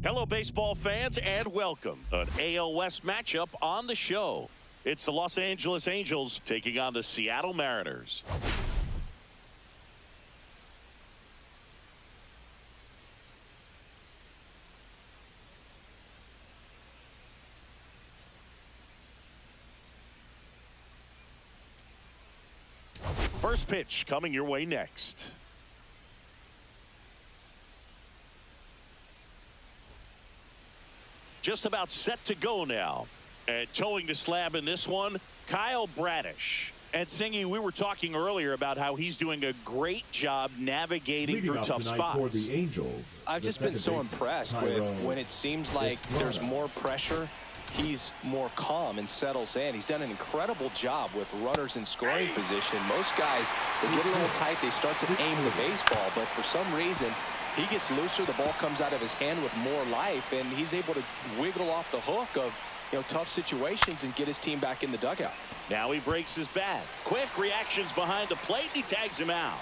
Hello, baseball fans, and welcome. An AL West matchup on the show. It's the Los Angeles Angels taking on the Seattle Mariners. First pitch coming your way next. Just about set to go now. And towing the slab in this one, Kyle Bradish. And Singy, we were talking earlier about how he's doing a great job navigating through tough spots. For the Angels, I've just been so impressed with when it seems like there's more pressure, he's more calm and settles in. He's done an incredible job with runners in scoring position. Most guys, they get a little tight, they start to aim the baseball, but for some reason, he gets looser, the ball comes out of his hand with more life, and he's able to wiggle off the hook of tough situations and get his team back in the dugout. Now he breaks his bat. Quick reactions behind the plate, and he tags him out.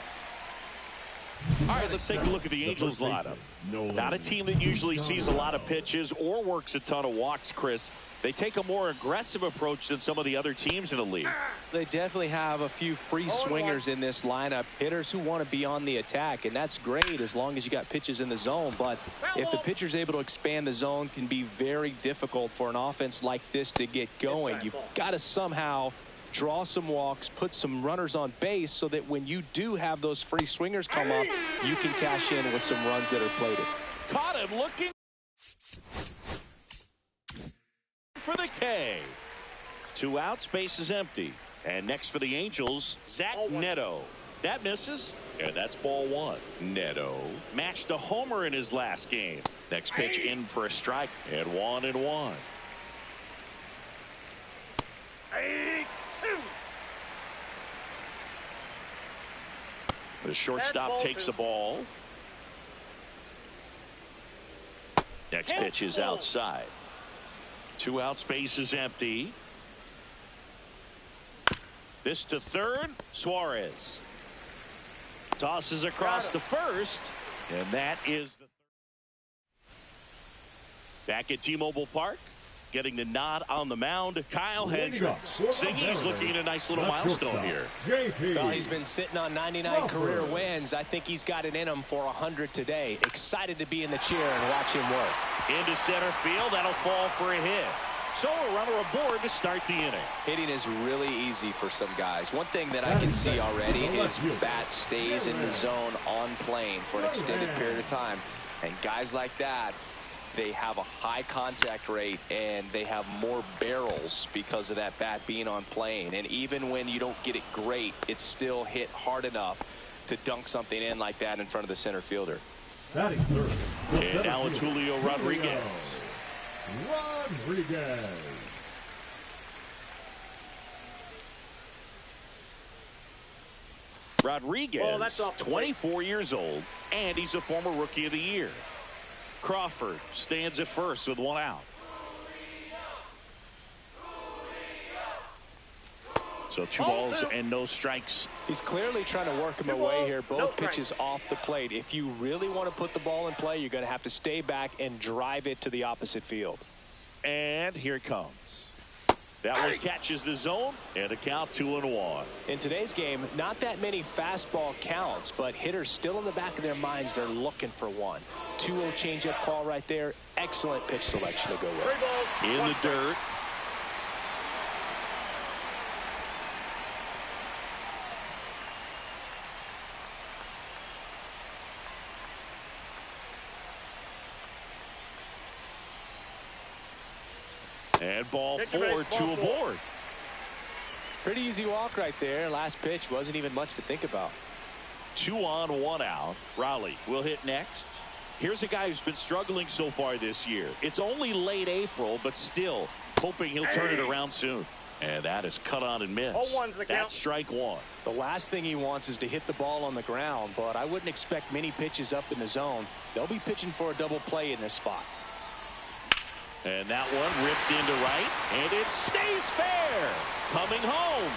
All right, let's take a look at the Angels lineup. Not a team that usually sees a lot of pitches or works a ton of walks, Chris. They take a more aggressive approach than some of the other teams in the league. They definitely have a few free swingers in this lineup, hitters who want to be on the attack, and that's great as long as you got pitches in the zone. But if the pitcher's able to expand the zone, it can be very difficult for an offense like this to get going. You've got to somehow draw some walks, put some runners on base so that when you do have those free swingers come up, you can cash in with some runs that are plated. Caught him looking for the K. 2 outs, base is empty. And next for the Angels, Zach Neto. That misses, and that's ball 1. Neto matched a homer in his last game. Next pitch in for a strike, and 1-1. The shortstop takes the ball. Next pitch is outside. 2 outs, base is empty. This to third. Suarez tosses across to first, and that is the back at T-Mobile Park. Getting the nod on the mound, Kyle Hendricks. Singy's looking at a nice little milestone here. Well, he's been sitting on 99 career wins. I think he's got it in him for 100 today. Excited to be in the chair and watch him work. Into center field, that'll fall for a hit. So a runner aboard to start the inning. Hitting is really easy for some guys. One thing that I can see already is bat stays in the zone on plane for an extended period of time. And guys like that, they have a high contact rate and they have more barrels because of that bat being on plane. And even when you don't get it great, it's still hit hard enough to dunk something in like that in front of the center fielder. And now it's Julio Rodriguez. Rodriguez, 24 years old, and he's a former Rookie of the Year. Crawford stands at first with 1 out. So 2 balls and no strikes. He's clearly trying to work him away here. Both pitches off the plate. If you really want to put the ball in play, you're going to have to stay back and drive it to the opposite field. And here it comes. That one catches the zone, and a count 2-1. In today's game, not that many fastball counts, but hitters still in the back of their minds, they're looking for one. 2-0 changeup call right there. Excellent pitch selection to go with. In the dirt. And ball 4, 2 aboard. Pretty easy walk right there. Last pitch wasn't even much to think about. 2 on, 1 out. Raleigh will hit next. Here's a guy who's been struggling so far this year. It's only late April, but still hoping he'll turn it around soon. And that is cut on and missed. That's strike 1. The last thing he wants is to hit the ball on the ground, but I wouldn't expect many pitches up in the zone. They'll be pitching for a double play in this spot. And that one ripped into right, and it stays fair. Coming home.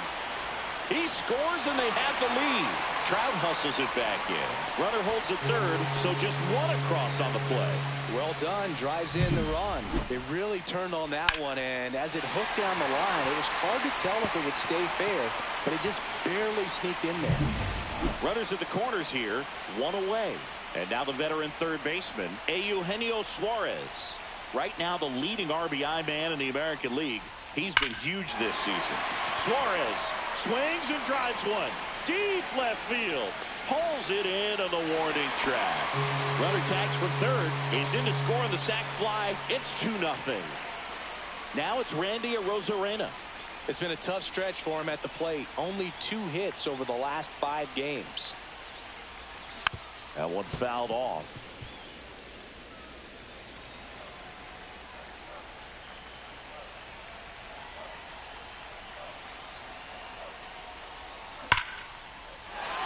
He scores, and they have the lead. Trout hustles it back in. Runner holds at third, so just one across on the play. Well done. Drives in the run. They really turned on that one, and as it hooked down the line, it was hard to tell if it would stay fair, but it just barely sneaked in there. Runners at the corners here, one away. And now the veteran third baseman, Eugenio Suarez. Right now the leading RBI man in the American League. He's been huge this season. Suarez swings and drives one. Deep left field. Pulls it in on the warning track. Runner tags for third. He's in to score on the sac fly. It's 2-0. Now it's Randy Arozarena. It's been a tough stretch for him at the plate. Only 2 hits over the last 5 games. That one fouled off.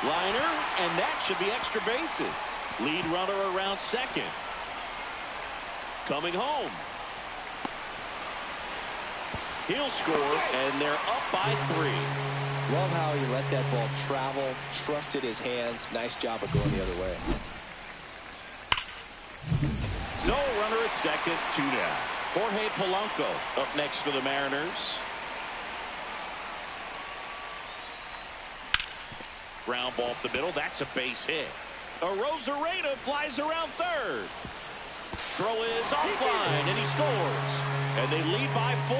Liner, and that should be extra bases. Lead runner around second. Coming home. He'll score, and they're up by 3. Love how he let that ball travel, trusted his hands. Nice job of going the other way. So runner at second, 2 down. Jorge Polanco up next for the Mariners. Ground ball up the middle. That's a base hit. Arozarena flies around third. Throw is offline, and he scores. And they lead by 4.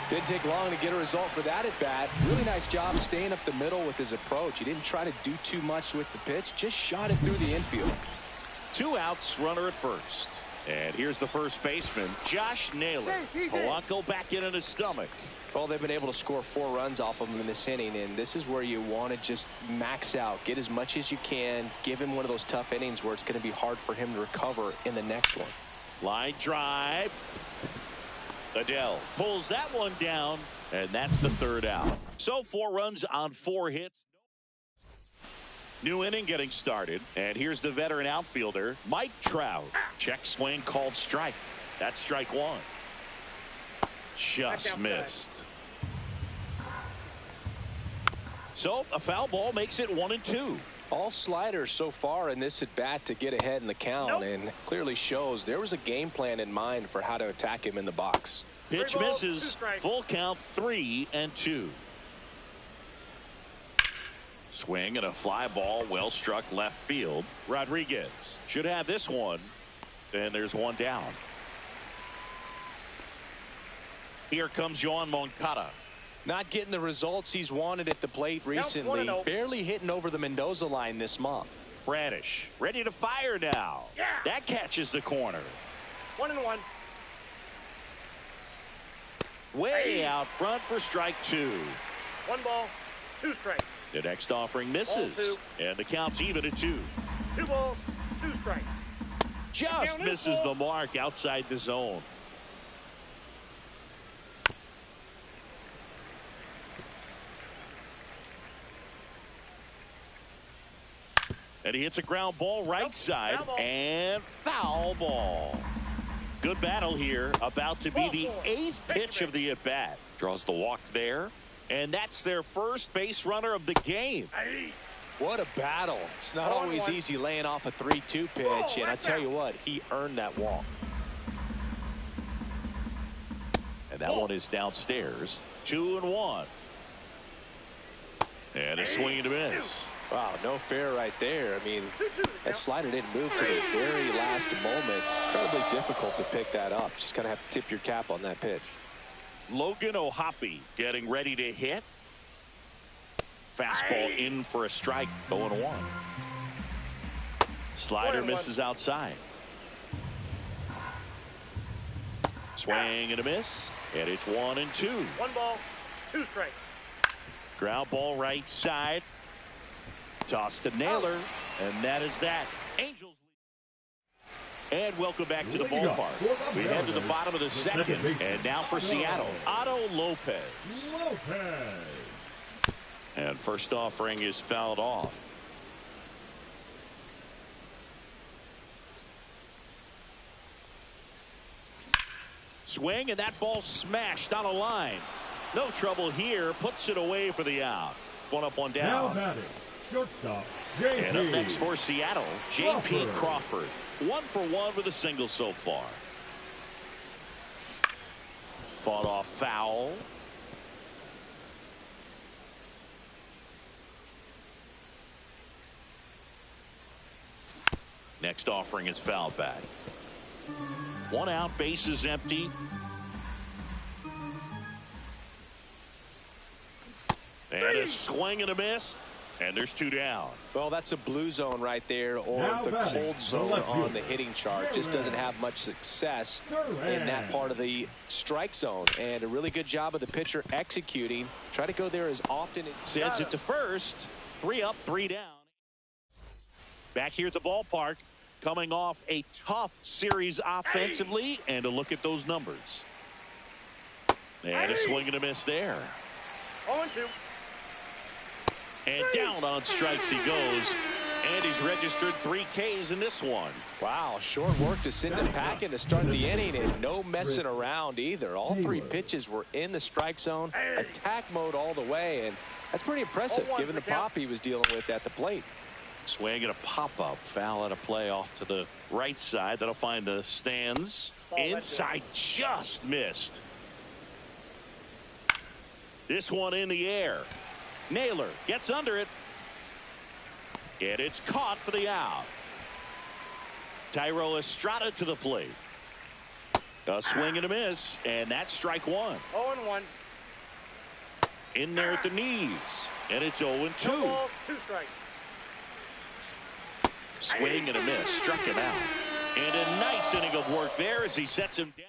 Didn't take long to get a result for that at bat. Really nice job staying up the middle with his approach. He didn't try to do too much with the pitch. Just shot it through the infield. 2 outs, runner at first. And here's the first baseman, Josh Naylor. Polanco back in his stomach. Well, they've been able to score 4 runs off of him in this inning, and this is where you want to just max out. Get as much as you can. Give him one of those tough innings where it's going to be hard for him to recover in the next one. Line drive. Adele pulls that one down, and that's the 3rd out. So 4 runs on 4 hits. New inning getting started, and here's the veteran outfielder, Mike Trout. Check swing called strike. That's strike 1. Just missed. So a foul ball makes it 1-2. All sliders so far in this at bat to get ahead in the count, and clearly shows there was a game plan in mind for how to attack him in the box. Pitch misses. Full count, 3-2. Swing and a fly ball, well struck left field. Rodriguez should have this one, and there's one down. Here comes Yoan Moncada. Not getting the results he's wanted at the plate recently. Barely hitting over the Mendoza line this month. Bradish ready to fire now. That catches the corner. 1-1. Way out front for strike 2. 1 ball, 2 strikes. The next offering misses, and the count's even at 2. 2 balls, 2 strikes. Just misses the mark outside the zone. And he hits a ground ball right side, and foul ball. Good battle here, about to be the 8th pitch of the at-bat. Draws the walk there, and that's their first base runner of the game. What a battle. It's not always easy laying off a 3-2 pitch, and I tell you what, he earned that walk. And that one is downstairs. 2-1. And a swing and a miss. Wow, no fair right there. I mean, that slider didn't move to the very last moment. Incredibly difficult to pick that up. Just kind of have to tip your cap on that pitch. Logan O'Hoppe getting ready to hit. Fastball in for a strike, 0-1. Slider misses outside. Swing and a miss, and it's 1-2. 1 ball, 2 strikes. Ground ball right side. Toss to Naylor, and that is that. Angels. And welcome back to the ballpark. We head to the bottom of the 2nd, and now for Seattle, Otto Lopez. And first offering is fouled off. Swing, and that ball smashed on a line. No trouble here, puts it away for the out. One up, one Now down. batting, shortstop, J.P. And up next for Seattle, J.P. Crawford. 1 for 1 with a single so far. Fought off foul. Next offering is fouled back. 1 out, bases empty. And a swing and a miss. And there's 2 down. Well, that's a blue zone right there, or Now the batting, cold zone on the hitting chart. Just doesn't have much success in that part of the strike zone. And a really good job of the pitcher executing. Try to go there as often. Sends it to first. 3 up, 3 down. Back here at the ballpark, coming off a tough series offensively, and a look at those numbers. And a swing and a miss there. 0-2. And down on strikes he goes. And he's registered 3 Ks in this one. Wow, short work to send the pack in to start the inning, and no messing around either. All 3 pitches were in the strike zone, attack mode all the way, and that's pretty impressive given the pop he was dealing with at the plate. Swing and a pop-up. Foul at a play off to the right side. That'll find the stands. Inside, just missed. This one in the air. Naylor gets under it. And it's caught for the out. Thairo Estrada to the plate. A swing and a miss, and that's strike 1. 0-1. In there at the knees. And it's 0-2. 2 balls, 2 strikes. Swing and a miss. Struck him out. And a nice inning of work there as he sets him down.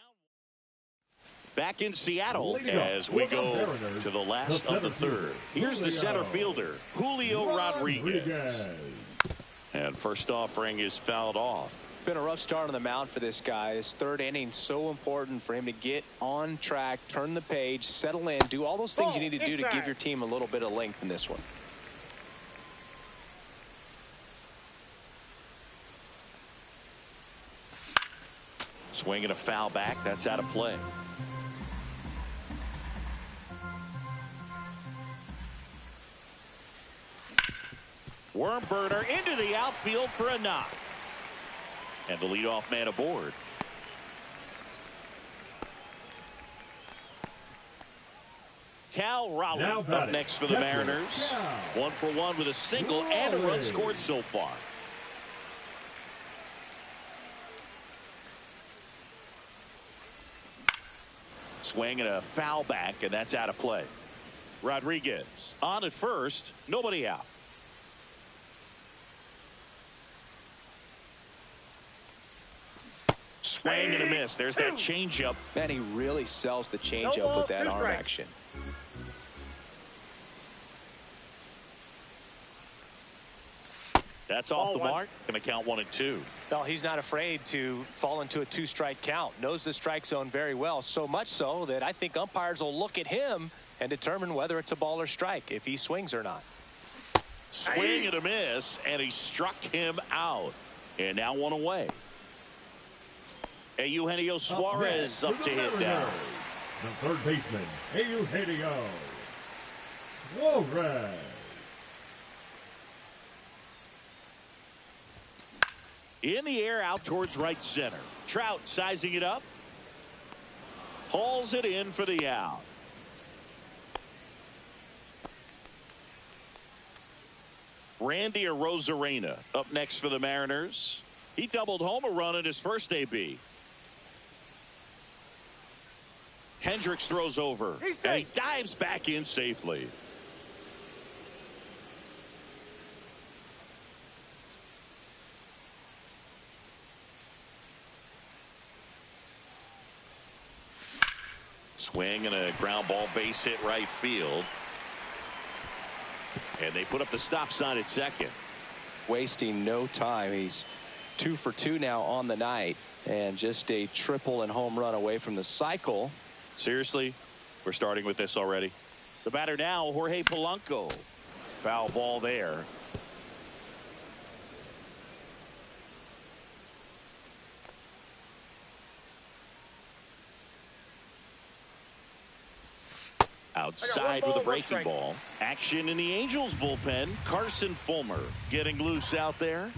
Back in Seattle as we go to the last of the 3rd. Here's the center fielder, Julio Rodriguez. And first offering is fouled off. Been a rough start on the mound for this guy. This 3rd inning, so important for him to get on track, turn the page, settle in, do all those things you need to do to give your team a little bit of length in this one. Swing and a foul back. That's out of play. Worm burner into the outfield for a knock. And the leadoff man aboard. Cal Raleigh up next for the Mariners. 1 for 1 with a single and a run scored so far. Swing and a foul back, and that's out of play. Rodriguez on at first, nobody out. Swing and a miss. There's that changeup. Man, he really sells the changeup with that arm action. That's off the mark. Going to count 1 and 2. Well, he's not afraid to fall into a 2-strike count. Knows the strike zone very well. So much so that I think umpires will look at him and determine whether it's a ball or strike, if he swings or not. Swing and a miss, and he struck him out. And now 1 away. Eugenio Suarez up to hit down. The 3rd baseman, Eugenio Suarez. In the air out towards right center. Trout sizing it up. Hauls it in for the out. Randy Arozarena up next for the Mariners. He doubled home a run in his first AB. Hendricks throws over. And he dives back in safely. Swing and a ground ball base hit right field. And they put up the stop sign at second. Wasting no time. He's 2 for 2 now on the night, and just a triple and home run away from the cycle. Seriously, we're starting with this already. The batter now, Jorge Polanco. Foul ball there. Outside with a breaking ball. Action in the Angels bullpen. Carson Fulmer getting loose out there.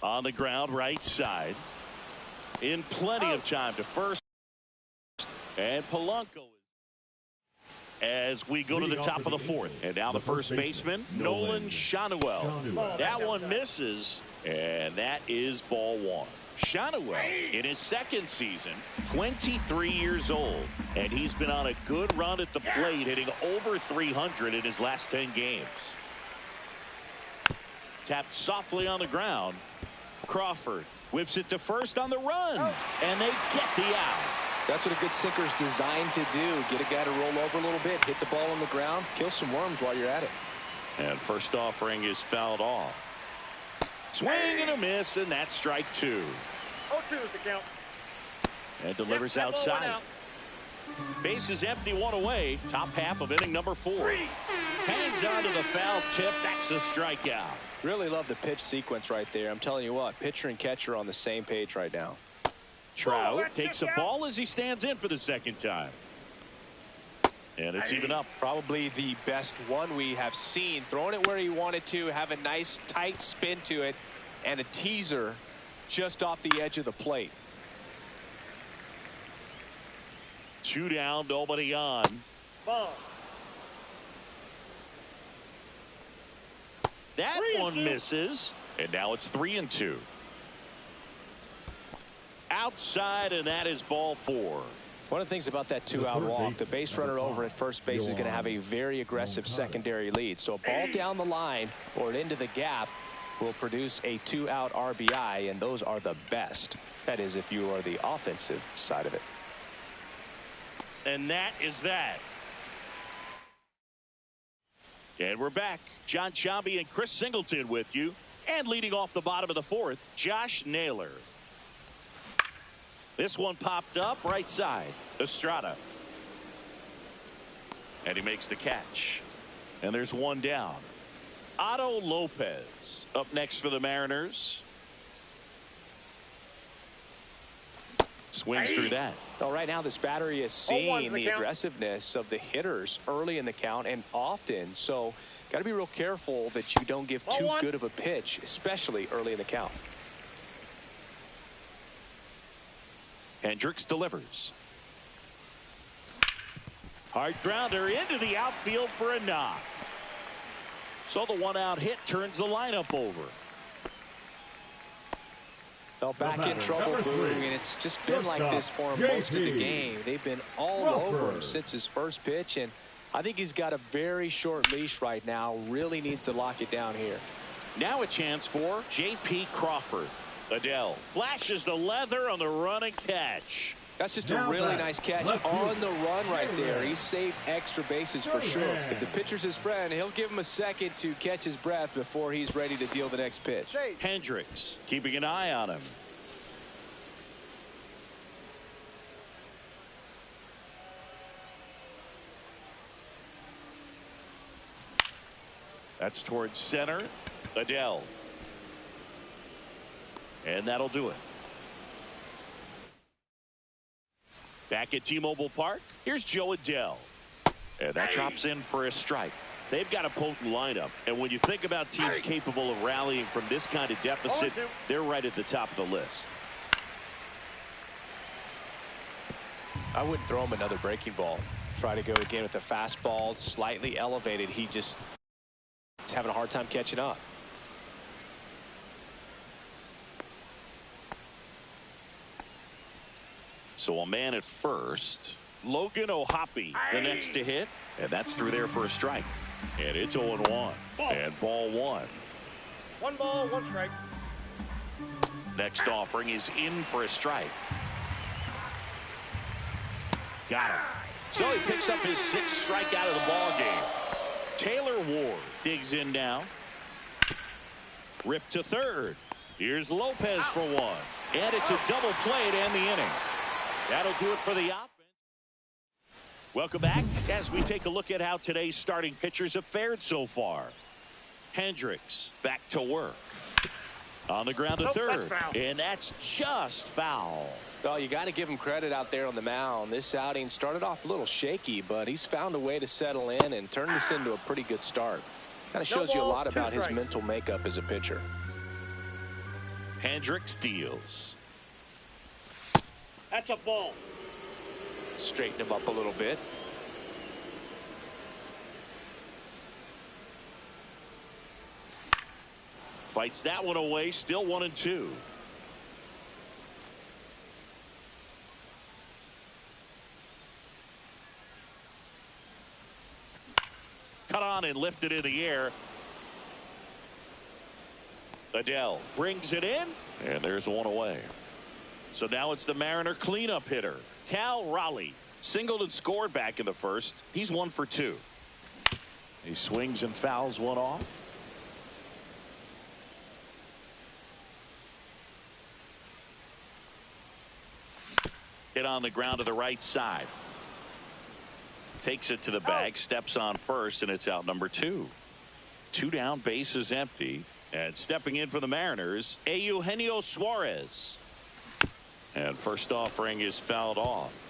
On the ground, right side. In plenty of time to first. And Polanco. As we go to the top of the fourth. And now the first baseman, Nolan Schanuel. That one misses. And that is ball one. Schanuel in his second season, 23 years old. And he's been on a good run at the plate, hitting over 300 in his last 10 games. Tapped softly on the ground. Crawford whips it to first on the run. And they get the out. That's what a good sinker is designed to do. Get a guy to roll over a little bit, hit the ball on the ground, kill some worms while you're at it. And first offering is fouled off. Swing and a miss, and that's strike two. 0-2 is the count. And delivers outside. Base is empty, one away. Top half of inning number 4. Hangs on to the foul tip. That's a strikeout. Really love the pitch sequence right there. I'm telling you what, pitcher and catcher are on the same page right now. Trout takes a ball as he stands in for the second time. And it's even up. Probably the best one we have seen. Throwing it where he wanted to, have a nice tight spin to it, and a teaser just off the edge of the plate. 2 down, nobody on. Ball. That one misses. And now it's 3-2. Outside, and that is ball 4. One of the things about that 2-out walk, the base runner over at first base is going to have a very aggressive secondary lead. So a ball down the line or into the gap will produce a 2-out RBI, and those are the best. That is, if you are the offensive side of it. And that is that. And we're back. John Chambi and Chris Singleton with you. And leading off the bottom of the fourth, Josh Naylor. This one popped up right side. Estrada. And he makes the catch. And there's one down. Otto Lopez up next for the Mariners. Swings through that. Well, right now this battery is seeing the aggressiveness of the hitters early in the count and often. So got to be real careful that you don't give too good of a pitch, especially early in the count. Hendricks delivers. Hard grounder into the outfield for a knock. So the 1-out hit turns the lineup over. Well, back in trouble, and it's just been like this for him most of the game. They've been all over him since his first pitch, and I think he's got a very short leash right now. Really needs to lock it down here. Now a chance for J.P. Crawford. Adele flashes the leather on the run and catch. That's just a really nice catch on the run right there. He saved extra bases for sure. If the pitcher's his friend, he'll give him a second to catch his breath before he's ready to deal the next pitch. Hendricks keeping an eye on him. That's towards center. Adele. And that'll do it. Back at T-Mobile Park, here's Joe Adele. And that drops in for a strike. They've got a potent lineup. And when you think about teams capable of rallying from this kind of deficit, they're right at the top of the list. I wouldn't throw him another breaking ball. Try to go again with the fastball, slightly elevated. He just is having a hard time catching up. So a man at first. Logan O'Hoppe the next to hit. And that's through there for a strike. And it's 0-1. And ball 1. 1 ball, 1 strike. Next offering is in for a strike. Got him. So he picks up his 6th strikeout of the ball game. Taylor Ward digs in now. Rip to third. Here's Lopez for 1. And it's a double play to end the inning. That'll do it for the offense. Welcome back as we take a look at how today's starting pitchers have fared so far. Hendricks back to work. On the ground to third. And that's just foul. Well, you got to give him credit out there on the mound. This outing started off a little shaky, but he's found a way to settle in and turn this into a pretty good start. Kind of shows you a lot about his mental makeup as a pitcher. Hendricks deals. That's a ball. Straighten him up a little bit. Fights that one away. Still 1-2. Cut on and lifted in the air. Adele brings it in, and there's one away. So now it's the Mariner cleanup hitter, Cal Raleigh. Singled and scored back in the first. He's 1 for 2. He swings and fouls one off. Hit on the ground to the right side. Takes it to the bag, steps on first, and it's out number 2. 2 down, base is empty. And stepping in for the Mariners, Eugenio Suarez. And first offering is fouled off.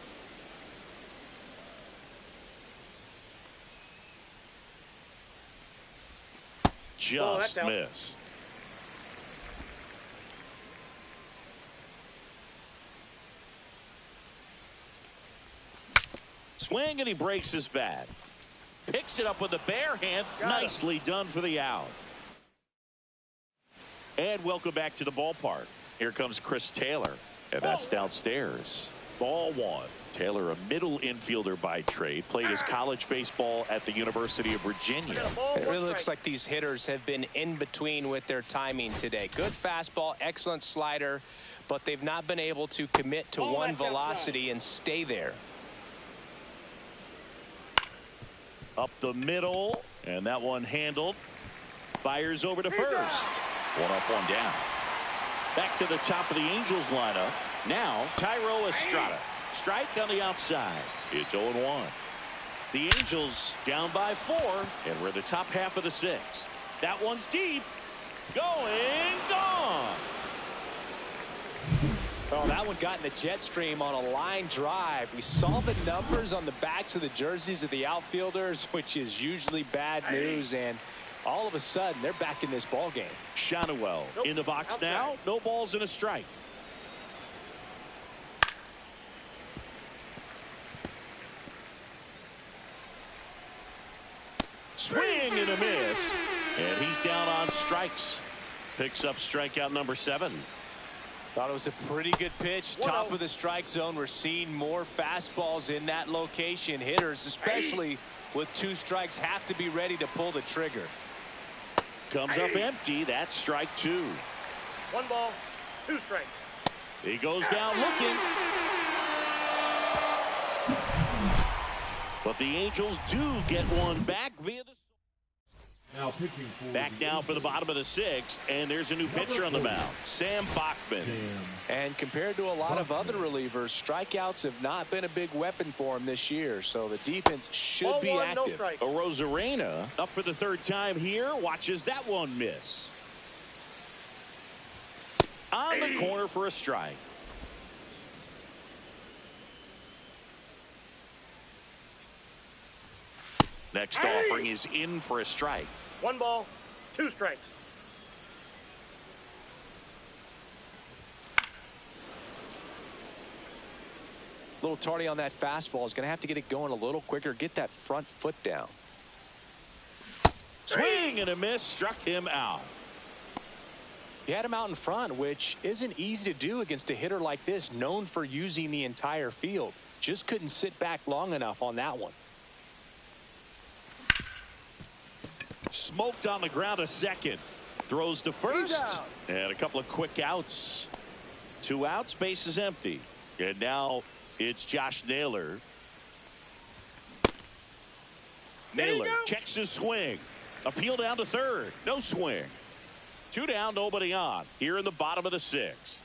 Just missed. Swing, and he breaks his bat. Picks it up with the bare hand. Nicely done for the out. And welcome back to the ballpark. Here comes Chris Taylor, and that's downstairs. Ball 1. Taylor, a middle infielder by trade, played his college baseball at the University of Virginia. It really looks like these hitters have been in between with their timing today. Good fastball, excellent slider, but they've not been able to commit to one velocity and stay there. Up the middle, and that one handled. Fires over to first. 1 up, 1 down. Back to the top of the Angels lineup. Now, Tyro Estrada. Strike on the outside. It's 0-1. The Angels down by 4, and we're the top half of the 6th. That one's deep. Going, gone. Oh, that one got in the jet stream on a line drive. We saw the numbers on the backs of the jerseys of the outfielders, which is usually bad news, and all of a sudden they're back in this ball game. Shanuel in the box now. No balls and a strike. Swing and a miss, and he's down on strikes. Picks up strikeout number 7. Thought it was a pretty good pitch. Top of the strike zone. We're seeing more fastballs in that location. Hitters, especially with 2 strikes, have to be ready to pull the trigger. Comes up empty. That's strike 2. 1 ball, 2 strikes. He goes down looking. But the Angels do get one back via the... Now pitching for back now for the bottom of the 6th, and there's a new pitcher on the mound, Sam Bachman. And compared to a lot of other relievers, strikeouts have not been a big weapon for him this year, so the defense should be active. A Rosarena up for the 3rd time here, watches that one miss. On the corner for a strike. Next offering is in for a strike. 1 ball, 2 strikes. A little tardy on that fastball. Is going to have to get it going a little quicker. Get that front foot down. Swing and a miss, struck him out. He had him out in front, which isn't easy to do against a hitter like this, known for using the entire field. Just couldn't sit back long enough on that one. Smoked on the ground to second. Throws to first. And a couple of quick outs. 2 outs, base is empty. And now it's Josh Naylor. Naylor checks his swing. Appeal down to 3rd. No swing. 2 down, nobody on. Here in the bottom of the 6th.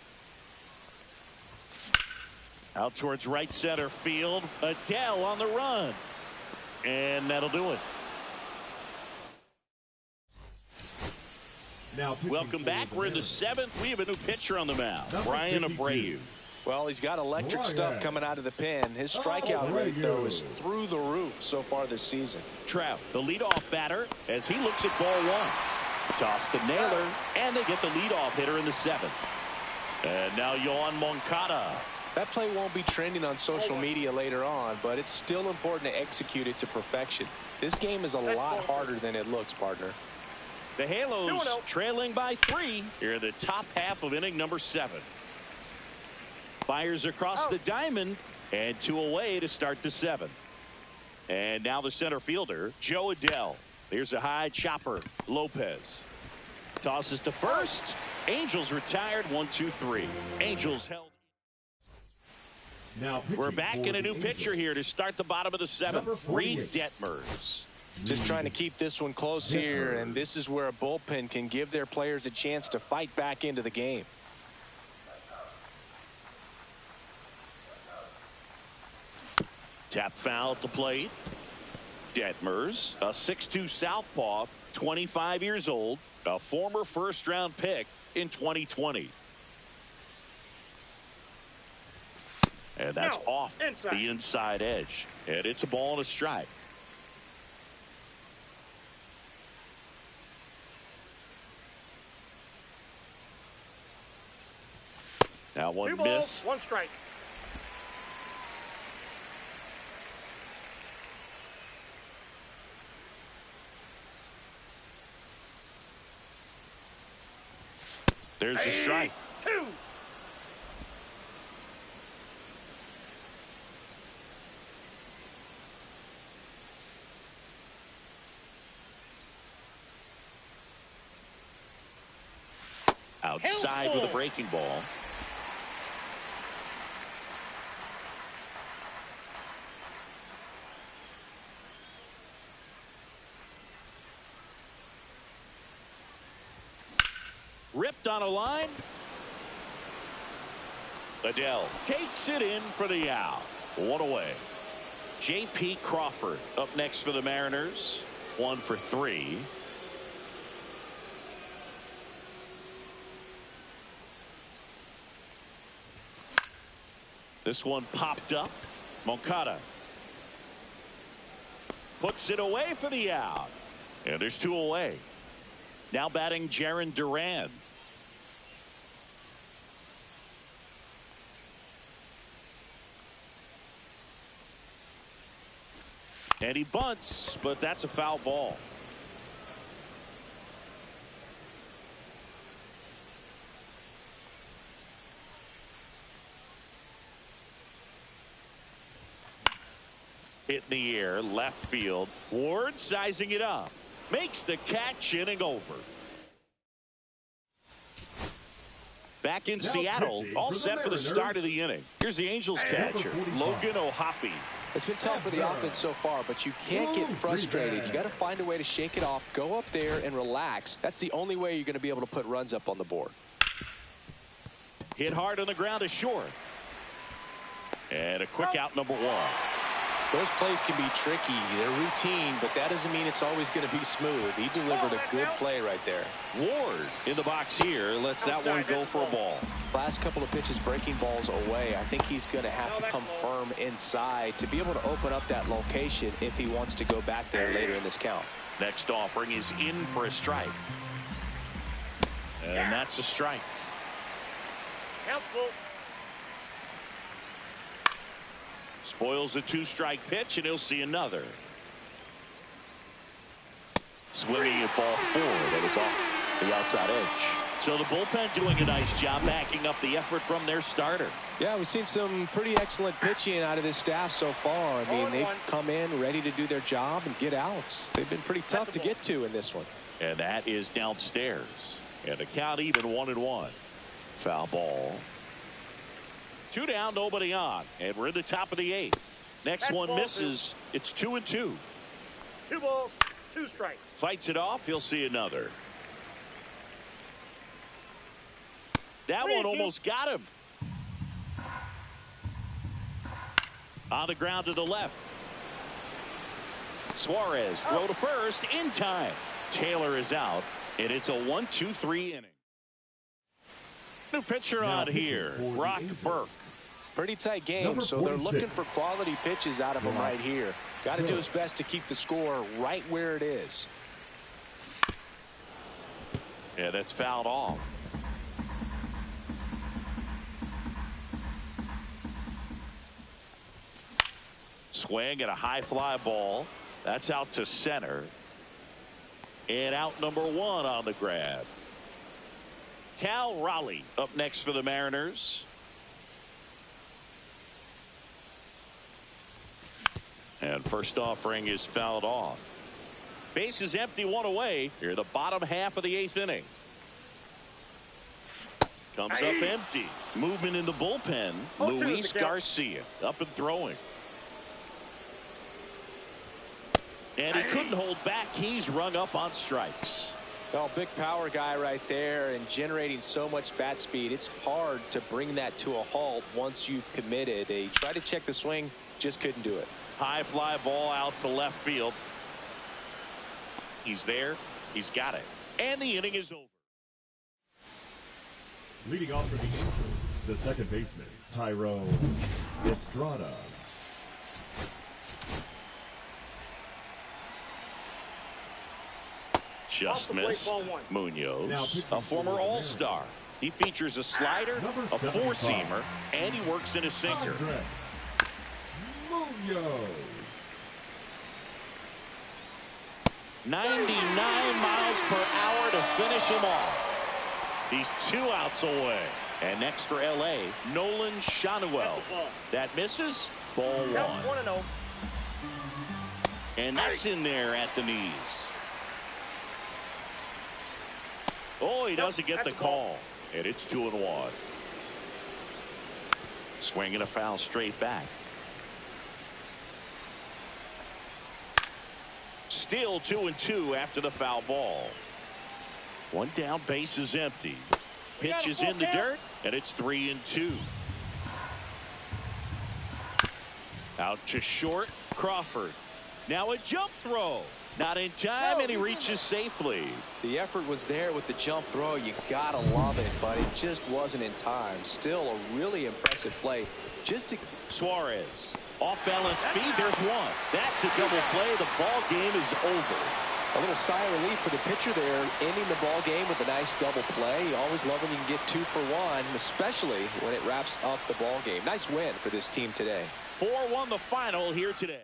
Out towards right center field. Adele on the run. And that'll do it. Now welcome back. We're in the 7th. We have a new pitcher on the mound, Brian Abreu. Well, he's got electric stuff coming out of the pen. His strikeout rate, though, is through the roof so far this season. Trout, the leadoff batter, as he looks at ball one. Toss to Naylor, and they get the leadoff hitter in the seventh. And now Yohan Moncada. That play won't be trending on social media later on, but it's still important to execute it to perfection. This game is a lot harder than it looks, partner. The Halos trailing by 3 here in the top half of inning number 7. Fires across the diamond, and 2 away to start the 7th. And now the center fielder, Joe Adell. Here's a high chopper, Lopez. Tosses to first. Angels retired, 1-2-3. Angels held. Now we're back in a new pitcher here to start the bottom of the 7th. Reed Detmers. Just trying to keep this one close here, and this is where a bullpen can give their players a chance to fight back into the game. Tap foul at the plate. Detmers, a 6'2 southpaw, 25 years old, a former first-round pick in 2020. And that's off the inside edge. And it's a ball and a strike. Now one miss. 1 strike. There's the strike. 2. Outside with a breaking ball. Ripped on a line. Adell takes it in for the out. 1 away. J.P. Crawford up next for the Mariners. 1 for 3. This one popped up. Moncada puts it away for the out. And there's 2 away. Now batting Jarren Duran. And he bunts, but that's a foul ball. Hit in the air, left field. Ward sizing it up. Makes the catch, inning over. Back in Seattle, all set for the start of the inning. Here's the Angels catcher, Logan O'Hoppe. It's been tough for the offense so far, but you can't get frustrated. You got to find a way to shake it off, go up there and relax. That's the only way you're going to be able to put runs up on the board. Hit hard on the ground is short. And a quick out, number 1. Those plays can be tricky. They're routine, but that doesn't mean it's always going to be smooth. He delivered a good play right there. Ward in the box here lets that one go for a ball. Last couple of pitches breaking balls away. I think he's going to have to come firm inside to be able to open up that location if he wants to go back there later in this count. Next offering is in for a strike. And that's a strike. Count full. Spoils a 2-strike pitch, and he'll see another. Swinging at ball 4. That was off the outside edge. So the bullpen doing a nice job backing up the effort from their starter. Yeah, we've seen some pretty excellent pitching out of this staff so far. I mean, they've come in ready to do their job and get outs. They've been pretty tough to get to in this one. And that is downstairs. And the count even 1-1. Foul ball. 2 down, nobody on, and we're in the top of the 8th. Next one misses. It's 2-2. 2 balls, 2 strikes. Fights it off. He'll see another. That one almost got him. On the ground to the left. Suarez throw to first in time. Taylor is out, and it's a 1-2-3 inning. New pitcher on here, Brock Burke. Pretty tight game, so they're looking for quality pitches out of him right here. Got to do his best to keep the score right where it is. Yeah, that's fouled off. Swing at a high fly ball. That's out to center. And out number 1 on the grab. Cal Raleigh up next for the Mariners. And first offering is fouled off. Base is empty, 1 away. Here the bottom half of the 8th inning. Comes up empty. Movement in the bullpen. Luis Garcia up and throwing. And he couldn't hold back. He's rung up on strikes. Oh, big power guy right there and generating so much bat speed. It's hard to bring that to a halt once you've committed. They tried to check the swing, just couldn't do it. High fly ball out to left field. He's there. He's got it. And the inning is over. Leading off for the Angels, the second baseman, Tyrone Estrada. Just missed. Munoz, a former All-Star. He features a slider, a four-seamer, and he works in a sinker. Munoz. 99 miles per hour to finish him off. He's 2 outs away. And next for L.A., Nolan Schanuel. That misses. Ball 1. And that's in there at the knees. Oh, he doesn't get the call. And it's 2-1. Swinging a foul straight back. Still 2-2 after the foul ball. 1 down, base is empty. Pitch is in the dirt, and it's 3-2. Out to short, Crawford. Now a jump throw. Not in time, and he reaches safely. The effort was there with the jump throw. You gotta love it, but it just wasn't in time. Still a really impressive play. Just to Suarez. Off balance feed, there's 1. That's a double play. The ball game is over. A little sigh of relief for the pitcher there, ending the ball game with a nice double play. You always love when you can get 2 for 1, especially when it wraps up the ball game. Nice win for this team today. 4-1 the final here today.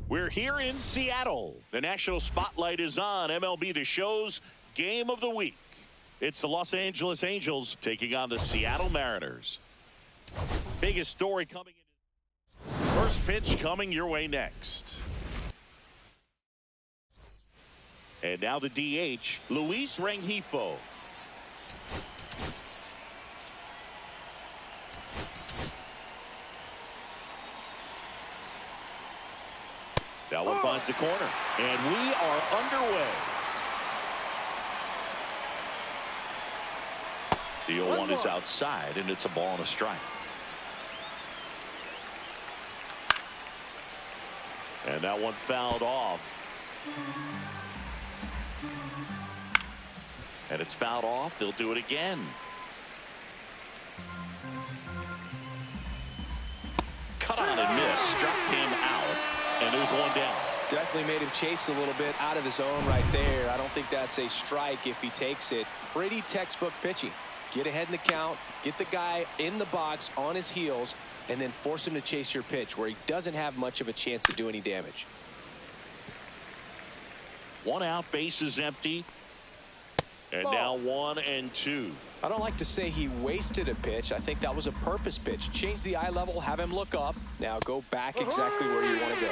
We're here in Seattle. The national spotlight is on MLB The Show's Game of the Week. It's the Los Angeles Angels taking on the Seattle Mariners. Biggest story coming in. First pitch coming your way next. And now the DH, Luis Rengifo. That one finds the corner, and we are underway. The 0-1 is outside, and it's a ball and a strike. And that one fouled off. And it's fouled off. They'll do it again. Cut on and miss. Struck him out. And there's 1 down. Definitely made him chase a little bit out of his zone right there. I don't think that's a strike if he takes it. Pretty textbook pitching. get ahead in the count, get the guy in the box on his heels, and then force him to chase your pitch where he doesn't have much of a chance to do any damage. 1 out, bases empty. And now 1 and 2. I don't like to say he wasted a pitch. I think that was a purpose pitch. Change the eye level, have him look up. Now go back exactly where you want to go.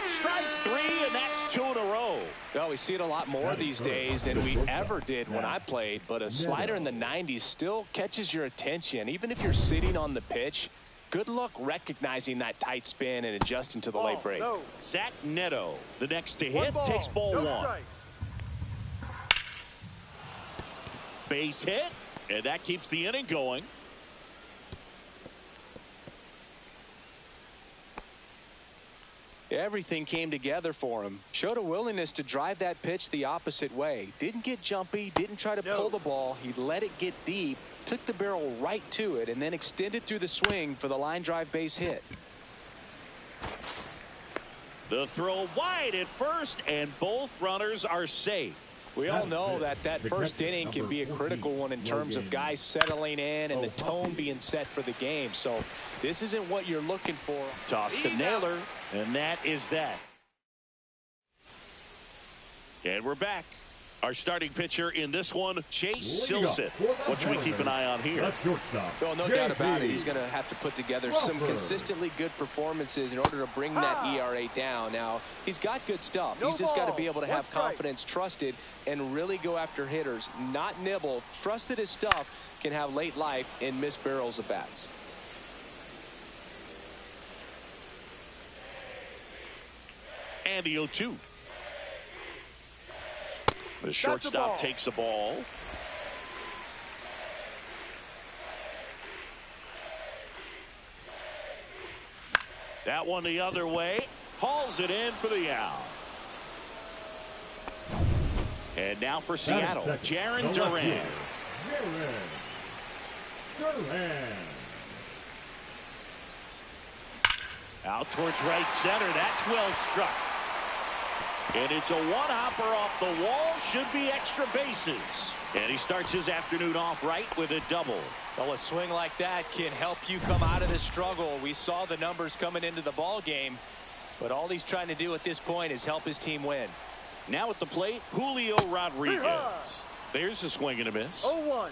Strike 3, and that's 2 in a row. Well, we see it a lot more these days than we ever did when I played, but a slider in the 90s still catches your attention. Even if you're sitting on the pitch, good luck recognizing that tight spin and adjusting to the late break. Zach Neto, the next to hit, takes ball 1. Base hit, and that keeps the inning going. Everything came together for him. Showed a willingness to drive that pitch the opposite way. Didn't get jumpy, didn't try to pull the ball. He let it get deep, took the barrel right to it, and then extended through the swing for the line drive base hit. The throw wide at first, and both runners are safe. We all know that first inning can be a critical one in terms of guys settling in and the tone being set for the game. So this isn't what you're looking for. Toss to Naylor, and that is that. And we're back. Our starting pitcher in this one, Chase Silseth. What should we keep an eye on here? Well, no doubt about it. He's going to have to put together some consistently good performances in order to bring that ERA down. Now, he's got good stuff. He's just got to be able to have confidence, trusted, and really go after hitters, not nibble. Trust that his stuff can have late life and miss barrels of bats. And the 0-2. The shortstop takes the ball. That one the other way. Hauls it in for the out. And now for Seattle, Jarren Duran. Out towards right center. That's well struck. And it's a one-hopper off the wall. Should be extra bases. And he starts his afternoon off right with a double. Well, a swing like that can help you come out of the struggle. We saw the numbers coming into the ball game, but all he's trying to do at this point is help his team win. Now at the plate, Julio Rodriguez. There's a swing and a miss. 0-1.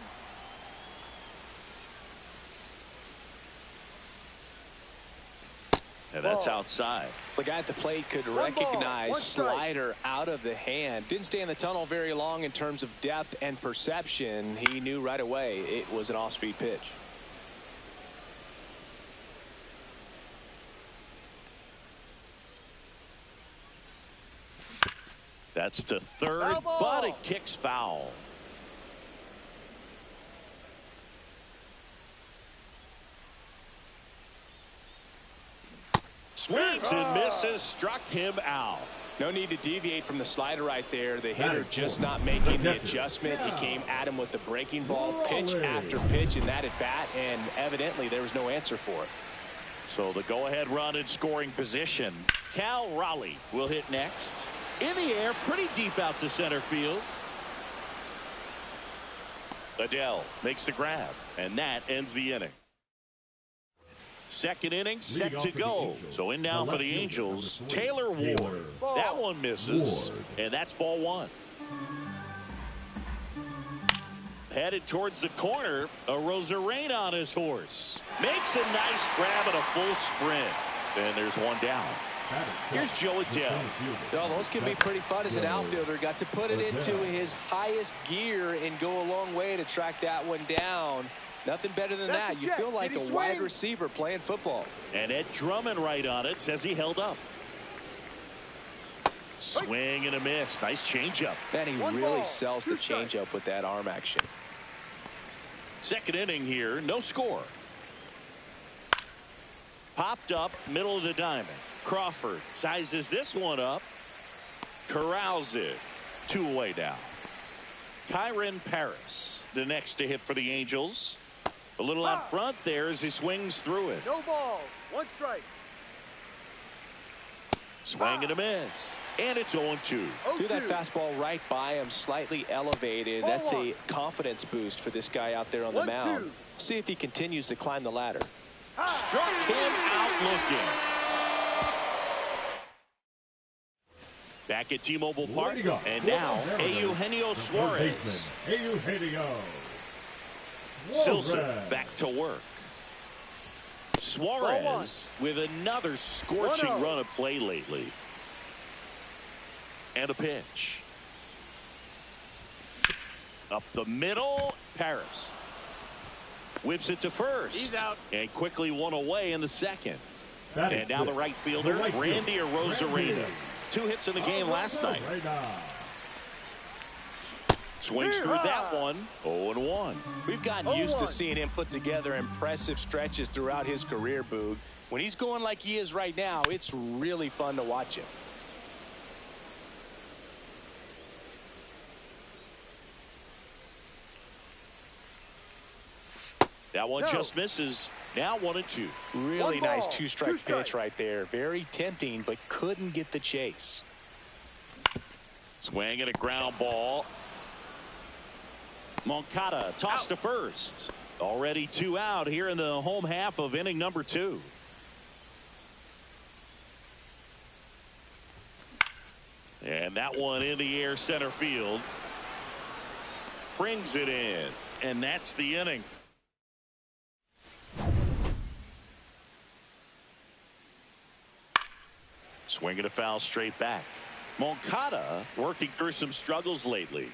And that's outside. The guy at the plate could recognize slider out of the hand. Didn't stay in the tunnel very long in terms of depth and perception. He knew right away it was an off-speed pitch. That's to third, but it kicks foul. Swings and misses, struck him out. No need to deviate from the slider right there. The hitter just not making the adjustment. He came at him with the breaking ball, pitch after pitch in that at bat, and evidently there was no answer for it. So the go-ahead run in scoring position. Cal Raleigh will hit next. In the air, pretty deep out to center field. Adele makes the grab, and that ends the inning. Second inning set to go. So in now for the Angels, Taylor Ward. That one misses, and that's ball 1. Headed towards the corner, a Rosarena on his horse. Makes a nice grab and a full sprint. And there's one down. Here's Joe Adele. Well, those can be pretty fun as an outfielder. Got to put it into his highest gear and go a long way to track that one down. Nothing better than that. You feel like a wide receiver playing football. And Ed Drummond right on it says he held up. Swing and a miss. Nice changeup. Man, he really sells the changeup with that arm action. Second inning here, no score. Popped up, middle of the diamond. Crawford sizes this one up. Corrals it. 2 away now. Kyron Paris, the next to hit for the Angels. A little out front there as he swings through it. No ball. 1 strike. Swing and a miss. And it's 0-2. Threw that fastball right by him, slightly elevated. That's a confidence boost for this guy out there on the mound. See if he continues to climb the ladder. Struck him out looking. Back at T-Mobile Park. And now, Eugenio Suarez. Silsa back to work. Suarez with another scorching run of play lately. And a pitch. Up the middle, Paris. Whips it to first. He's out. And quickly one away in the second. And now the right fielder, Randy Arozarena. 2 hits in the game last night. Swings through that one. 0-1. We've gotten used to seeing him put together impressive stretches throughout his career, Boog. When he's going like he is right now, it's really fun to watch him. That one just misses. Now 1-2. Really nice two-strike pitch right there. Very tempting, but couldn't get the chase. Swing and a ground ball. Moncada tossed to first. Already 2 out here in the home half of inning number 2. And that one in the air center field. Brings it in. And that's the inning. Swinging a foul straight back. Moncada working through some struggles lately.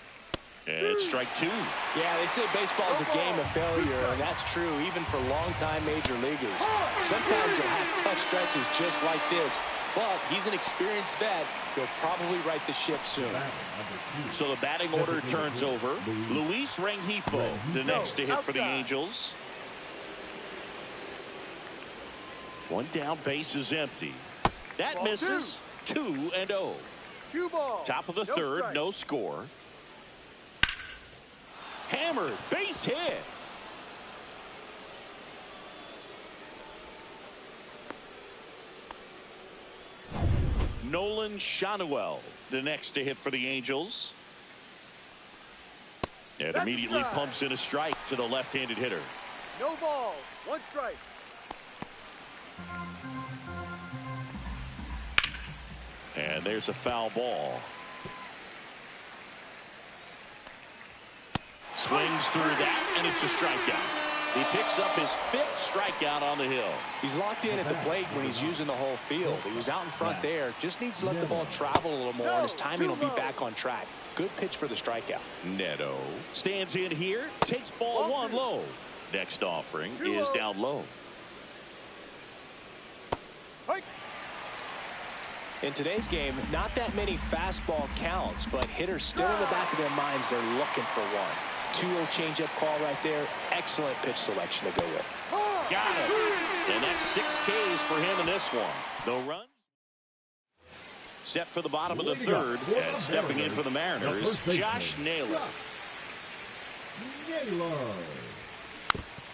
And it's strike 2. Yeah, they say baseball is a game of failure, and that's true even for longtime major leaguers. Sometimes you'll have tough stretches just like this, but he's an experienced vet. He'll probably right the ship soon. So the batting order turns over. Luis Rengifo, the next to hit for the Angels. One down, base is empty. That misses. 2-0. Top of the third, no score. Hammered, base hit. Nolan Shanuel, the next to hit for the Angels. And immediately pumps in a strike to the left-handed hitter. No ball, 1 strike. And there's a foul ball. Swings through that, and it's a strikeout. He picks up his 5th strikeout on the hill. He's locked in at the plate when he's using the whole field. He was out in front there. Just needs to let the ball travel a little more, and his timing will be back on track. Good pitch for the strikeout. Neto stands in here, takes ball 1 low. Next offering is down low. In today's game, not that many fastball counts, but hitters still in the back of their minds, they're looking for one. 2-0 changeup call right there. Excellent pitch selection to go with. Got it. And that's 6 Ks for him in this one. No runs. Set for the bottom of the third, and stepping in for the Mariners, Josh Naylor.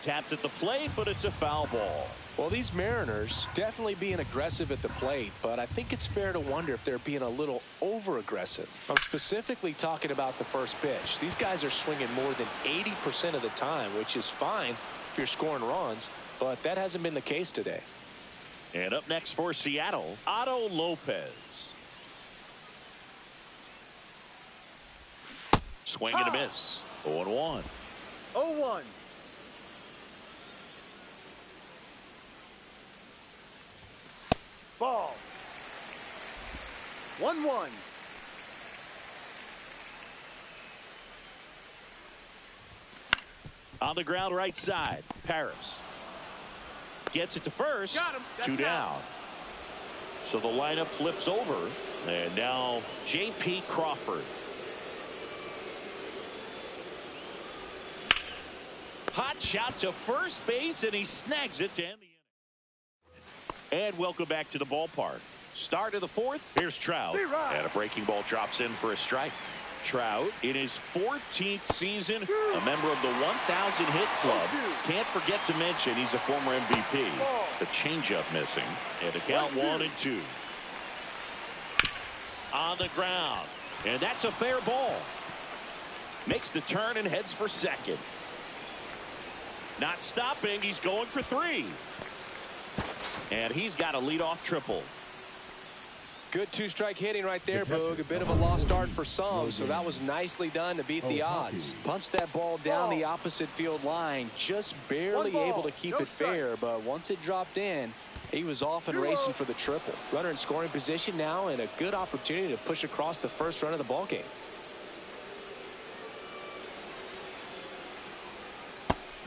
Tapped at the plate, but it's a foul ball. Well, these Mariners definitely being aggressive at the plate, but I think it's fair to wonder if they're being a little over-aggressive. I'm specifically talking about the first pitch. These guys are swinging more than 80% of the time, which is fine if you're scoring runs, but that hasn't been the case today. And up next for Seattle, Otto Lopez. Swing and a miss. 0-1. 0-1. Ball. 1-1. On the ground right side, Paris. Gets it to first. Got him. 2 down. So the lineup flips over. And now J.P. Crawford. Hot shot to first base, and he snags it to end the inning. And welcome back to the ballpark. Start of the 4th. Here's Trout. And a breaking ball drops in for a strike. Trout in his 14th season, a member of the 1,000 hit club. Can't forget to mention he's a former MVP. The changeup missing. And the count 1-2. on the ground. And that's a fair ball. Makes the turn and heads for second. Not stopping. He's going for 3. And he's got a leadoff triple. Good 2-strike hitting right there, Boog. A bit of a lost start for some, so that was nicely done to beat the odds. Punched that ball down the opposite field line, just barely able to keep it fair, but once it dropped in, he was off and racing for the triple. Runner in scoring position now, and a good opportunity to push across the first run of the ball game.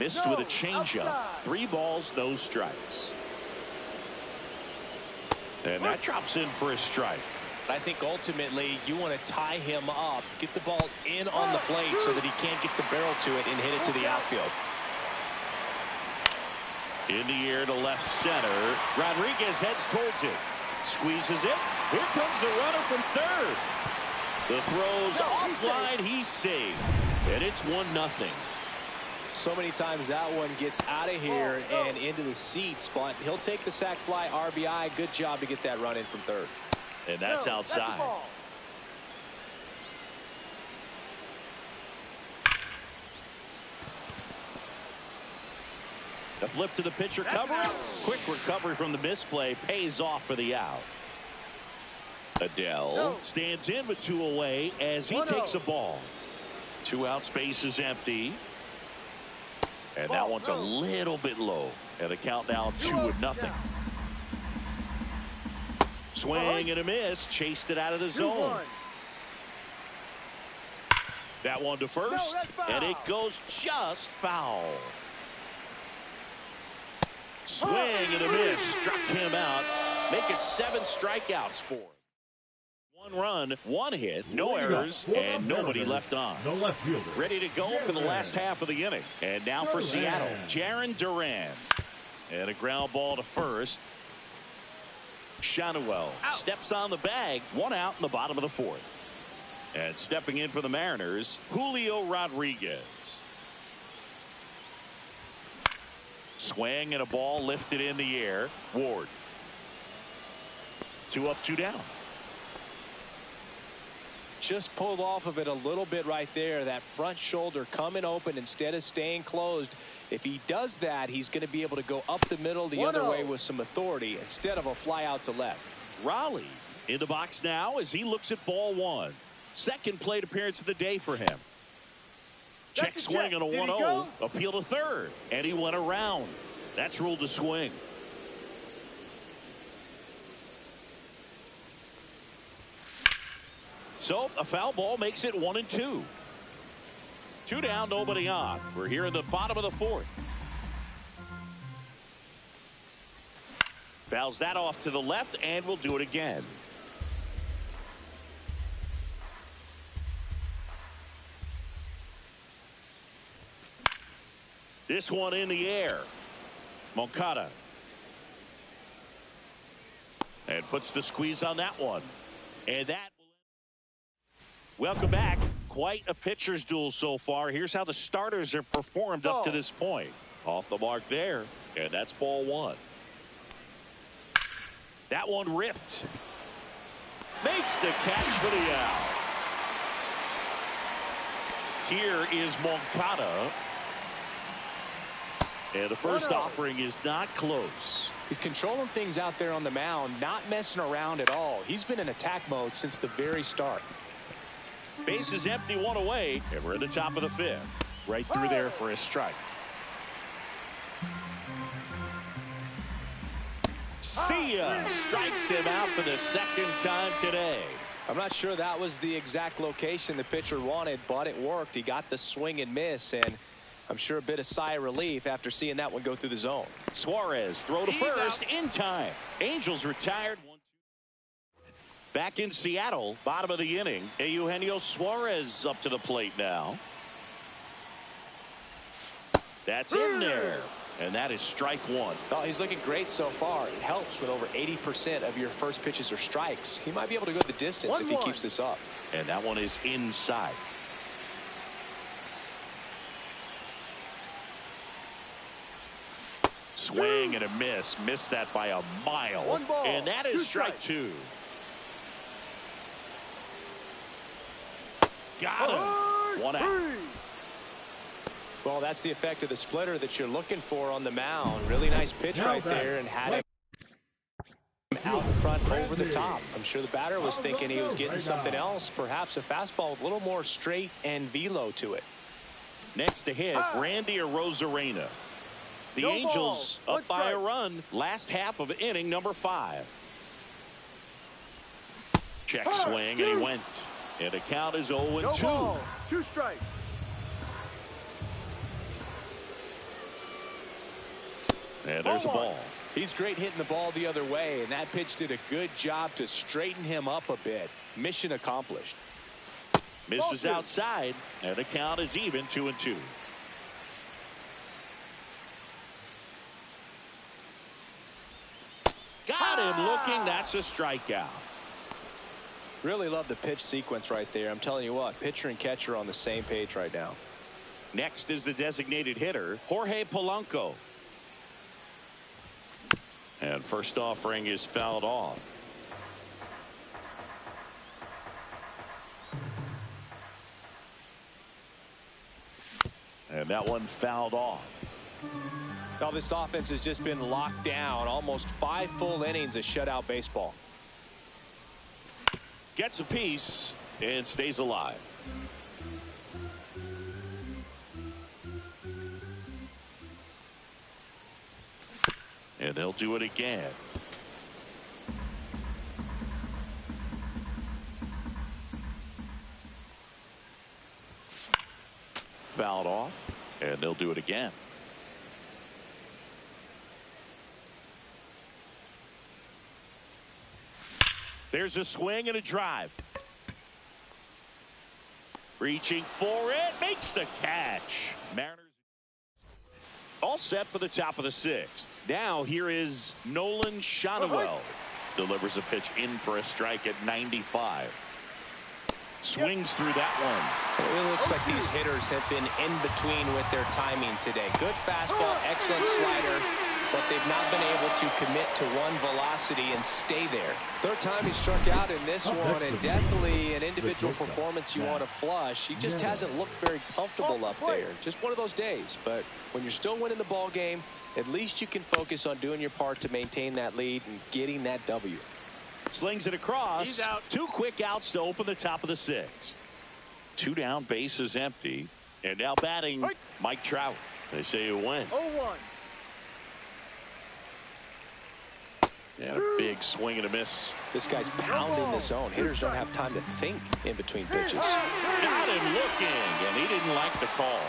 Missed with a changeup. 3 balls, no strikes. And that drops in for a strike. I think ultimately you want to tie him up, get the ball in on the plate so that he can't get the barrel to it and hit it to the outfield. In the air to left center. Rodriguez heads towards it. Squeezes it. Here comes the runner from third. The throw's offline. He's safe. And it's 1-0. So many times that one gets out of here and into the seats, but he'll take the sac fly RBI. Good job to get that run in from third. And that's outside. The flip to the pitcher cover. Quick recovery from the misplay pays off for the out. Adele stands in with 2 away as he takes a ball. 2 out, space is empty. And that one's a little bit low. And the count now 2-0. Swing and a miss. Chased it out of the zone. That one to first. And it goes just foul. Swing and a miss. Struck him out. Make it 7 strikeouts for him. 1 run, 1 hit, no errors, and nobody left on. No left fielder. Ready to go for the last half of the inning. And now for Seattle, Jarren Duran. And a ground ball to first. Shanuel steps on the bag. 1 out in the bottom of the 4th. And stepping in for the Mariners, Julio Rodriguez. Swing and a ball lifted in the air. Ward. 2 up, 2 down. Just pulled off of it a little bit right there. That front shoulder coming open instead of staying closed. If he does that, he's going to be able to go up the middle the other way with some authority instead of a fly out to left. Raleigh in the box now as he looks at ball 1. Second plate appearance of the day for him. Check swing on a 1-0. Appeal to third. And he went around. That's ruled a swing. So a foul ball makes it 1-2. 2 down, nobody on. We're here in the bottom of the 4th. Fouls that off to the left, and we'll do it again. This one in the air. Moncada. And puts the squeeze on that one. And that. Welcome back. Quite a pitcher's duel so far. Here's how the starters have performed up to this point. Off the mark there. And that's ball 1. That one ripped. Makes the catch for the out. Here is Moncada. And the first offering is not close. He's controlling things out there on the mound, not messing around at all. He's been in attack mode since the very start. Base is empty, 1 away, and we're at the top of the 5th. Right through there for a strike. See ya! Strikes him out for the 2nd time today. I'm not sure that was the exact location the pitcher wanted, but it worked. He got the swing and miss, and I'm sure a bit of sigh of relief after seeing that one go through the zone. Suarez throw to first in time. Angels retired. Back in Seattle, bottom of the inning. Eugenio Suarez up to the plate now. That's in there. And that is strike 1. Oh, he's looking great so far. It helps when over 80% of your first pitches are strikes. He might be able to go the distance if he keeps this up. And that one is inside. Swing and a miss. Missed that by a mile. And that is strike 2. Got him. 1 out. Well, that's the effect of the splitter that you're looking for on the mound. Really nice pitch right there, and had him out in front over the top. I'm sure the batter was thinking he was getting something else, perhaps a fastball with a little more straight and velo to it. Next to hit, Randy Arozarena. The Angels up by a run. Last half of inning number 5. Check swing, and he went. And the count is 0-2. 2 strikes. And there's a ball. He's great hitting the ball the other way, and that pitch did a good job to straighten him up a bit. Mission accomplished. Misses outside, and the count is even 2-2. Got him looking. That's a strikeout. Really love the pitch sequence right there. I'm telling you what, pitcher and catcher are on the same page right now. Next is the designated hitter, Jorge Polanco. And first offering is fouled off. And that one fouled off. Now this offense has just been locked down. Almost 5 full innings of shutout baseball. Gets a piece and stays alive. And they'll do it again. Fouled off, and they'll do it again. There's a swing and a drive. Reaching for it, makes the catch. Mariners all set for the top of the 6th. Now here is Nolan Schanuel. Delivers a pitch in for a strike at 95. Swings through that one. It looks like these hitters have been in between with their timing today. Good fastball, excellent slider, but they've not been able to commit to one velocity and stay there. Third time he struck out in this one, and definitely an individual performance you want to flush. He just hasn't looked very comfortable up there. Just one of those days. But when you're still winning the ball game, at least you can focus on doing your part to maintain that lead and getting that W. Slings it across. He's out. 2 quick outs to open the top of the 6th. 2 down, base is empty. And now batting Mike Trout. They say you win. 0-1. And a big swing and a miss. This guy's pounding the zone. Hitters don't have time to think in between pitches. Got him looking, and he didn't like the call.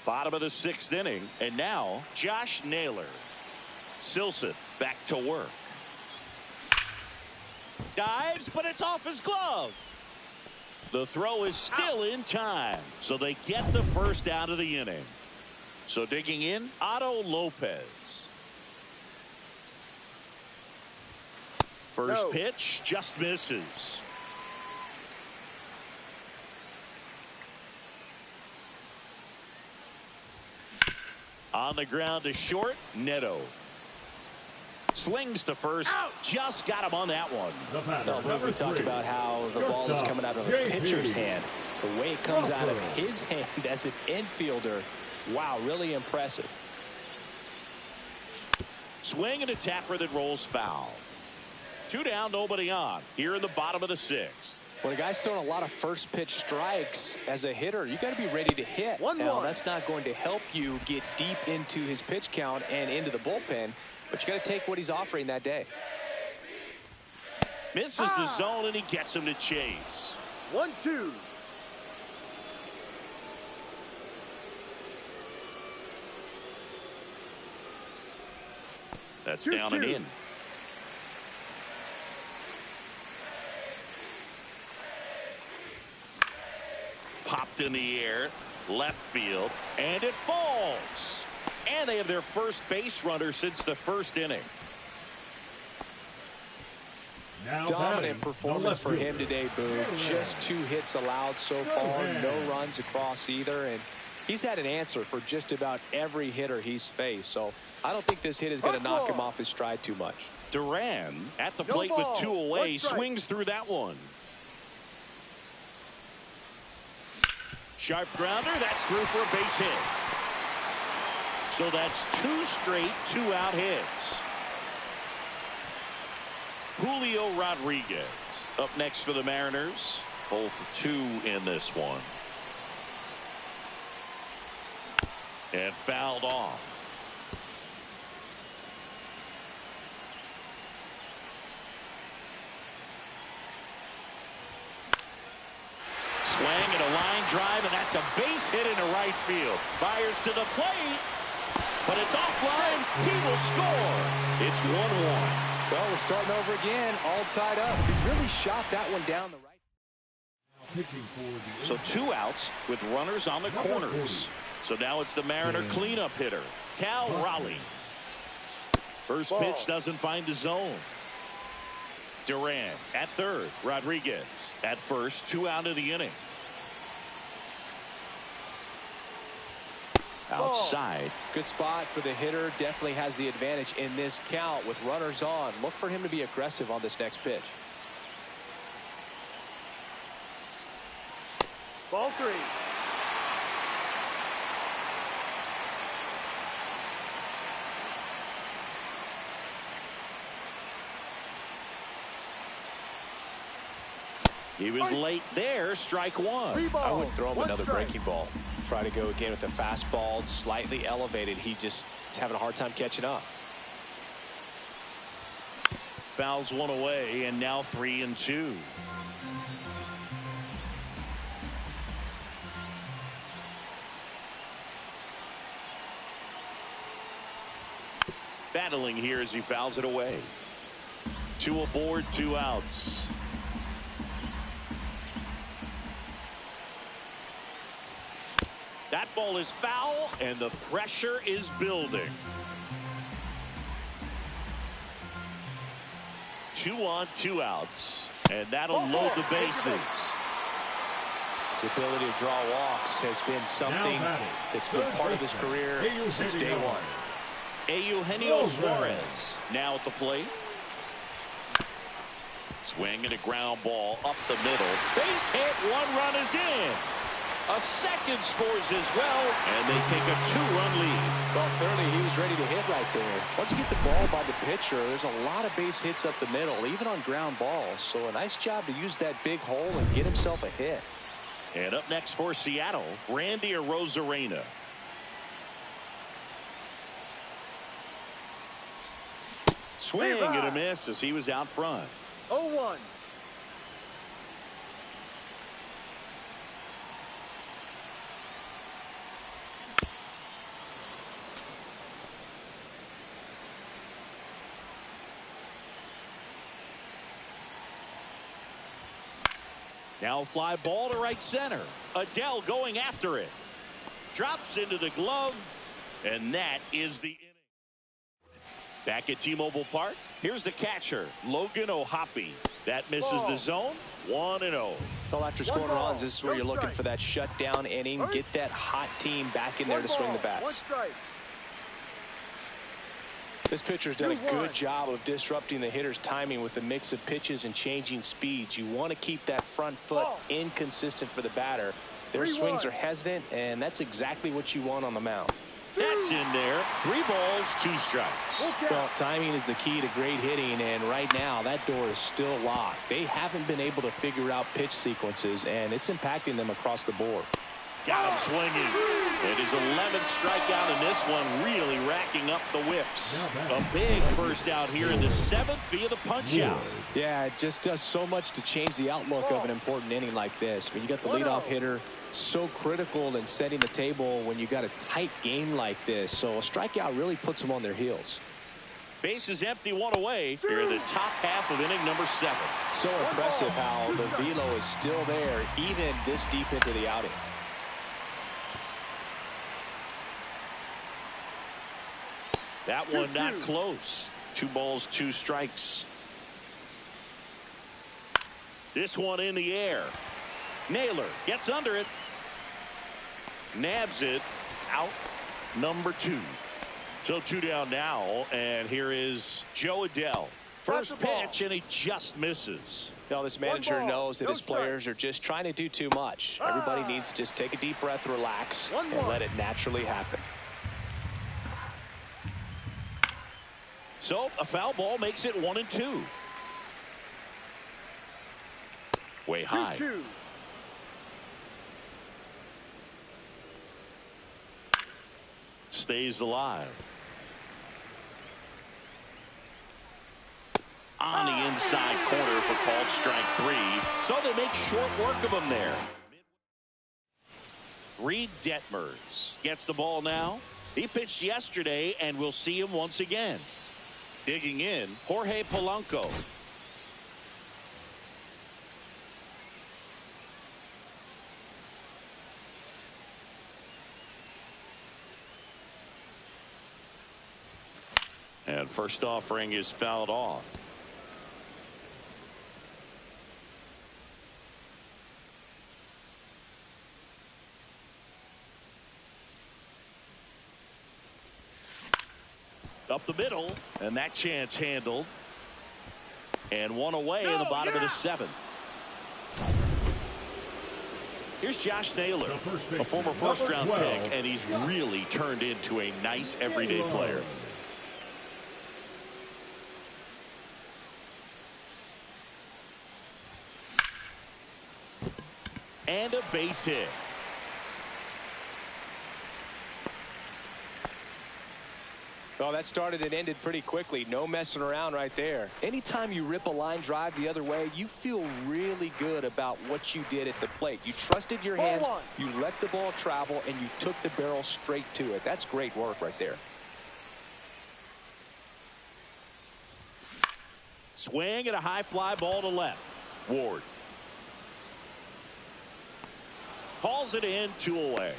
Bottom of the 6th inning, and now Josh Naylor. Silson back to work. Dives, but it's off his glove. The throw is still in time, so they get the first out of the inning. So digging in, Otto Lopez. First pitch just misses. On the ground to short, Neto. Slings to first. Just got him on that one. Now, we talk about how the ball is coming out of the pitcher's hand. The way it comes out of his hand as an infielder, wow, really impressive. Swing and a tapper that rolls foul. 2 down, nobody on. Here in the bottom of the 6th. When a guy's throwing a lot of first pitch strikes as a hitter, you got to be ready to hit. Now, that's not going to help you get deep into his pitch count and into the bullpen, but you got to take what he's offering that day. Misses the zone, and he gets him to chase. 1-2. That's down and in. Popped in the air, left field, and it falls. And they have their first base runner since the 1st inning. Dominant performance for him today, Boo. Just 2 hits allowed so far, no runs across either, and he's had an answer for just about every hitter he's faced. So I don't think this hit is going to knock him off his stride too much. Duran at the plate with 2 away, swings through that one. Sharp grounder. That's through for a base hit. So that's 2 straight 2-out hits. Julio Rodriguez up next for the Mariners. 0 for 2 in this one. And fouled off. Swing and a line drive, and that's a base hit into right field. Fires to the plate, but it's offline. He will score. It's 1-1. Well, we're starting over again, all tied up. He really shot that one down the right. So 2 outs with runners on the corners. So now it's the Mariner cleanup hitter, Cal Raleigh. First pitch doesn't find the zone. Duran at third. Rodriguez at first. 2 out of the inning. Outside. Good spot for the hitter. Definitely has the advantage in this count with runners on. Look for him to be aggressive on this next pitch. Ball 3. He was late there. Strike 1. I would throw him another breaking ball. Try to go again with the fastball, slightly elevated. He just is having a hard time catching up. Fouls 1 away, and now 3-2. Battling here as he fouls it away. 2 aboard, 2 outs. That ball is foul, and the pressure is building. 2 on, 2 outs, and that'll load the bases. His ability to draw walks has been something that's been part of his career since day one. Eugenio Suarez now at the plate. Swing and a ground ball up the middle. Base hit, 1 run is in. A second scores as well, and they take a 2-run lead. Well, clearly he was ready to hit right there. Once you get the ball by the pitcher, there's a lot of base hits up the middle, even on ground balls. So a nice job to use that big hole and get himself a hit. And up next for Seattle, Randy Arozarena. Swing and a miss as he was out front. 0-1. Now fly ball to right center. Adele going after it. Drops into the glove, and that is the inning. Back at T-Mobile Park, here's the catcher, Logan O'Hoppe. That misses the zone, 1-0. Well, after scoring runs, this is where you're looking for that shutdown inning. Get that hot team back in there to swing the bats. This pitcher's done a good job of disrupting the hitter's timing with the mix of pitches and changing speeds. You want to keep that front foot inconsistent for the batter. Their swings are hesitant, and that's exactly what you want on the mound. That's in there. 3 balls, 2 strikes. Well, timing is the key to great hitting, and right now that door is still locked. They haven't been able to figure out pitch sequences, and it's impacting them across the board. Got him swinging. It is 11th strikeout, and this one really racking up the whiffs. A big first out here in the 7th via the punch out. Yeah, it just does so much to change the outlook of an important inning like this. When you got the leadoff hitter, so critical in setting the table when you got a tight game like this. So a strikeout really puts them on their heels. Base is empty, 1 away here in the top half of inning number 7. So impressive how the velo is still there even this deep into the outing. That one not close. 2 balls, 2 strikes. This one in the air. Naylor gets under it. Nabs it. Out number 2. So 2 down now, and here is Joe Adele. First pitch, and he just misses. You know, this manager knows that his players are just trying to do too much. Everybody needs to just take a deep breath, relax, and let it naturally happen. So a foul ball makes it 1-2. Way high. 2-2. Stays alive. On the inside corner for called strike 3. So they make short work of him there. Reed Detmers gets the ball now. He pitched yesterday, and we'll see him once again. Digging in, Jorge Polanco. And first offering is fouled off. Up the middle, and that chance handled. And one away in the bottom of the 7th. Here's Josh Naylor, a former first-round pick, and he's really turned into a nice everyday player. And a base hit. Well, that started and ended pretty quickly. No messing around right there. Anytime you rip a line drive the other way, you feel really good about what you did at the plate. You trusted your hands, you let the ball travel, and you took the barrel straight to it. That's great work right there. Swing and a high fly ball to left. Ward calls it in, 2 away.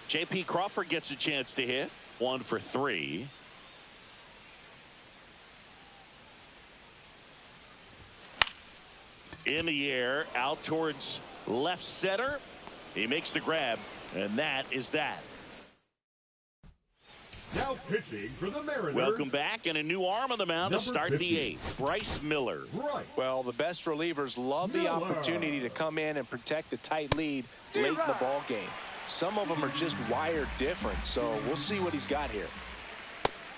J.P. Crawford gets a chance to hit. 1 for 3. In the air, out towards left center. He makes the grab, and that is that. Now pitching for the Mariners. Welcome back, and a new arm on the mound to start 50. The 8th. Bryce Miller. Right. Well, the best relievers love the opportunity to come in and protect a tight lead late in the ball game. Some of them are just wired different, so we'll see what he's got here.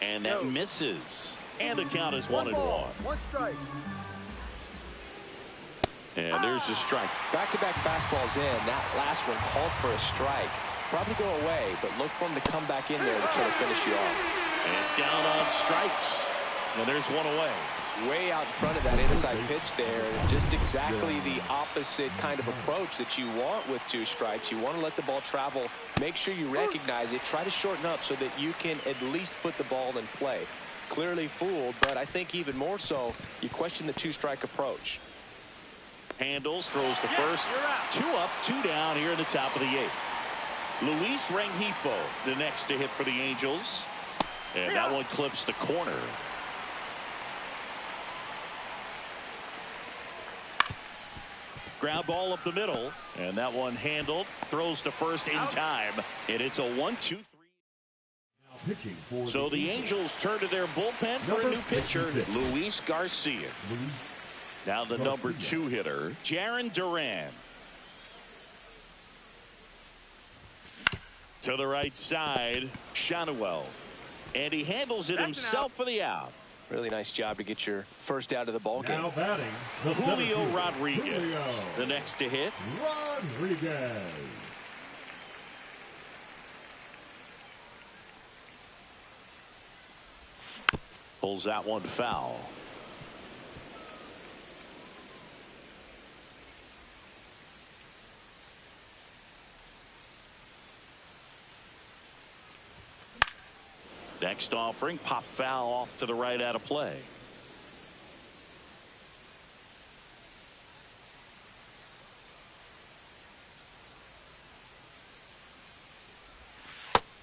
And that misses. And the count is 1-1. 1 strike. And there's the strike. Back-to-back fastballs in. That last one called for a strike. Probably go away, but look for him to come back in there to try to finish you off. And down on strikes. And there's 1 away. Way out in front of that inside pitch there. Just exactly the opposite kind of approach that you want with 2 strikes. You want to let the ball travel. Make sure you recognize it. Try to shorten up so that you can at least put the ball in play. Clearly fooled, but I think even more so, you question the 2-strike approach. Handles, throws the first. 2 up, 2 down here in the top of the 8th. Luis Rengifo, the next to hit for the Angels. And that one clips the corner. Ground ball up the middle, and that one handled. Throws to first in time, and it's a 1-2-3. So the Angels turn to their bullpen for a new pitcher, Luis Garcia. Now the number 2 hitter, Jarren Duran. To the right side, Shanuel. And he handles it himself for the out. Really nice job to get your first out of the ball game. Now batting, Julio Rodriguez, the next to hit. Rodriguez. Pulls that one foul. Next offering, pop foul off to the right out of play.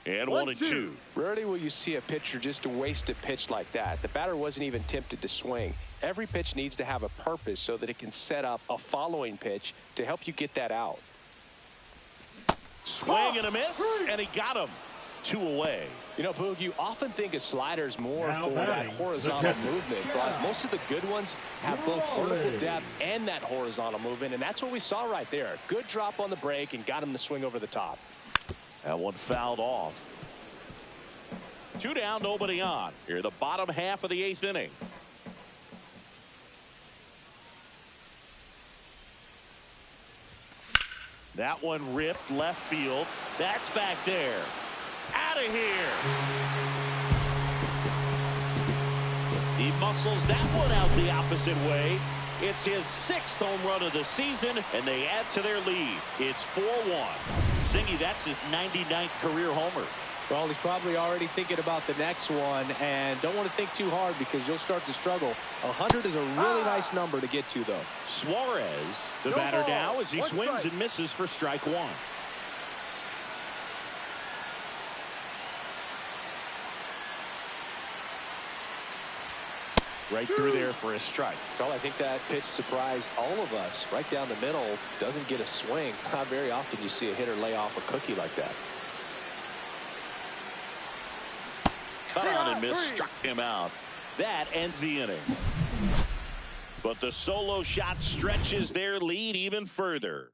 And 1-2. Rarely will you see a pitcher just waste a pitch like that. The batter wasn't even tempted to swing. Every pitch needs to have a purpose so that it can set up a following pitch to help you get that out. Swing and a miss, and he got him. 2 away. You know, Boog, you often think a slider is more Now for that batting, horizontal movement, but most of the good ones have both vertical depth and that horizontal movement, and that's what we saw right there. Good drop on the break and got him to swing over the top. That one fouled off. 2 down, nobody on. Here, the bottom half of the 8th inning. That one ripped left field. That's back there. Out of here. He muscles that one out the opposite way. It's his 6th home run of the season, and they add to their lead. It's 4-1. Zingy, that's his 99th career homer. Well, he's probably already thinking about the next one, and don't want to think too hard because you'll start to struggle. 100 is a really nice number to get to, though. Suarez, the batter now, as he swings and misses for strike 1. Right through there for a strike. Well, I think that pitch surprised all of us. Right down the middle, doesn't get a swing. Not very often you see a hitter lay off a cookie like that. Cut on and miss, struck him out. That ends the inning. But the solo shot stretches their lead even further.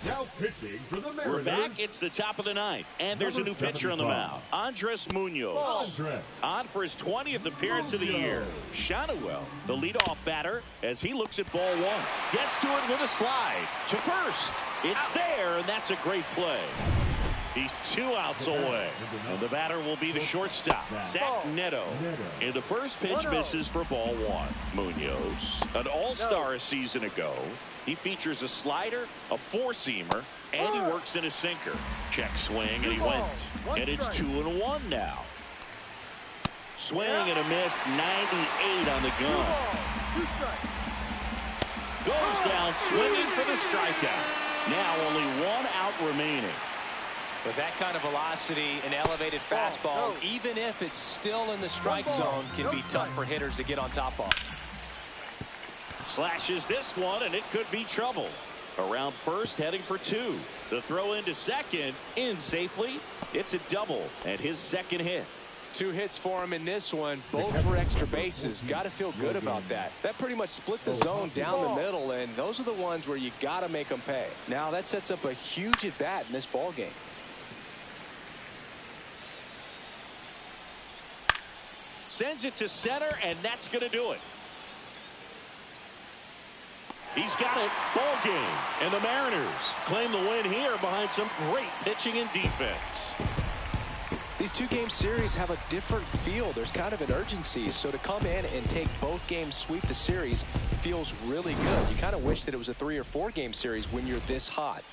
Now pitching for the Mariners. We're back. It's the top of the 9th, and there's a new pitcher on the mound. Andres Munoz. On for his 20th appearance of the year. Shanuel, the leadoff batter, as he looks at ball 1. Gets to it with a slide. To first. It's there, and that's a great play. He's 2 outs away. And the batter will be the shortstop, Zach Neto. And the first pitch misses for ball 1. Munoz, an all-star a season ago. He features a slider, a 4-seamer, and he works in a sinker. Check swing, and he went. And it's 2-1 now. Swing and a miss, 98 on the gun. Goes down swinging for the strikeout. Now only 1 out remaining. With that kind of velocity, an elevated fastball, even if it's still in the strike zone, can be tough for hitters to get on top of. Slashes this one, and it could be trouble. Around first, heading for 2. The throw into second, in safely. It's a double, and his 2nd hit. 2 hits for him in this one, both for extra bases. Got to feel good about that. That pretty much split the zone down the middle, and those are the ones where you got to make them pay. Now that sets up a huge at bat in this ball game. Sends it to center, and that's going to do it. He's got it. Ball game. And the Mariners claim the win here behind some great pitching and defense. These 2-game series have a different feel. There's kind of an urgency. So to come in and take both games, sweep the series, feels really good. You kind of wish that it was a 3- or 4-game series when you're this hot.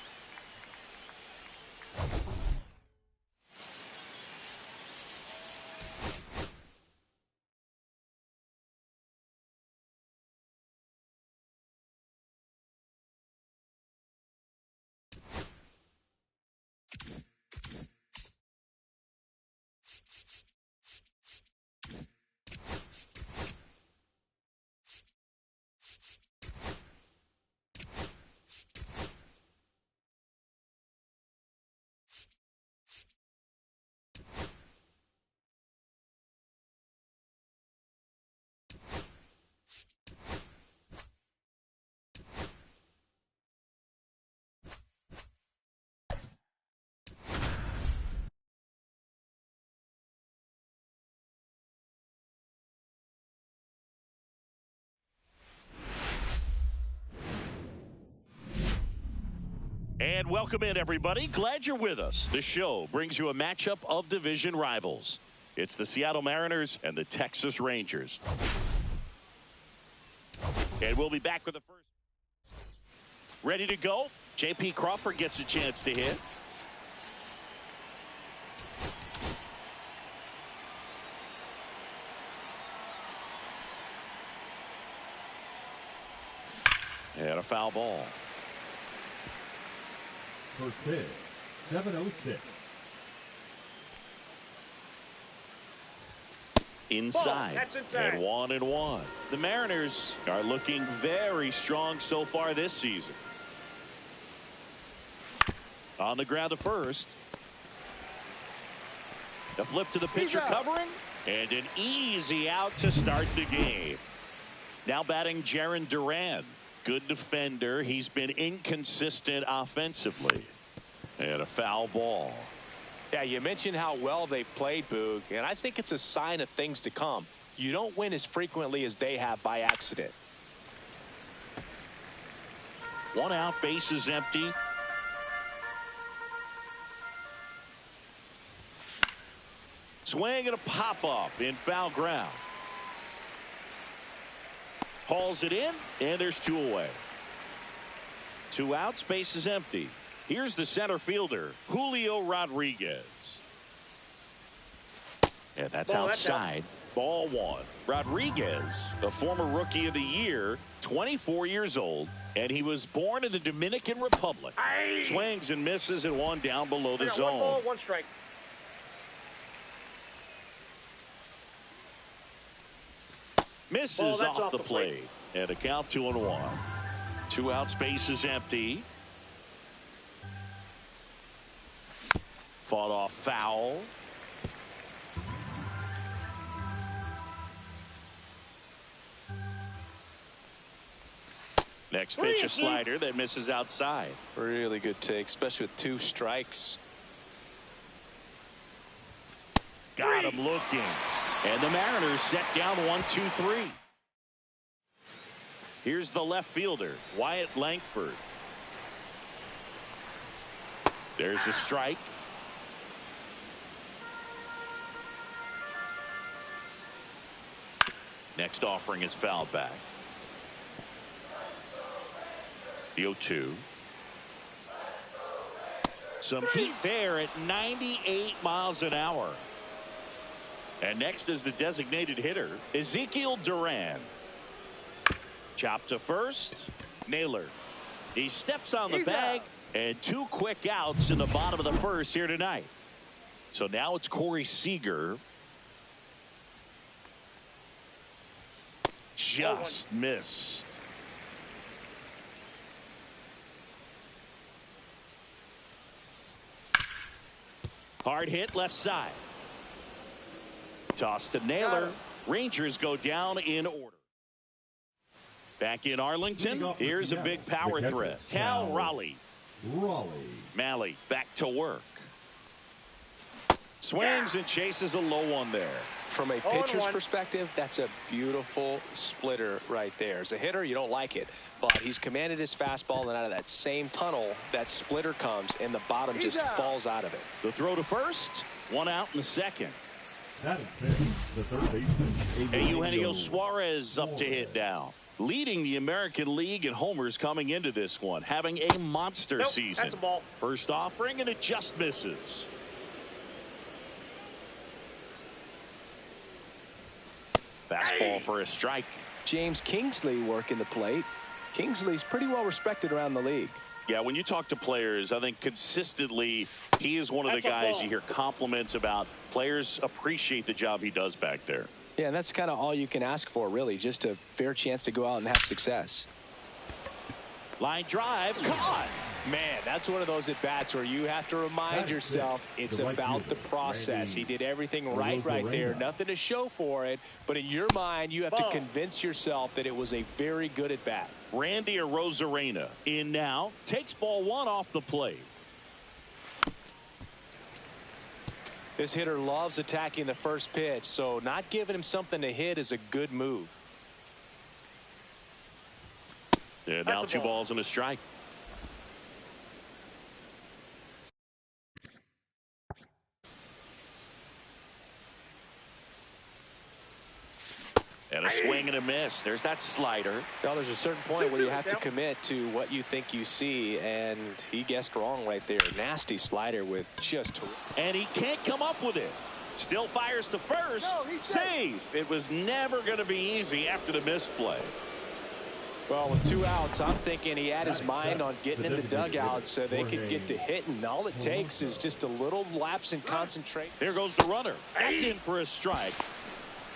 And welcome in, everybody. Glad you're with us. The show brings you a matchup of division rivals. It's the Seattle Mariners and the Texas Rangers. And we'll be back with the first. Ready to go? J.P. Crawford gets a chance to hit. And a foul ball. First pitch, 7:06. Inside. And 1-1. The Mariners are looking very strong so far this season. On the ground to first. A flip to the pitcher covering, and an easy out to start the game. Now batting Jarren Duran. Good defender. He's been inconsistent offensively. And a foul ball. Yeah, you mentioned how well they played, Boog, and I think it's a sign of things to come. You don't win as frequently as they have by accident. One out, bases empty. Swing and a pop-up in foul ground. Hauls it in, and there's two away. Two outs, bases empty. Here's the center fielder, Julio Rodriguez. And that's outside. Ball one. Rodriguez, a former Rookie of the Year, 24 years old, and he was born in the Dominican Republic. Swings and misses, and one down below the zone. 1 ball, 1 strike. Misses off the plate. And a count 2-1. Two outs, bases empty. Fought off foul. Next pitch, a slider that misses outside. Really good take, especially with 2 strikes. Got him looking. And the Mariners set down 1-2-3. Here's the left fielder, Wyatt Langford. There's a strike. Next offering is fouled back. The 0-2. Some heat there at 98 miles an hour. And next is the designated hitter, Ezekiel Duran. Chop to first. Naylor. He steps on the bag, and 2 quick outs in the bottom of the first here tonight. So now it's Corey Seager. Just missed. Hard hit left side. Toss to Naylor. Rangers go down in order. Back in Arlington, here's a big power threat. Cal Raleigh. Malley back to work. Swings and chases a low one there. From a pitcher's perspective, that's a beautiful splitter right there. As a hitter, you don't like it, but he's commanded his fastball, and out of that same tunnel, that splitter comes, and the bottom just falls out of it. The throw to first, 1 out in the second. That is the third baseman. Eugenio Suarez up to hit now. Leading the American League in homers coming into this one, having a monster season. That's a ball. First offering, and it just misses. Fastball for a strike. James Kingsley working the plate. Kingsley's pretty well respected around the league. Yeah, when you talk to players, I think consistently he is one of the guys you hear compliments about. Players appreciate the job he does back there. Yeah, and that's kind of all you can ask for, really, just a fair chance to go out and have success. Line drive, caught. Man, that's one of those at-bats where you have to remind yourself it's about the process. He did everything right there. Nothing to show for it, but in your mind, you have to convince yourself that it was a very good at-bat. Randy Arozarena in now, takes ball 1 off the plate. This hitter loves attacking the first pitch, so not giving him something to hit is a good move. Yeah, now 2 balls and a strike. And a swing and a miss. There's that slider. Well, there's a certain point where you have to commit to what you think you see, and he guessed wrong right there. Nasty slider with just... And he can't come up with it. Still fires to first. Save. It was never going to be easy after the misplay. Well, with 2 outs, I'm thinking he had his mind on getting in the dugout so they could get to hitting. All it takes is just a little lapse in concentration. There goes the runner. That's in for a strike.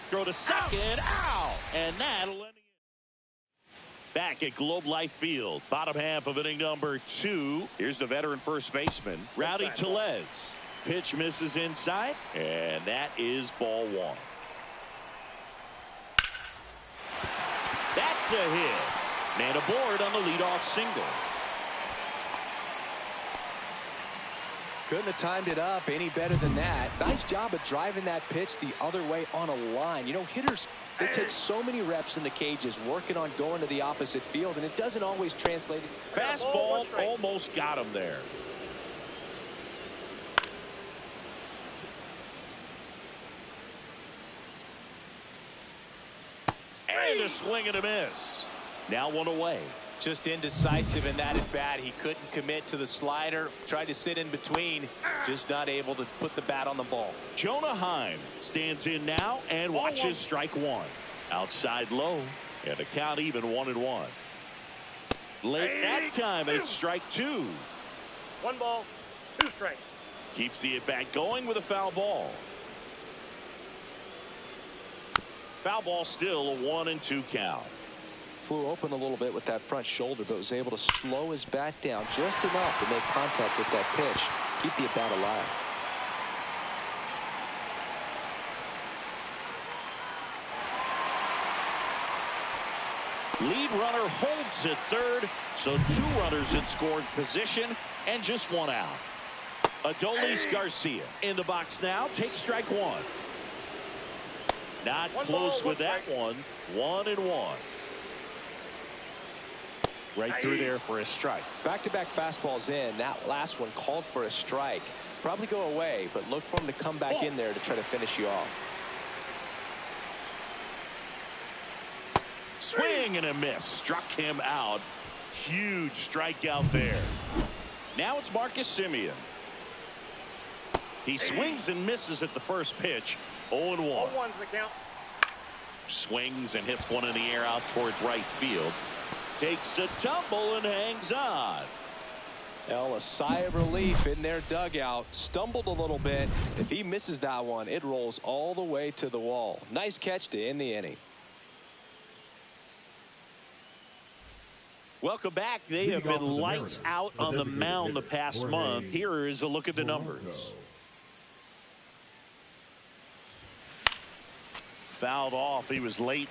Throw to second. Ow! And that'll end it. Back at Globe Life Field, bottom half of inning number 2. Here's the veteran first baseman, Rowdy Tellez. Pitch misses inside, and that is ball one. That's a hit. Man aboard on the leadoff single. Couldn't have timed it up any better than that. Nice job of driving that pitch the other way on a line. You know, hitters, they take so many reps in the cages working on going to the opposite field, and it doesn't always translate. Fastball almost got him there. And a swing and a miss. Now one away. Just indecisive in that at bat. He couldn't commit to the slider. Tried to sit in between. Just not able to put the bat on the ball. Jonah Heim stands in now and watches strike one. Outside low. And the count even 1-1. Late that time, it's strike two. 1 ball, 2 strikes. Keeps the at bat going with a foul ball. Foul ball still a 1-2 count. Flew open a little bit with that front shoulder, but was able to slow his bat down just enough to make contact with that pitch. Keep the at bat alive. Lead runner holds at third, so 2 runners in scoring position and just 1 out. Adolis Garcia in the box now, takes strike one. Not close with that one. 1-1. Right through there for a strike. Back-to-back fastballs in. That last one called for a strike. Probably go away, but look for him to come back in there to try to finish you off. Swing and a miss. Struck him out. Huge strikeout there. Now it's Marcus Semien. He swings and misses at the first pitch. 0-1. 0-1's the count. Swings and hits one in the air out towards right field. Takes a tumble and hangs on. Well, a sigh of relief in their dugout. Stumbled a little bit. If he misses that one, it rolls all the way to the wall. Nice catch to end the inning. Welcome back. They have been lights out on the mound the past month. Here is a look at the numbers. Fouled off. He was late.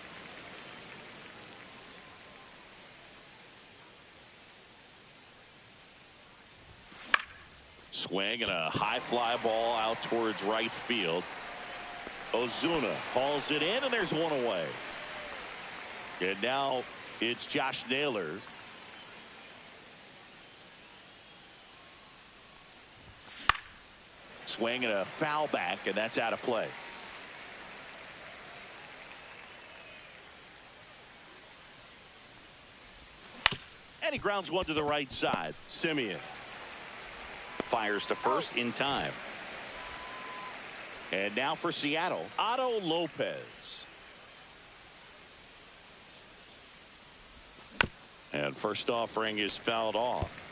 Swing and a high fly ball out towards right field. Ozuna hauls it in, and there's one away. And now it's Josh Naylor. Swing and a foul back, and that's out of play. And he grounds one to the right side. Semien fires to first in time. And now for Seattle, Otto Lopez. And first offering is fouled off.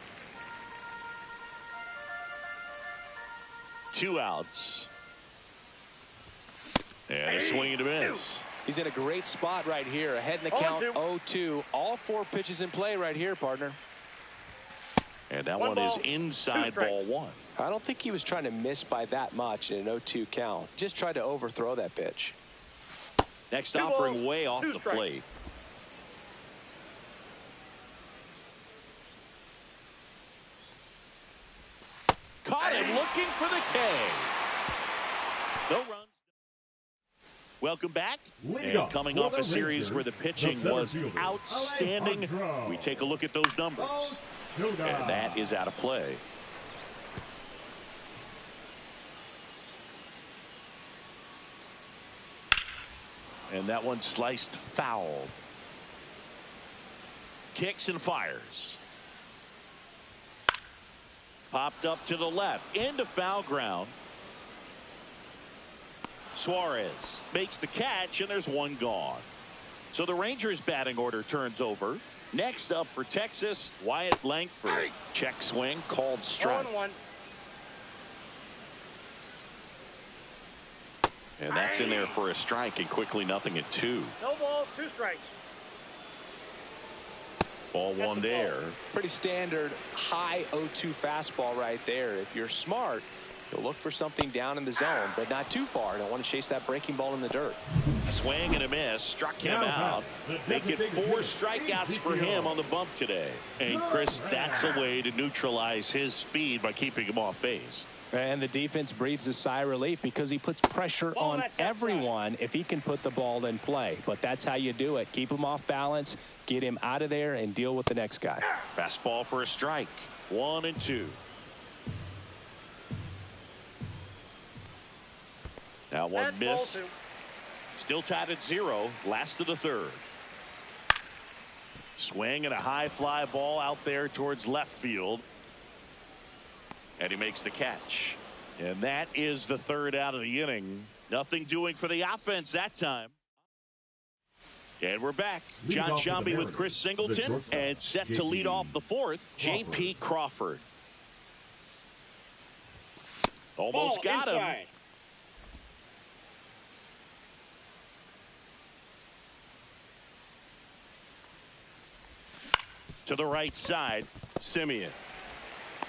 2 outs. And a swing and a miss. He's in a great spot right here. Ahead in the count, 0-2. All 4 pitches in play right here, partner. And that one is inside ball one. I don't think he was trying to miss by that much in an 0-2 count. Just tried to overthrow that pitch. Next offering way off the plate. Caught him looking for the K. No runs. Welcome back. And coming off a series where the pitching was outstanding, we take a look at those numbers. And that is out of play. And that one sliced foul. Kicks and fires. Popped up to the left into foul ground. Suarez makes the catch, and there's one gone. So the Rangers batting order turns over. Next up for Texas, Wyatt Langford. Check swing, called strike. 1-1. And that's in there for a strike, and quickly 0-2. No balls, 2 strikes. Ball one there. Pretty standard high 0-2 fastball right there. If you're smart, He'll look for something down in the zone, but not too far. Don't want to chase that breaking ball in the dirt. A swing and a miss. Struck him out. They get 4 strikeouts for him on the bump today. And, Chris, that's a way to neutralize his speed by keeping him off base. And the defense breathes a sigh of relief because he puts pressure on everyone if he can put the ball in play. But that's how you do it. Keep him off balance, get him out of there, and deal with the next guy. Fastball for a strike. 1-2. Now one miss. Still tied at 0. Last of the third. Swing and a high fly ball out there towards left field. And he makes the catch. And that is the third out of the inning. Nothing doing for the offense that time. And we're back. John Shambi with Chris Singleton. And set to lead off the fourth, J.P. Crawford. Almost got him. To the right side, Simeon.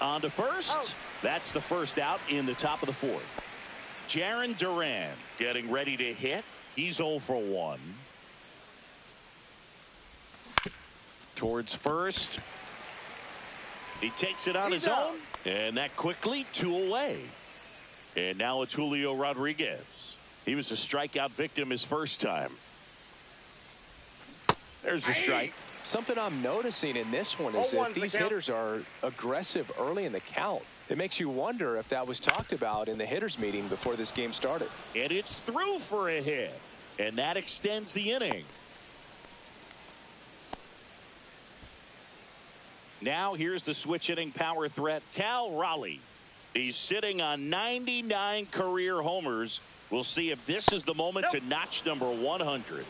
On to first. Out. That's the first out in the top of the fourth. Jarren Duran getting ready to hit. He's 0 for 1. Towards first. He takes it on his own. And that quickly 2 away. And now it's Julio Rodriguez. He was a strikeout victim his first time. There's the strike. Something I'm noticing in this one is that these hitters are aggressive early in the count. It makes you wonder if that was talked about in the hitters meeting before this game started. And it's through for a hit. And that extends the inning. Now here's the switch hitting power threat, Cal Raleigh. He's sitting on 99 career homers. We'll see if this is the moment to notch number 100.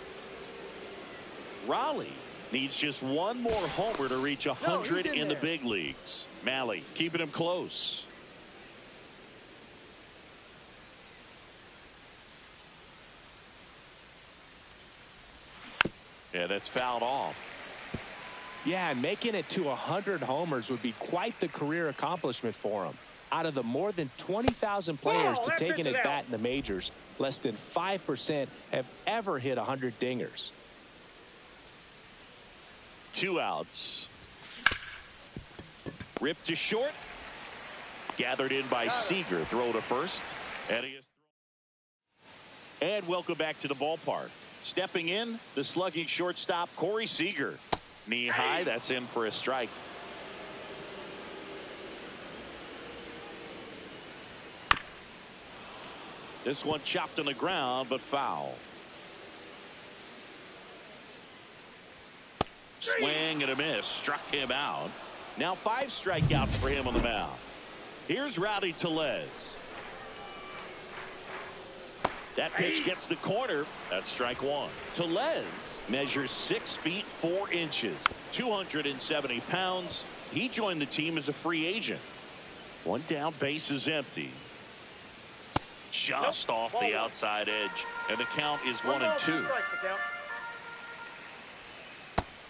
Raleigh needs just one more homer to reach 100 in the big leagues. Malley keeping him close. Yeah, that's fouled off. Yeah, and making it to 100 homers would be quite the career accomplishment for him. Out of the more than 20,000 players to take an at-bat in the majors, less than 5% have ever hit 100 dingers. 2 outs. Ripped to short. Gathered in by Seager. Throw to first. And welcome back to the ballpark. Stepping in, the slugging shortstop, Corey Seager. Knee high, that's in for a strike. This one chopped on the ground, but foul. Swing and a miss. Struck him out. Now 5 strikeouts for him on the mound. Here's Rowdy Tellez. That pitch gets the corner. That's strike 1. Tellez measures 6 feet 4 inches, 270 pounds. He joined the team as a free agent. One down, base is empty. Just off the outside edge. And the count is 1-2.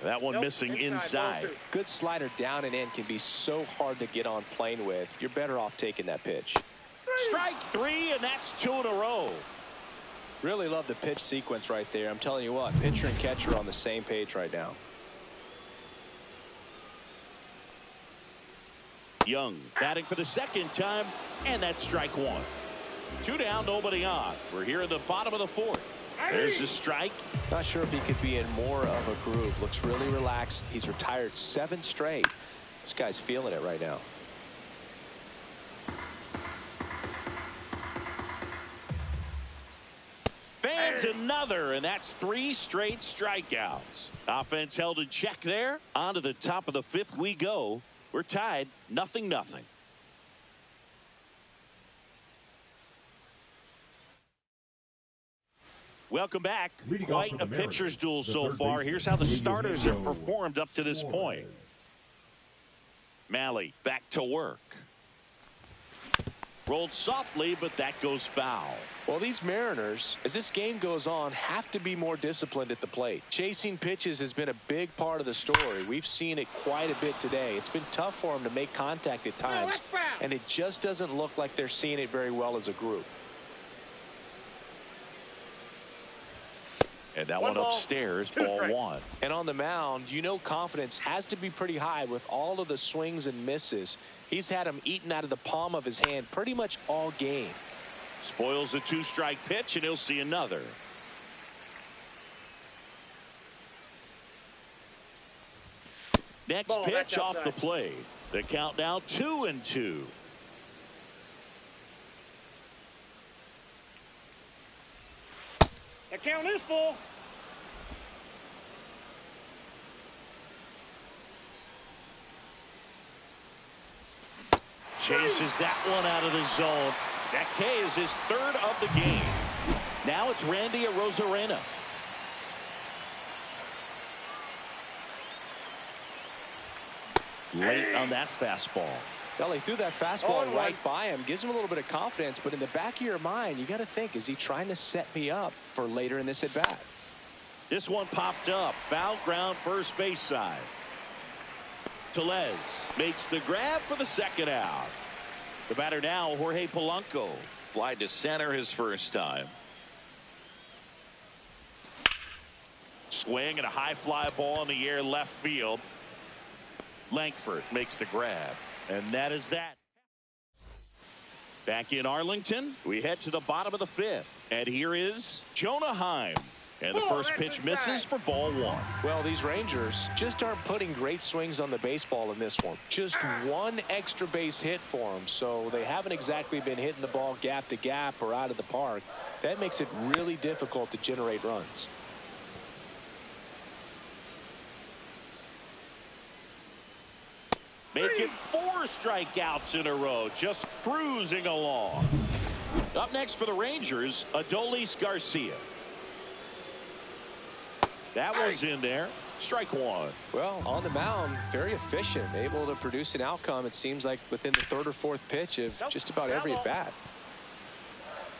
That one missing inside. Good slider down and in can be so hard to get on plane with. You're better off taking that pitch. Strike 3, and that's 2 in a row. Really love the pitch sequence right there. I'm telling you what, pitcher and catcher are on the same page right now. Young batting for the second time, and that's strike 1. 2 down, nobody on. We're here at the bottom of the fourth. There's the strike. Not sure if he could be in more of a groove. Looks really relaxed. He's retired 7 straight. This guy's feeling it right now. Fans another, and that's 3 straight strikeouts. Offense held in check there. On to the top of the 5th we go. We're tied 0-0. Welcome back. Quite a pitcher's duel so far. Here's how the starters have performed up to this point. Malley back to work. Rolled softly, but that goes foul. Well, these Mariners, as this game goes on, have to be more disciplined at the plate. Chasing pitches has been a big part of the story. We've seen it quite a bit today. It's been tough for them to make contact at times, and it just doesn't look like they're seeing it very well as a group. And that one upstairs, ball one. And on the mound, you know confidence has to be pretty high with all of the swings and misses. He's had them eaten out of the palm of his hand pretty much all game. Spoils the 2-strike pitch, and he'll see another. Next pitch off the plate. The count now 2-2. The count is full. Chases that one out of the zone. That K is his third of the game. Now it's Randy Arozarena. Late on that fastball. Well, he threw that fastball right by him. Gives him a little bit of confidence, but in the back of your mind, you got to think, is he trying to set me up for later in this at-bat? This one popped up. Foul ground, first base side. Tellez makes the grab for the second out. The batter now, Jorge Polanco. Fly to center his first time. Swing and a high fly ball in the air left field. Langford makes the grab. And that is that. Back in Arlington, we head to the bottom of the fifth. And here is Jonah Heim. And the first pitch misses for ball one. Well, these Rangers just aren't putting great swings on the baseball in this one. Just one extra base hit for them, so they haven't exactly been hitting the ball gap to gap or out of the park. That makes it really difficult to generate runs. Making 4 strikeouts in a row, just cruising along. Up next for the Rangers, Adolis Garcia. That one's in there. Strike one. Well, on the mound, very efficient, able to produce an outcome, it seems like, within the third or fourth pitch of just about every at bat.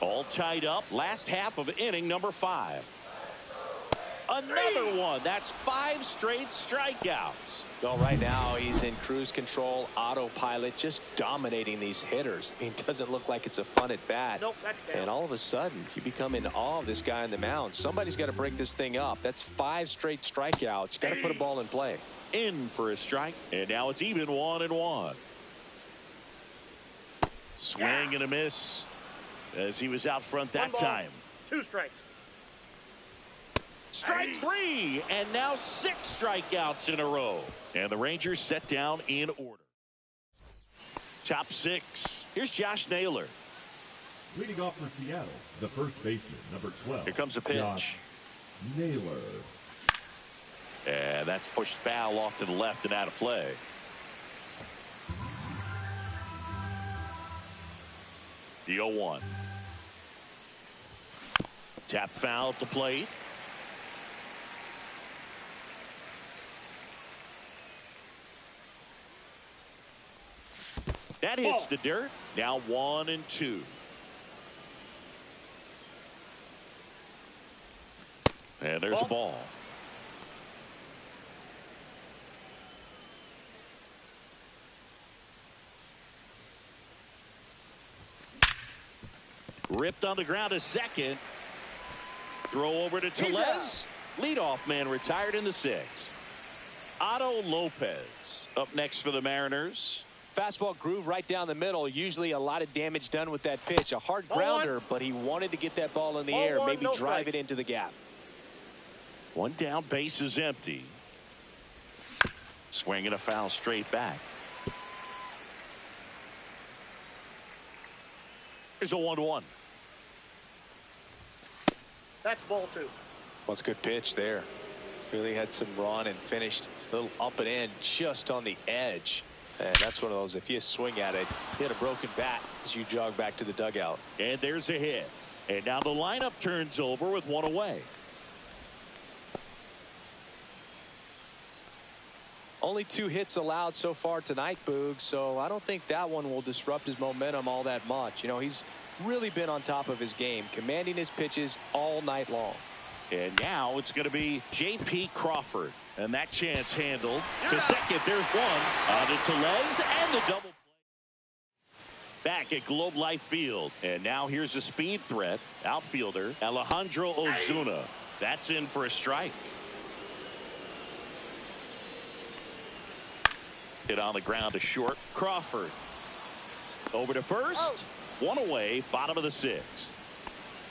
All tied up. Last half of inning number 5. Another one. That's 5 straight strikeouts. Well, right now he's in cruise control, autopilot, just dominating these hitters. I mean, it doesn't look like it's a fun at bat. Nope, that's down. And all of a sudden, you become in awe of this guy on the mound. Somebody's got to break this thing up. That's 5 straight strikeouts. Got to put a ball in play. In for a strike, and now it's even 1-1. Swing and a miss as he was out front that time. 2 strikes. Strike 3, and now 6 strikeouts in a row. And the Rangers set down in order. Top 6. Here's Josh Naylor. Leading off for Seattle, the first baseman, number 12. Here comes a pitch. Josh Naylor. And that's pushed foul off to the left and out of play. The 0-1. Tap foul at the plate. That hits the dirt. Now 1-2. And there's a ball. Ripped on the ground a second. Throw over to Tellez. Leadoff man retired in the 6th. Otto Lopez up next for the Mariners. Fastball groove right down the middle. Usually a lot of damage done with that pitch. A hard grounder, but he wanted to get that ball in the air, maybe drive it into the gap. One down, base is empty. Swinging a foul straight back. Here's a 1-1. That's ball 2. Well, it's a good pitch there. Really had some run and finished a little up and in just on the edge. And that's one of those, if you swing at it, hit a broken bat as you jog back to the dugout. And there's a hit. And now the lineup turns over with one away. Only 2 hits allowed so far tonight, Boog, so I don't think that one will disrupt his momentum all that much. You know, he's really been on top of his game, commanding his pitches all night long. And now it's going to be J.P. Crawford. And that chance handled. To second, there's one. On to Tellez and the double play. Back at Globe Life Field. And now here's a speed threat. Outfielder Alejandro Ozuna. That's in for a strike. Hit on the ground to short. Crawford. Over to first. One away. Bottom of the 6th.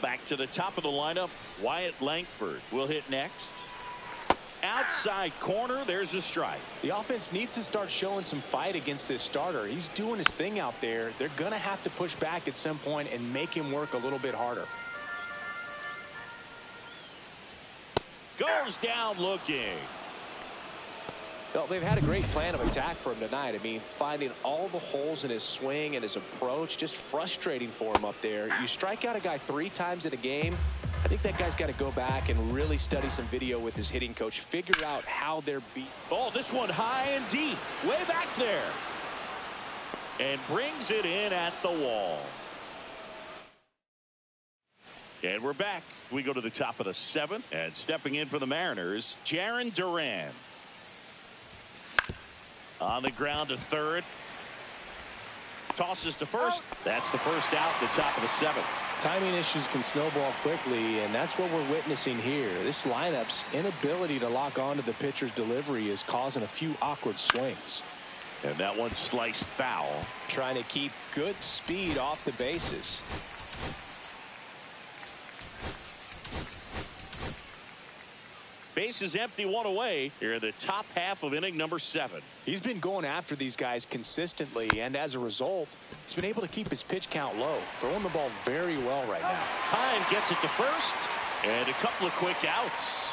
Back to the top of the lineup. Wyatt Langford will hit next. Outside corner. There's a strike. The offense needs to start showing some fight against this starter. He's doing his thing out there. They're going to have to push back at some point and make him work a little bit harder. Goes down looking. Well, they've had a great plan of attack for him tonight. I mean, finding all the holes in his swing and his approach, just frustrating for him up there. You strike out a guy 3 times in a game, I think that guy's got to go back and really study some video with his hitting coach, figure out how they're beat. Oh, this one high and deep, way back there. And brings it in at the wall. And we're back. We go to the top of the 7th, and stepping in for the Mariners, Jarren Duran. On the ground to third. Tosses to first. That's the first out, the top of the 7th. Timing issues can snowball quickly, and that's what we're witnessing here. This lineup's inability to lock onto the pitcher's delivery is causing a few awkward swings. And that one sliced foul. Trying to keep good speed off the bases. Base is empty, one away. Here in the top half of inning number 7. He's been going after these guys consistently, and as a result, he's been able to keep his pitch count low, throwing the ball very well right now. Pine gets it to first, and a couple of quick outs.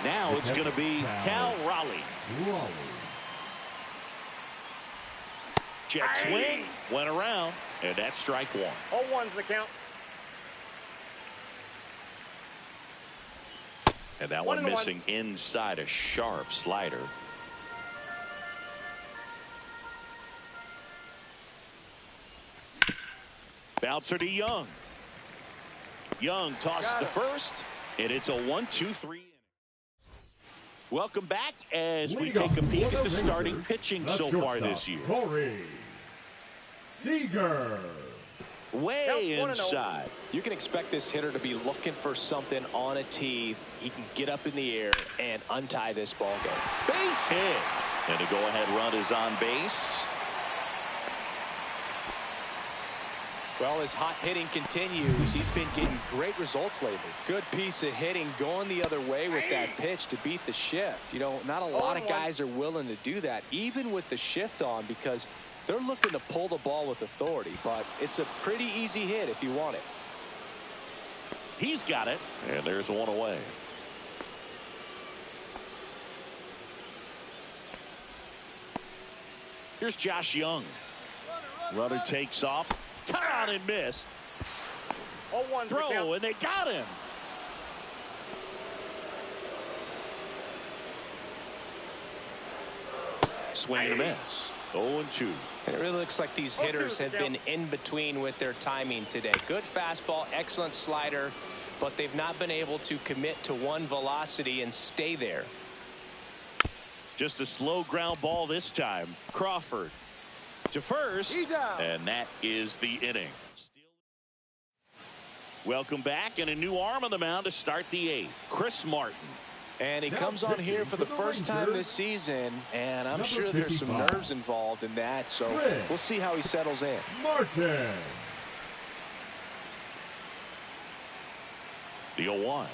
Now it's going to be Cal Raleigh. Check swing, went around, and that's strike 1. 0-1's the count. And that one missing inside a sharp slider. Bouncer to Young. Young tosses to first, and it's a 1-2-3. Welcome back as we take a peek at the starting pitching so far this year. Corey Seager. Way inside. You can expect this hitter to be looking for something on a tee. He can get up in the air and untie this ball game. Base hit. And a go-ahead run is on base. Well, his hot hitting continues. He's been getting great results lately. Good piece of hitting going the other way with that pitch to beat the shift. You know, not a lot of guys are willing to do that, even with the shift on, because they're looking to pull the ball with authority, but it's a pretty easy hit if you want it. He's got it, and there's one away. Here's Josh Young. Runner takes off. Cut on and miss. 0-1's the Throw, count. and they got him. Swing and a miss. 0-2. And it really looks like these hitters have been in between with their timing today. Good fastball, excellent slider, but they've not been able to commit to one velocity and stay there. Just a slow ground ball this time. Crawford to first, and that is the inning. Welcome back, and a new arm on the mound to start the 8th. Chris Martin. And he comes on here for the first time this season, and I'm sure there's some nerves involved in that, so we'll see how he settles in. Martin. The 0-1.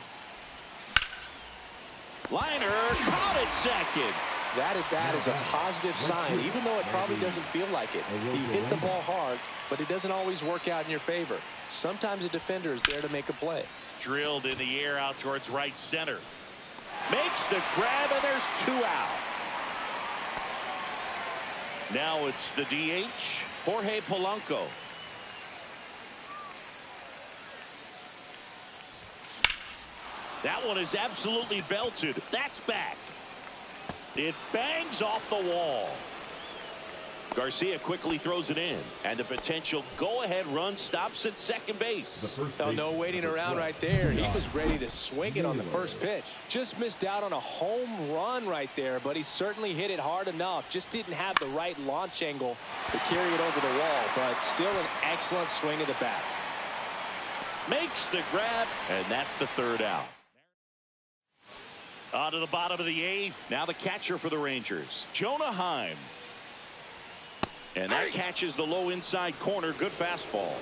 Liner caught it second. That at bat is a positive sign, even though it probably doesn't feel like it. He hit the ball hard, but it doesn't always work out in your favor. Sometimes a defender is there to make a play. Drilled in the air out towards right center. Makes the grab, and there's 2 out. Now it's the DH, Jorge Polanco. That one is absolutely belted. That's back. It bangs off the wall. Garcia quickly throws it in, and the potential go-ahead run stops at second base. Oh, no waiting around right there. He was ready to swing it on the first pitch. Just missed out on a home run right there, but he certainly hit it hard enough. Just didn't have the right launch angle to carry it over the wall, but still an excellent swing of the bat. Makes the grab, and that's the third out. On to the bottom of the eighth. Now the catcher for the Rangers, Jonah Heim. And that catches the low inside corner. Good fastball.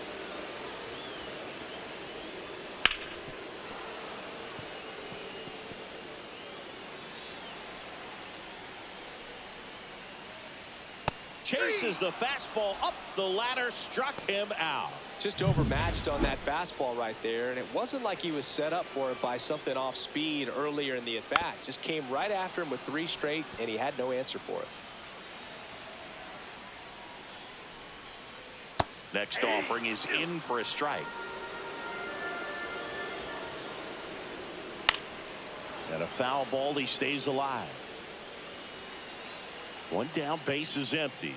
Chases the fastball up the ladder, struck him out. Just overmatched on that fastball right there, and it wasn't like he was set up for it by something off speed earlier in the at-bat. Just came right after him with 3 straight, and he had no answer for it. Next offering is in for a strike. And a foul ball, he stays alive. One down, base is empty.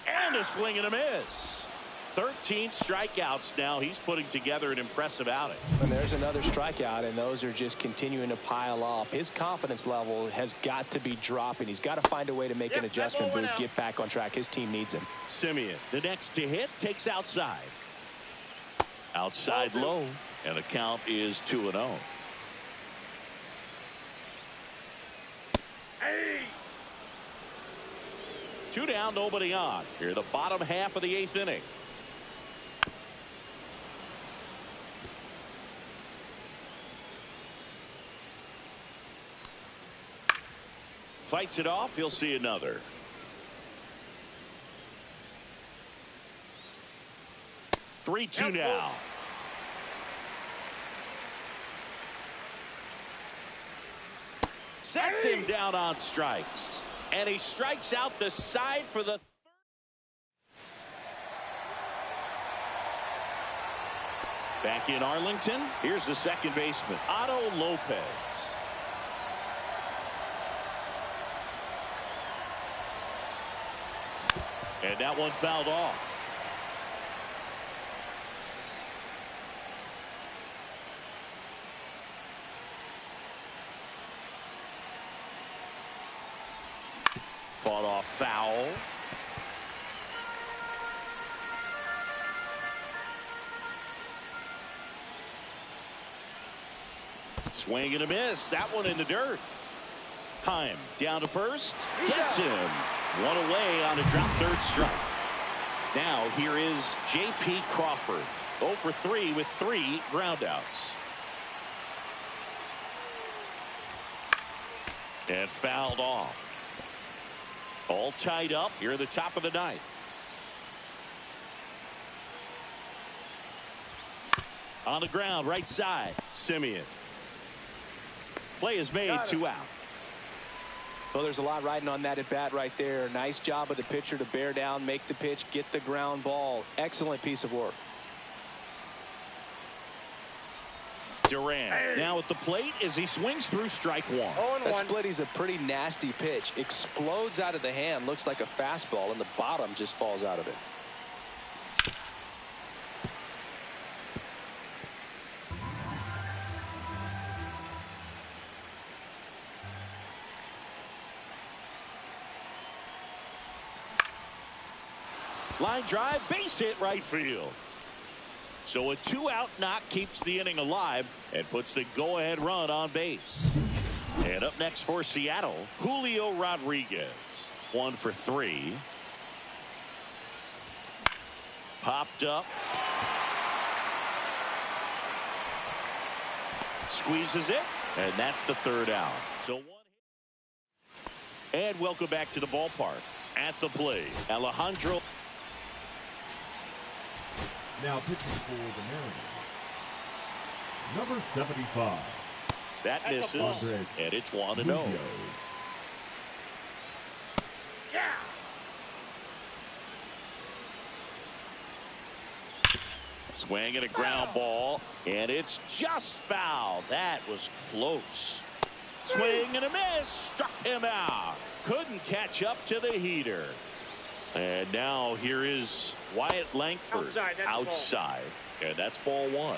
And a swing and a miss. 13 strikeouts now. He's putting together an impressive outing. And there's another strikeout, and those are just continuing to pile up. His confidence level has got to be dropping. He's got to find a way to make an adjustment booth, get back on track. His team needs him. Simeon, the next to hit, takes outside. Outside low, and the count is 2-0. Hey! 2 down, nobody on. Here, the bottom half of the 8th inning. Fights it off. He'll see another. Three-two now. Sets him down on strikes. And he strikes out the side for the back in Arlington. Here's the second baseman, Otto Lopez. And that one fouled off. Fought off foul. Swing and a miss. That one in the dirt. Heim down to first. Gets him. One away on a drop third strike. Now here is J.P. Crawford. 0 for 3 with 3 groundouts. And fouled off. All tied up here at the top of the ninth. On the ground, right side, Simeon. Play is made, 2 out. Well, there's a lot riding on that at bat right there. Nice job of the pitcher to bear down, make the pitch, get the ground ball. Excellent piece of work. Duran now at the plate as he swings through strike one. That split is a pretty nasty pitch. Explodes out of the hand. Looks like a fastball, and the bottom just falls out of it. Line drive, base hit right field. So a 2-out knock keeps the inning alive and puts the go-ahead run on base. And up next for Seattle, Julio Rodriguez. 1 for 3. Popped up. Squeezes it, and that's the 3rd out. So 1 hit. And welcome back to the ballpark. At the plate, Alejandro. Now pitching for the Mariners, number 75. That misses, and it's 1-0. Yeah. Swing and a ground ball, and it's just foul. That was close. Swing and a miss. Struck him out. Couldn't catch up to the heater. And now here is Wyatt Langford outside. And that's ball one.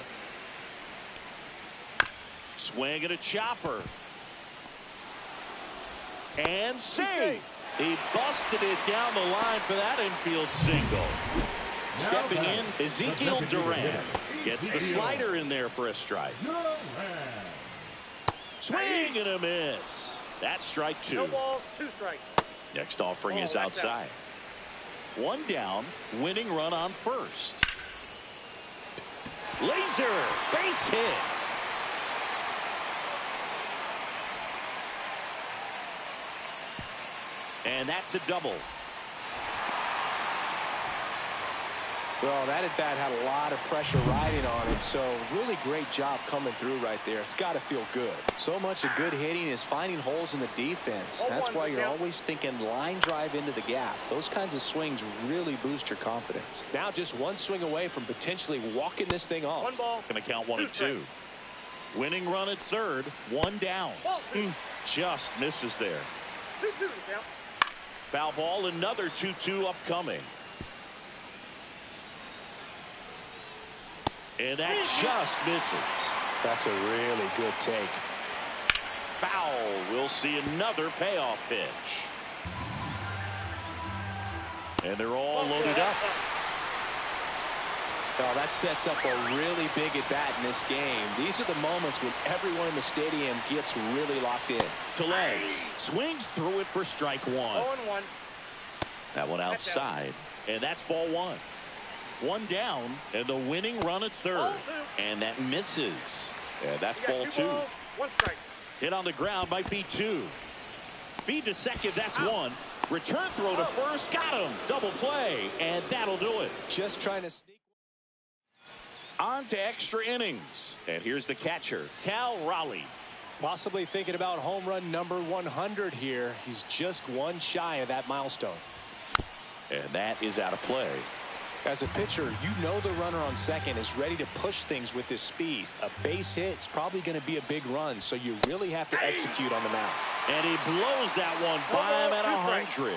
Swing and a chopper. And see. He busted it down the line for that infield single. Stepping in, Ezekiel Duran gets the slider in there for a strike. Swing and a miss. That's strike two. No ball, 2 strikes. Next offering is outside. One down, winning run on first. Laser, base hit. And that's a double. Well, that at bat had a lot of pressure riding on it, so really great job coming through right there. It's got to feel good. So much of good hitting is finding holes in the defense. That's why you're always thinking line drive into the gap. Those kinds of swings really boost your confidence. Now just one swing away from potentially walking this thing off. 1 ball. Going to count 1 and 2. Winning run at third, 1 down. Just misses there. 2-2 to count. Foul ball, another 2-2 upcoming. And that just misses. That's a really good take. Foul. We'll see another payoff pitch. And they're all loaded up. Well, that sets up a really big at bat in this game. These are the moments when everyone in the stadium gets really locked in. Tellez swings through it for strike 1. 0-1. That one outside. And that's ball 1. 1 down, and the winning run at third. And that misses. And that's ball 2. 1 strike. Hit on the ground might be 2. Feed to second, that's 1. Return throw to first, got him. Double play, and that'll do it. Just trying to sneak. On to extra innings. And here's the catcher, Cal Raleigh. Possibly thinking about home run number 100 here. He's just 1 shy of that milestone. And that is out of play. As a pitcher, you know the runner on second is ready to push things with his speed. A base hit's probably going to be a big run, so you really have to execute on the mound. And he blows that one by him at 100.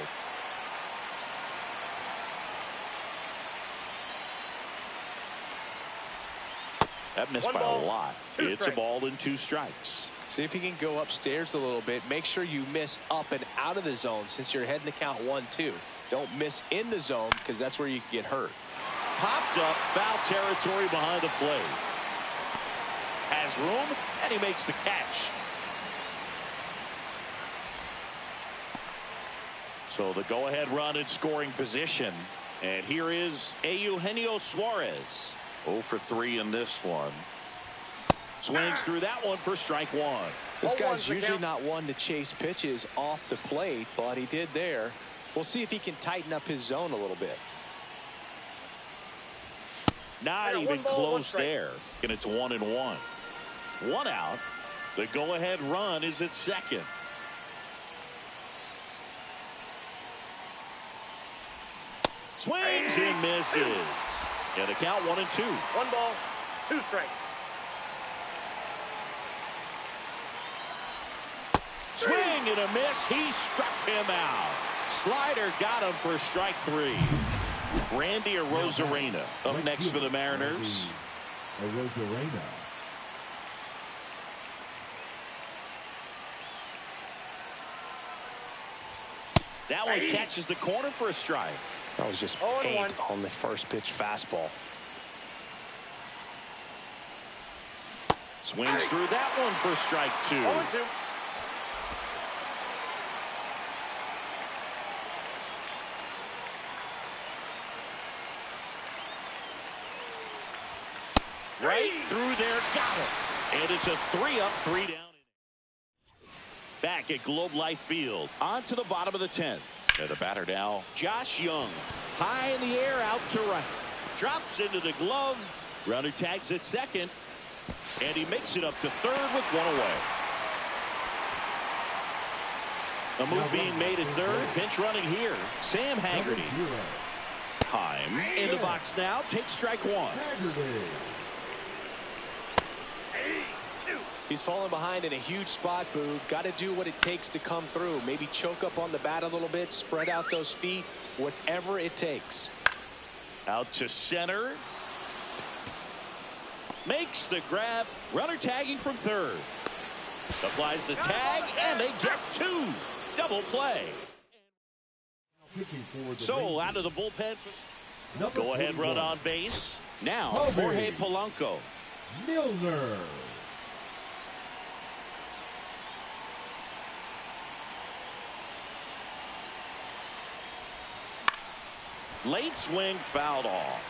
That missed by a lot. It's a ball and 2 strikes. See if you can go upstairs a little bit. Make sure you miss up and out of the zone since you're heading to count 1-2. Don't miss in the zone because that's where you can get hurt. Popped up, foul territory behind the plate. Has room, and he makes the catch. So the go-ahead run in scoring position. And here is Eugenio Suarez. 0 for 3 in this one. Swings through that one for strike 1. This guy's usually not one to chase pitches off the plate, but he did there. We'll see if he can tighten up his zone a little bit. Not even close there. And it's 1-1. 1 out. The go-ahead run is at second. Swings and misses. And the count 1-2. 1 ball, 2 strikes. Swing and a miss. He struck him out. Slider got him for strike 3. Randy Arozarena up next for the Mariners. Arozarena. That one catches the corner for a strike. That was just 8 on the first pitch fastball. Swings through that one for strike 2. 0-2. Right through there, got him. And it's a 3-up, 3 down. Back at Globe Life Field, on to the bottom of the 10th. And the batter now, Josh Young. High in the air, out to right. Drops into the glove. Runner tags at second. And he makes it up to third with 1 away. A move being made at third. Pinch running here. Sam Haggerty. Time in the box now. Takes strike 1. He's fallen behind in a huge spot, Boog. Got to do what it takes to come through. Maybe choke up on the bat a little bit, spread out those feet, whatever it takes. Out to center. Makes the grab. Runner tagging from third. Applies the tag, and they get two. Double play. So out of the bullpen. Go ahead run on base. Now Jorge Polanco. Milner. Late swing fouled off.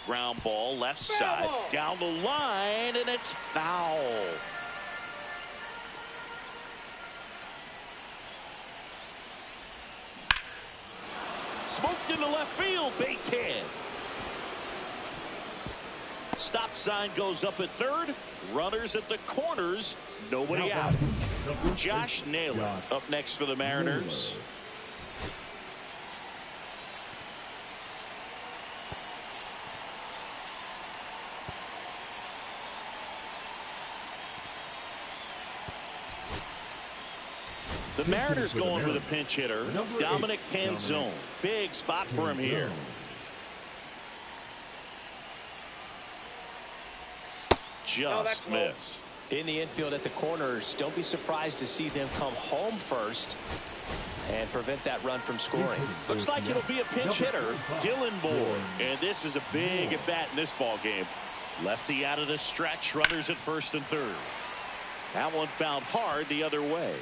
Ground ball left side down the line, and it's foul. Smoked into left field, base hit. Stop sign goes up at third. Runners at the corners. Nobody out. Josh Naylor up next for the Mariners. The Mariners going with a pinch hitter, Dominic Canzone. Big spot for him here. Just missed. In the infield at the corners, don't be surprised to see them come home first and prevent that run from scoring. Looks like it'll be a pinch hitter, Dylan Moore. And this is a big at bat in this ball game. Lefty out of the stretch, runners at first and third. That one fouled hard the other way.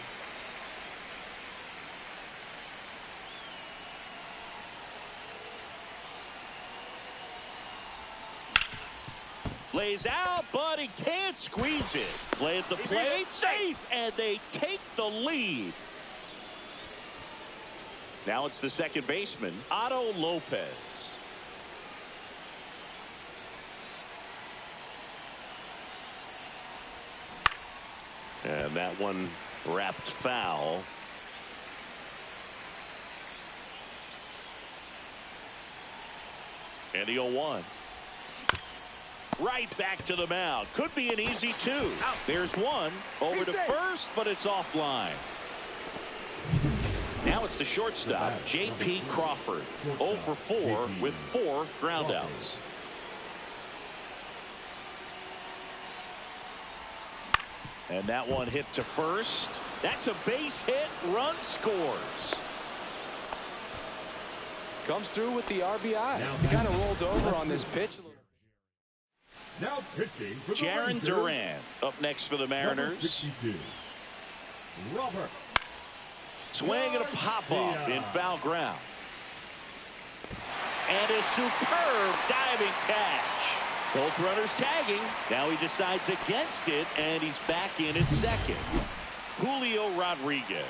Lays out, but he can't squeeze it. Play at the plate, safe, and they take the lead. Now it's the second baseman, Otto Lopez. And that one wrapped foul. And the 0-1. Right back to the mound. Could be an easy two. There's one. Over to first, but it's offline. Now it's the shortstop, J.P. Crawford. 0 for 4 with 4 groundouts. And that one hit to first. That's a base hit. Run scores. Comes through with the RBI. He kind of rolled over on this pitch. Now pitching for the Jaron Rangers, Duran up next for the Mariners. 62. Robert. Swing and a pop-up in foul ground. And a superb diving catch. Both runners tagging. Now he decides against it, and he's back in at second. Julio Rodriguez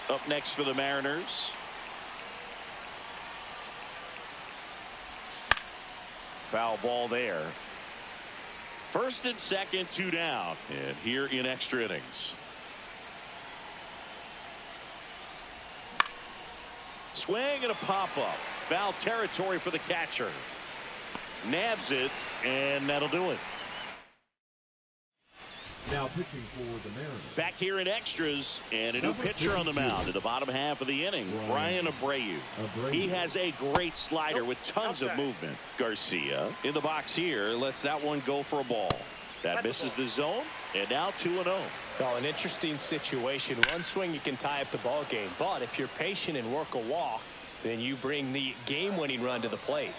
up next for the Mariners. Foul ball there. First and second, 2 down. And here in extra innings. Swing and a pop-up. Foul territory for the catcher. Nabs it, and that'll do it. Now pitching for the Mariners. Back here in extras, and a new pitcher on the mound in the bottom half of the inning, Brian Abreu. He has a great slider with tons of movement. Garcia in the box here lets that one go for a ball. That misses the zone, and now 2-0. Well, an interesting situation. One swing, you can tie up the ball game. But if you're patient and work a walk, then you bring the game-winning run to the plate.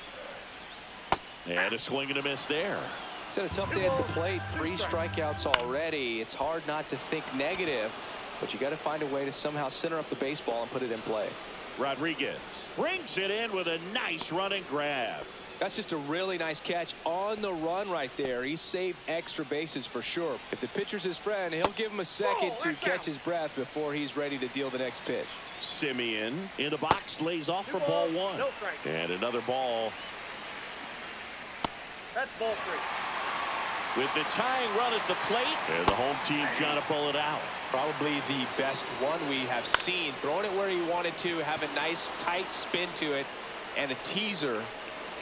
And a swing and a miss there. He's had a tough day at the plate. 3 strikeouts already. It's hard not to think negative, but you got to find a way to somehow center up the baseball and put it in play. Rodriguez brings it in with a nice running grab. That's just a really nice catch on the run right there. He saved extra bases for sure. If the pitcher's his friend, he'll give him a second to catch his breath before he's ready to deal the next pitch. Simeon in the box lays off for ball 1. No strike. And another ball. That's ball 3. With the tying run at the plate, and the home team trying to pull it out. Probably the best one we have seen. Throwing it where he wanted to, have a nice tight spin to it, and a teaser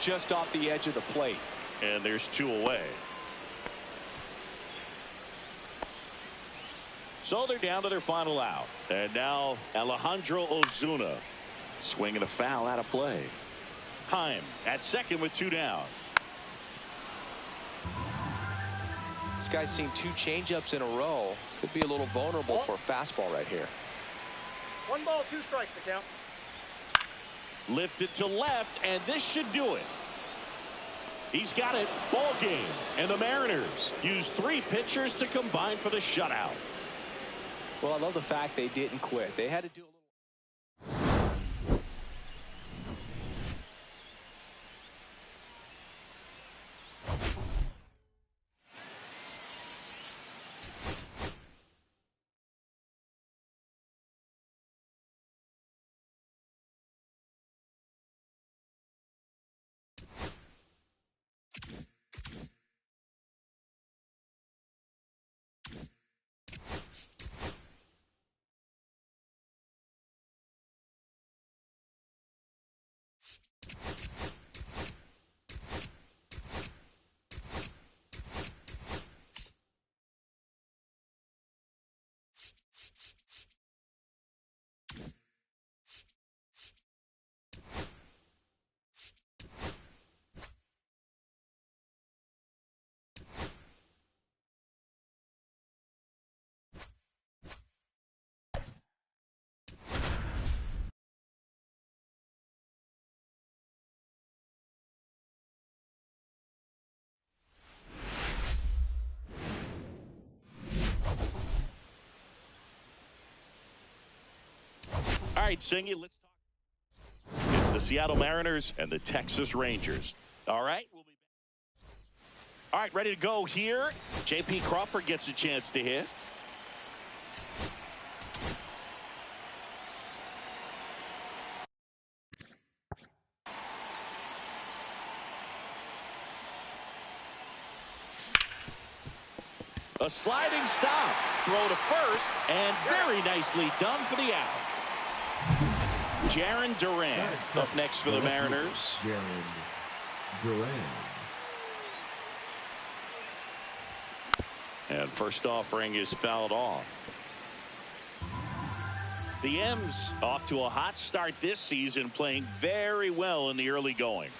just off the edge of the plate. And there's 2 away. So they're down to their final out. And now Alejandro Ozuna swinging a foul out of play. Heim at second with 2 down. This guy's seen 2 changeups in a row. Could be a little vulnerable for a fastball right here. 1 ball, 2 strikes to count. Lifted to left, and this should do it. He's got it. Ball game. And the Mariners use 3 pitchers to combine for the shutout. Well, I love the fact they didn't quit. They had to do a little. All right, Singy, let's talk. It's the Seattle Mariners and the Texas Rangers. All right, we'll be back. All right, ready to go here. J.P. Crawford gets a chance to hit. A sliding stop. Throw to first, and very nicely done for the out. Jarren Duran up next for the Mariners. Jarren Duran. And first offering is fouled off. The M's off to a hot start this season, playing very well in the early going.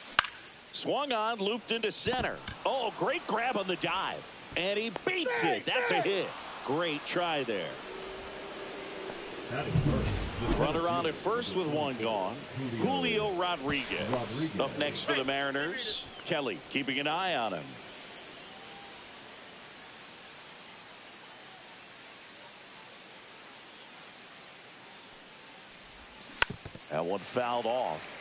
Swung on, looped into center. Oh, great grab on the dive. And he beats it. That's a hit. Great try there. Runner on at first with 1 gone. Julio Rodriguez up next for the Mariners. Kelly keeping an eye on him. That one fouled off.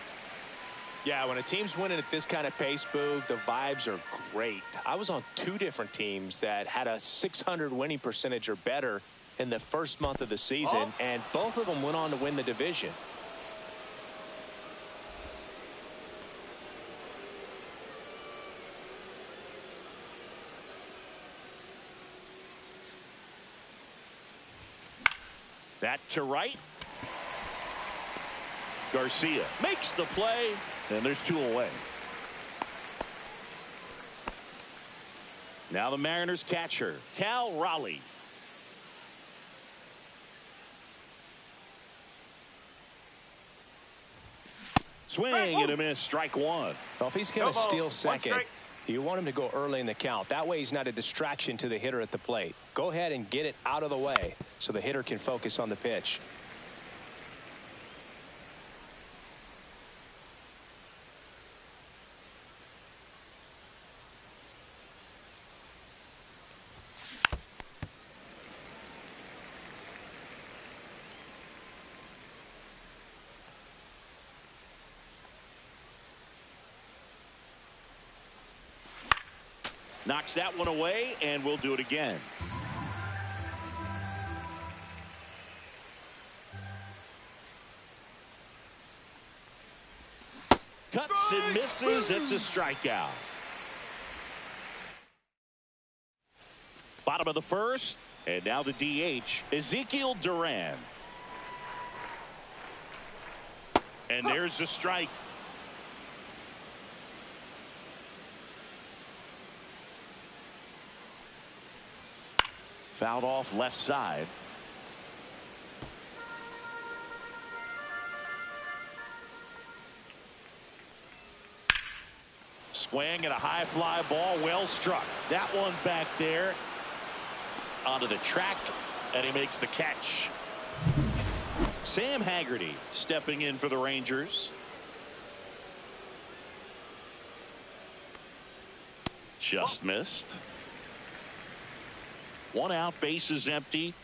Yeah, when a team's winning at this kind of pace, Boog, the vibes are great. I was on 2 different teams that had a 600 winning percentage or better in the first month of the season, and both of them went on to win the division. That to right. Garcia makes the play, and there's 2 away. Now the Mariners catcher, Cal Raleigh. Swing and a miss, strike 1. Well, if he's going to steal second, you want him to go early in the count. That way he's not a distraction to the hitter at the plate. Go ahead and get it out of the way so the hitter can focus on the pitch. Knocks that one away, and we'll do it again. Cuts and misses. It's a strikeout. Bottom of the first, and now the DH, Ezekiel Duran. And there's a strike. Fouled off left side. Swing and a high fly ball, well struck. That one back there onto the track, and he makes the catch. Sam Haggerty stepping in for the Rangers. Just missed. One out, bases empty.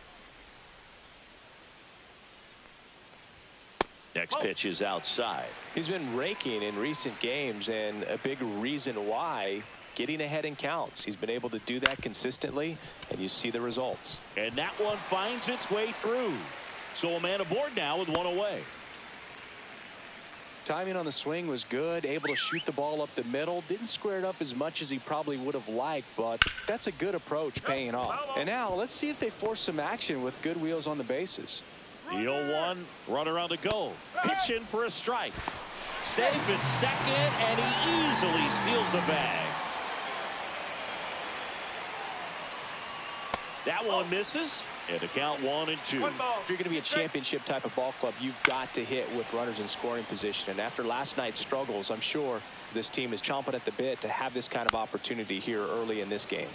Next pitch is outside. He's been raking in recent games, and a big reason why, getting ahead in counts. He's been able to do that consistently, and you see the results. And that one finds its way through. So a man aboard now with one away. Timing on the swing was good, able to shoot the ball up the middle. Didn't square it up as much as he probably would have liked, but that's a good approach paying off. And now let's see if they force some action with good wheels on the bases. The 0-1, runner on the go. Pitch in for a strike. Safe at second, and he easily steals the bag. That one misses, and the count 1-2. If you're going to be a championship type of ball club, you've got to hit with runners in scoring position. And after last night's struggles, I'm sure this team is chomping at the bit to have this kind of opportunity here early in this game.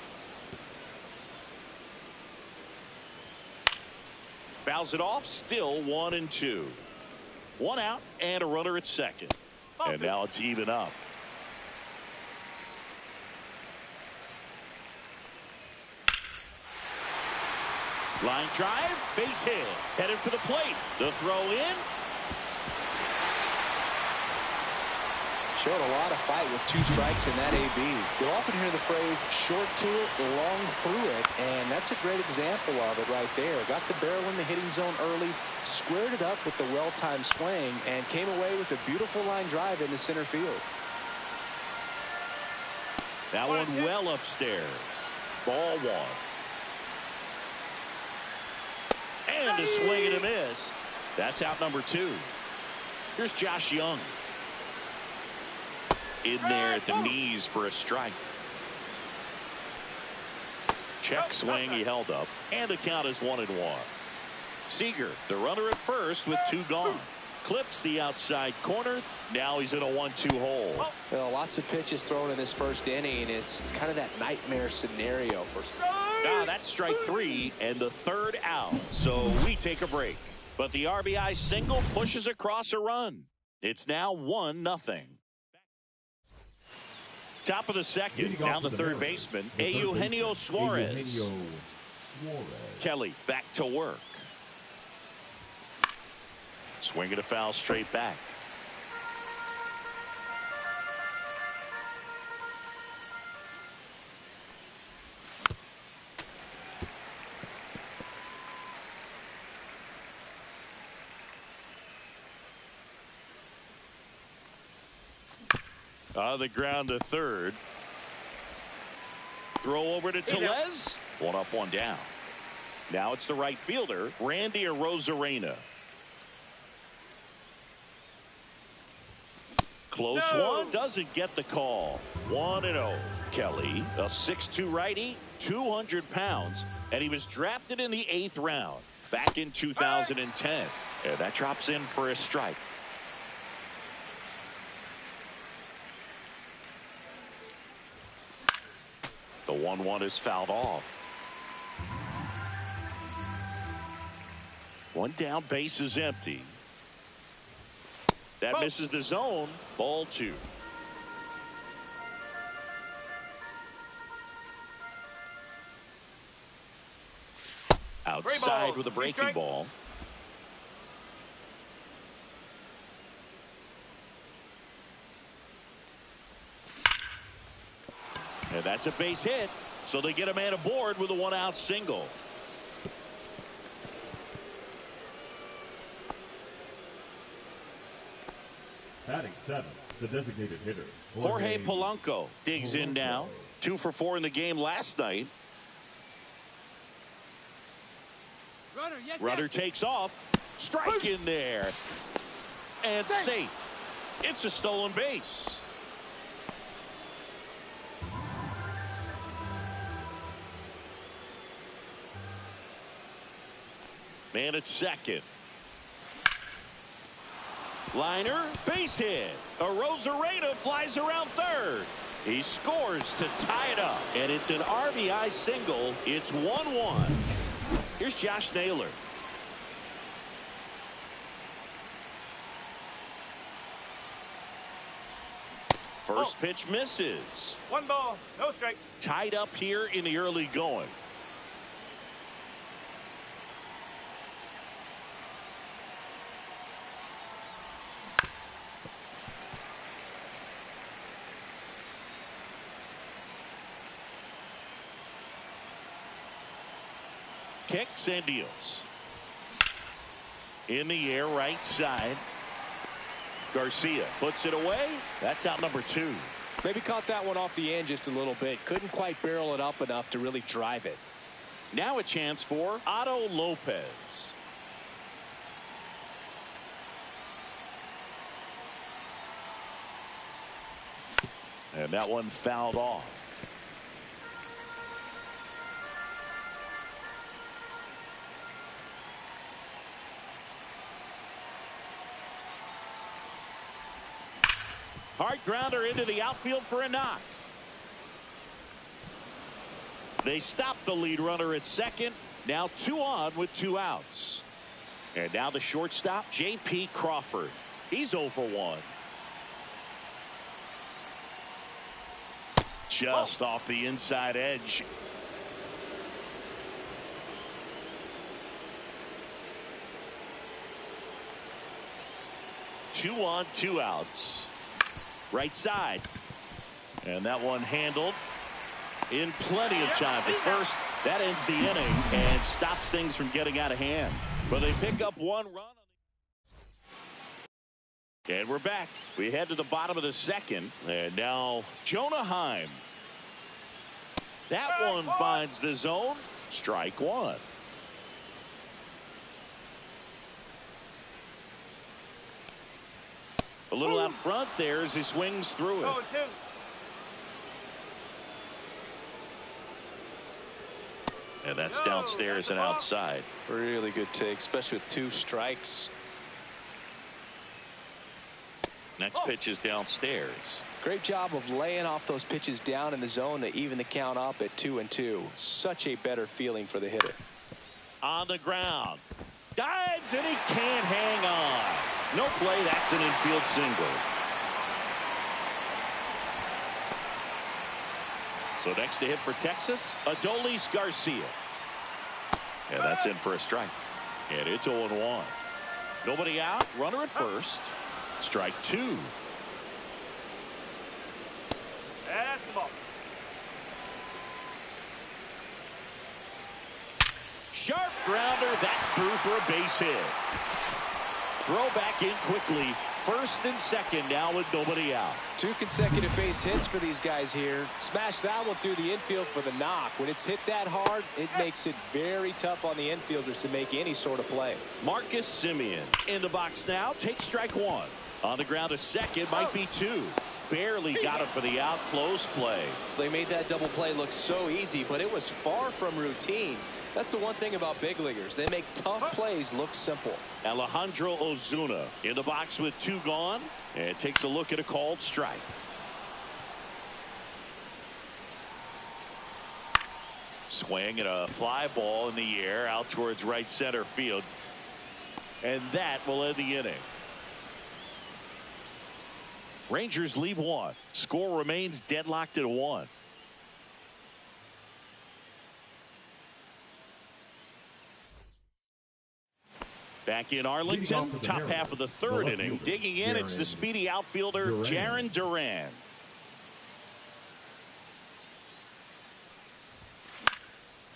Fouls it off, still 1-2. One out and a runner at second. And now it's even up. Line drive, base hit. Headed for the plate. The throw in. Showed a lot of fight with 2 strikes in that AB. You'll often hear the phrase short to it, long through it, and that's a great example of it right there. Got the barrel in the hitting zone early, squared it up with the well-timed swing, and came away with a beautiful line drive into center field. That one well upstairs. Ball 1. And a swing and a miss. That's out number 2. Here's Josh Young. In there at the knees for a strike. Check swing, he held up, and the count is 1-1. Seager, the runner at first with 2 gone. Clips the outside corner. Now he's in a 1-2 hole. Well, lots of pitches thrown in this first inning. It's kind of that nightmare scenario for. That's strike 3 and the 3rd out. So we take a break. But the RBI single pushes across a run. It's now 1-0. Top of the second, down the third baseman, Eugenio Suarez. Kelly back to work. Swinging a foul straight back. On the ground to third. Throw over to Tellez. 1 up, 1 down. Now it's the right fielder, Randy Arozarena. Close one, doesn't get the call. 1-0. Kelly, a 6'2 righty, 200 pounds, and he was drafted in the 8th round back in 2010. And that drops in for a strike. The 1-1 is fouled off. 1 down, base is empty. That misses the zone. Ball 2. Outside with a breaking ball. And that's a base hit. So they get a man aboard with a 1-out single. Batting 7th, the designated hitter, Jorge Polanco digs in now. 2 for 4 in the game last night. Runner takes off. Strike in there. And safe. It's a stolen base. Man at second. Liner, base hit. Arozarena flies around third. He scores to tie it up. And it's an RBI single. It's 1-1. Here's Josh Naylor. First pitch misses. 1 ball, no strike. Tied up here in the early going. Kicks and deals. In the air, right side. Garcia puts it away. That's out number 2. Maybe caught that one off the end just a little bit. Couldn't quite barrel it up enough to really drive it. Now a chance for Otto Lopez. And that one fouled off. Hard grounder into the outfield for a knock. They stop the lead runner at second. Now 2 on with 2 outs. And now the shortstop, J.P. Crawford. He's 0 for 1. Just off the inside edge. Two on, 2 outs. Right side. And that one handled in plenty of time. The first, that ends the inning and stops things from getting out of hand. But they pick up 1 run. And we're back. We head to the bottom of the second. And now Jonah Heim. That one finds the zone. Strike 1. A little out front there as he swings through it. 0-2. And that's downstairs and outside. Really good take, especially with 2 strikes. Next pitch is downstairs. Great job of laying off those pitches down in the zone to even the count up at 2-2. Such a better feeling for the hitter. On the ground. Dives and he can't hang on. No play. That's an infield single. So next to hit for Texas, Adolis Garcia. And that's in for a strike. And it's 0-1. Nobody out. Runner at first. Strike 2. That's the ball. Sharp grounder. That's through for a base hit. Throw back in quickly. First and second now with nobody out. 2 consecutive base hits for these guys here. Smash that one through the infield for the knock. When it's hit that hard, it makes it very tough on the infielders to make any sort of play. Marcus Semien in the box now. Takes strike 1. On the ground to second. Might be 2. Barely got him for the out. Close play. They made that double play look so easy, but it was far from routine. That's the one thing about big leaguers. They make tough plays look simple. Alejandro Ozuna in the box with 2 gone. And takes a look at a called strike. Swing and a fly ball in the air out towards right center field. And that will end the inning. Rangers leave 1. Score remains deadlocked at 1. Back in Arlington, top half of the 3rd inning. Digging in, it's the speedy outfielder, Jarren Duran.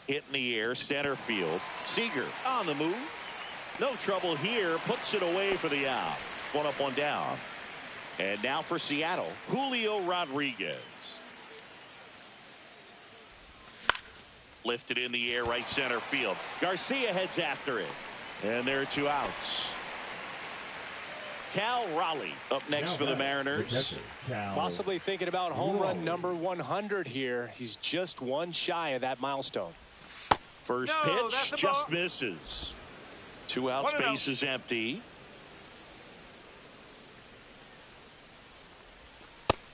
Hit in the air, center field. Seager on the move. No trouble here, puts it away for the out. 1 up, 1 down. And now for Seattle, Julio Rodriguez. Lifted in the air, right center field. Garcia heads after it. And there are 2 outs. Cal Raleigh up next for the Mariners. Possibly thinking about home run number 100 here. He's just 1 shy of that milestone. First pitch just misses. Two out, space is empty.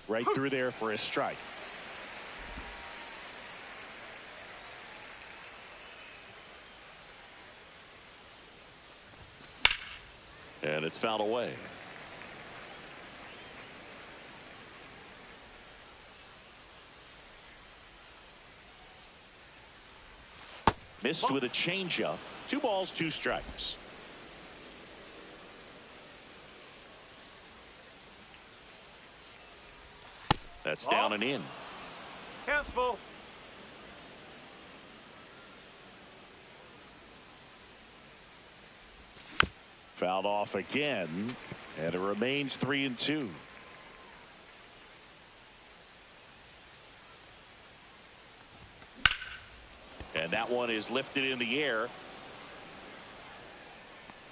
Right through there for a strike. And it's fouled away. Missed with a changeup. 2 balls, 2 strikes. That's down and in. Count's full. Fouled off again, and it remains 3-2. And that one is lifted in the air.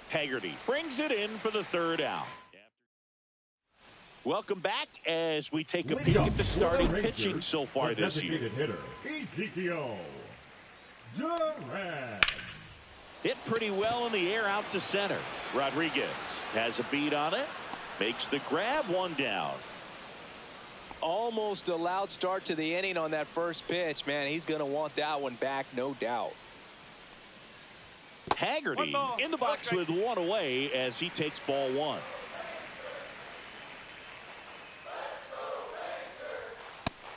Haggerty brings it in for the 3rd out. Welcome back as we take a peek at the starting pitching so far this year. Hitter, Ezekiel Duran. Hit pretty well in the air out to center. Rodriguez has a beat on it. Makes the grab, 1 down. Almost a loud start to the inning on that first pitch. Man, he's going to want that one back, no doubt. Haggerty in the box with 1 away as he takes ball 1.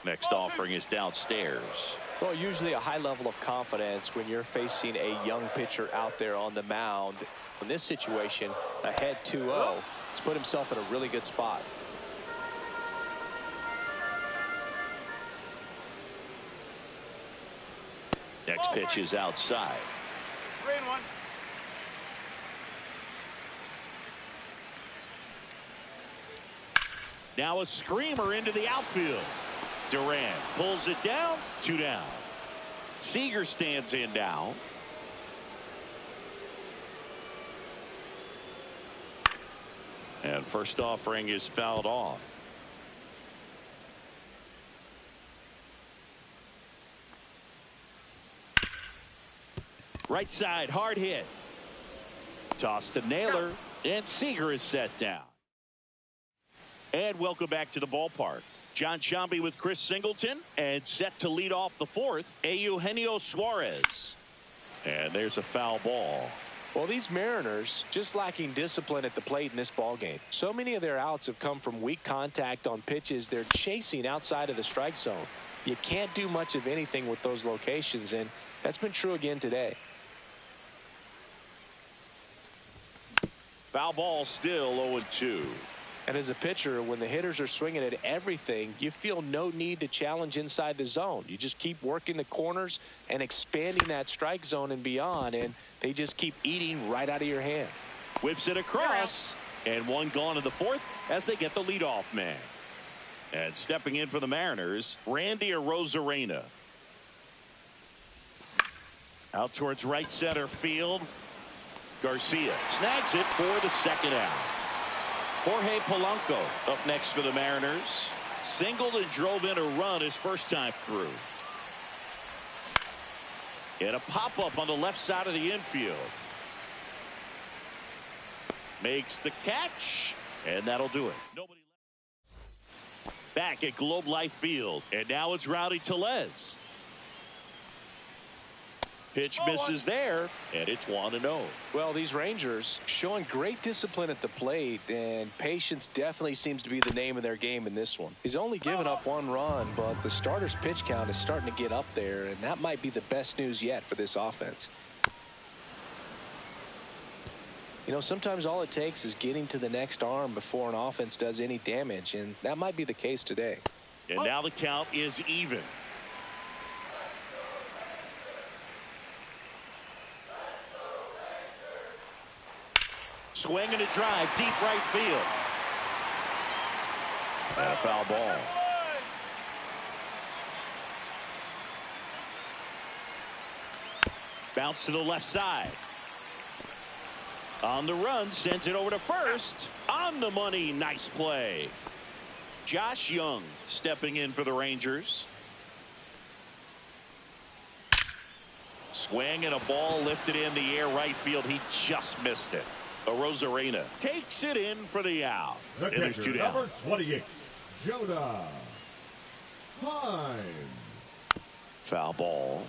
Next offering is downstairs. Well, usually a high level of confidence when you're facing a young pitcher out there on the mound. In this situation, ahead 2-0, he's put himself in a really good spot. Next pitch is outside. 3-1. Now a screamer into the outfield. Duran pulls it down, 2 down. Seager stands in now. And first offering is fouled off. Right side, hard hit. Toss to Naylor, and Seager is set down. And welcome back to the ballpark. John Sciambi with Chris Singleton, and set to lead off the 4th, Eugenio Suarez. And there's a foul ball. Well, these Mariners just lacking discipline at the plate in this ball game. So many of their outs have come from weak contact on pitches they're chasing outside of the strike zone. You can't do much of anything with those locations, and that's been true again today. Foul ball, still 0-2. And as a pitcher, when the hitters are swinging at everything, you feel no need to challenge inside the zone. You just keep working the corners and expanding that strike zone and beyond, and they just keep eating right out of your hand. Whips it across, and 1 gone in the 4th as they get the leadoff man. And stepping in for the Mariners, Randy Arozarena. Out towards right center field. Garcia snags it for the 2nd out. Jorge Polanco up next for the Mariners. Singled and drove in a run his first time through. And a pop-up on the left side of the infield. Makes the catch, and that'll do it. Nobody left. Back at Globe Life Field, and now it's Rowdy Tellez. Pitch misses there, and it's 1-0. Well, these Rangers showing great discipline at the plate, and patience definitely seems to be the name of their game in this one. He's only given up 1 run, but the starter's pitch count is starting to get up there, and that might be the best news yet for this offense. You know, sometimes all it takes is getting to the next arm before an offense does any damage, and that might be the case today. And now the count is even. Swing and a drive, deep right field. And a foul ball. Bounce to the left side. On the run, sent it over to first. On the money, nice play. Josh Young stepping in for the Rangers. Swing and a ball lifted in the air right field. He just missed it. Rosarena takes it in for the out. The And there's catcher, 2 down. number 28, Jonah Heim. Foul ball.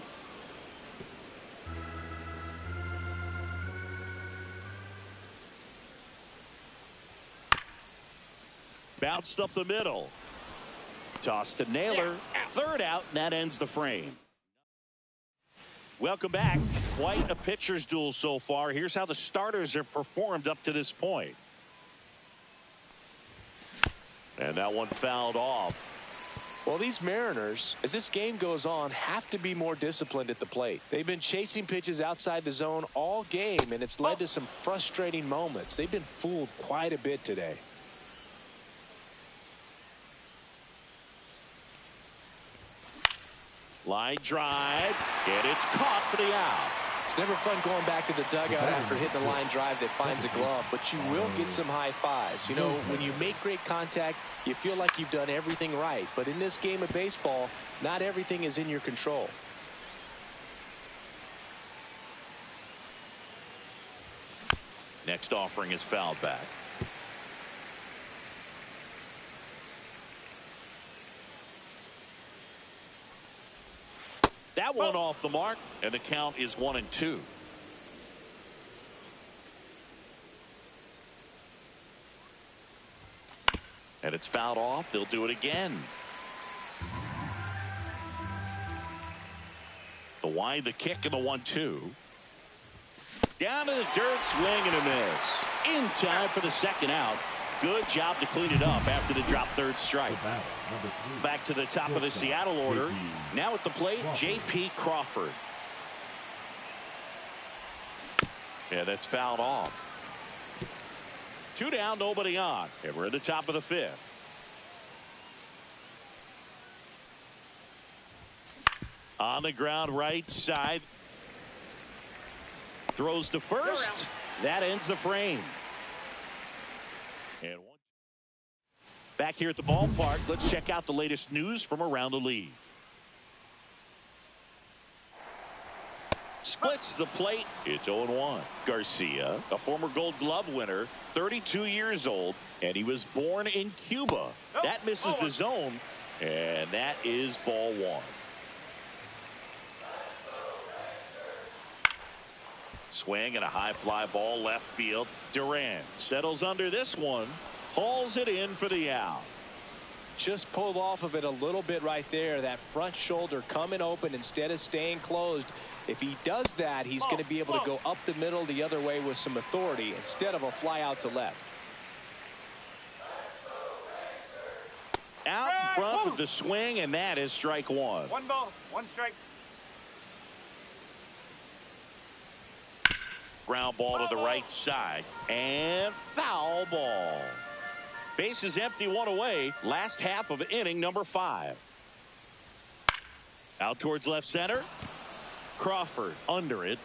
Bounced up the middle. Toss to Naylor. Third out, and that ends the frame. Welcome back. Quite a pitcher's duel so far. Here's how the starters have performed up to this point. And that one fouled off. Well, these Mariners, as this game goes on, have to be more disciplined at the plate. They've been chasing pitches outside the zone all game, and it's led to some frustrating moments. They've been fooled quite a bit today. Line drive, and it's caught for the out. It's never fun going back to the dugout after hitting a line drive that finds a glove, but you will get some high fives. You know, when you make great contact, you feel like you've done everything right. But in this game of baseball, not everything is in your control. Next offering is fouled back. That one off the mark, and the count is 1-2. And it's fouled off. They'll do it again. The wind, the kick, and the 1-2. Down to the dirt, swing and a miss. In time for the second out. Good job to clean it up after the drop third strike. Back to the top of the Seattle order. Now at the plate, J.P. Crawford. Yeah, that's fouled off. 2 down, nobody on. And we're at the top of the 5th. On the ground, right side. Throws to first. That ends the frame. And one. Back here at the ballpark, let's check out the latest news from around the league. Splits the plate. It's 0-1. Garcia, a former Gold Glove winner, 32 years old, and he was born in Cuba. That misses the zone, and that is ball 1. Swing and a high fly ball left field. Duran settles under this one. Hauls it in for the out. Just pulled off of it a little bit right there. That front shoulder coming open instead of staying closed. If he does that, he's going to be able to go up the middle the other way with some authority instead of a fly out to left. Out in front with the swing, and that is strike 1. 1 ball, 1 strike. Ground ball to the right side, and foul ball. Bases empty, 1 away. Last half of inning number 5. Out towards left center. Crawford under it.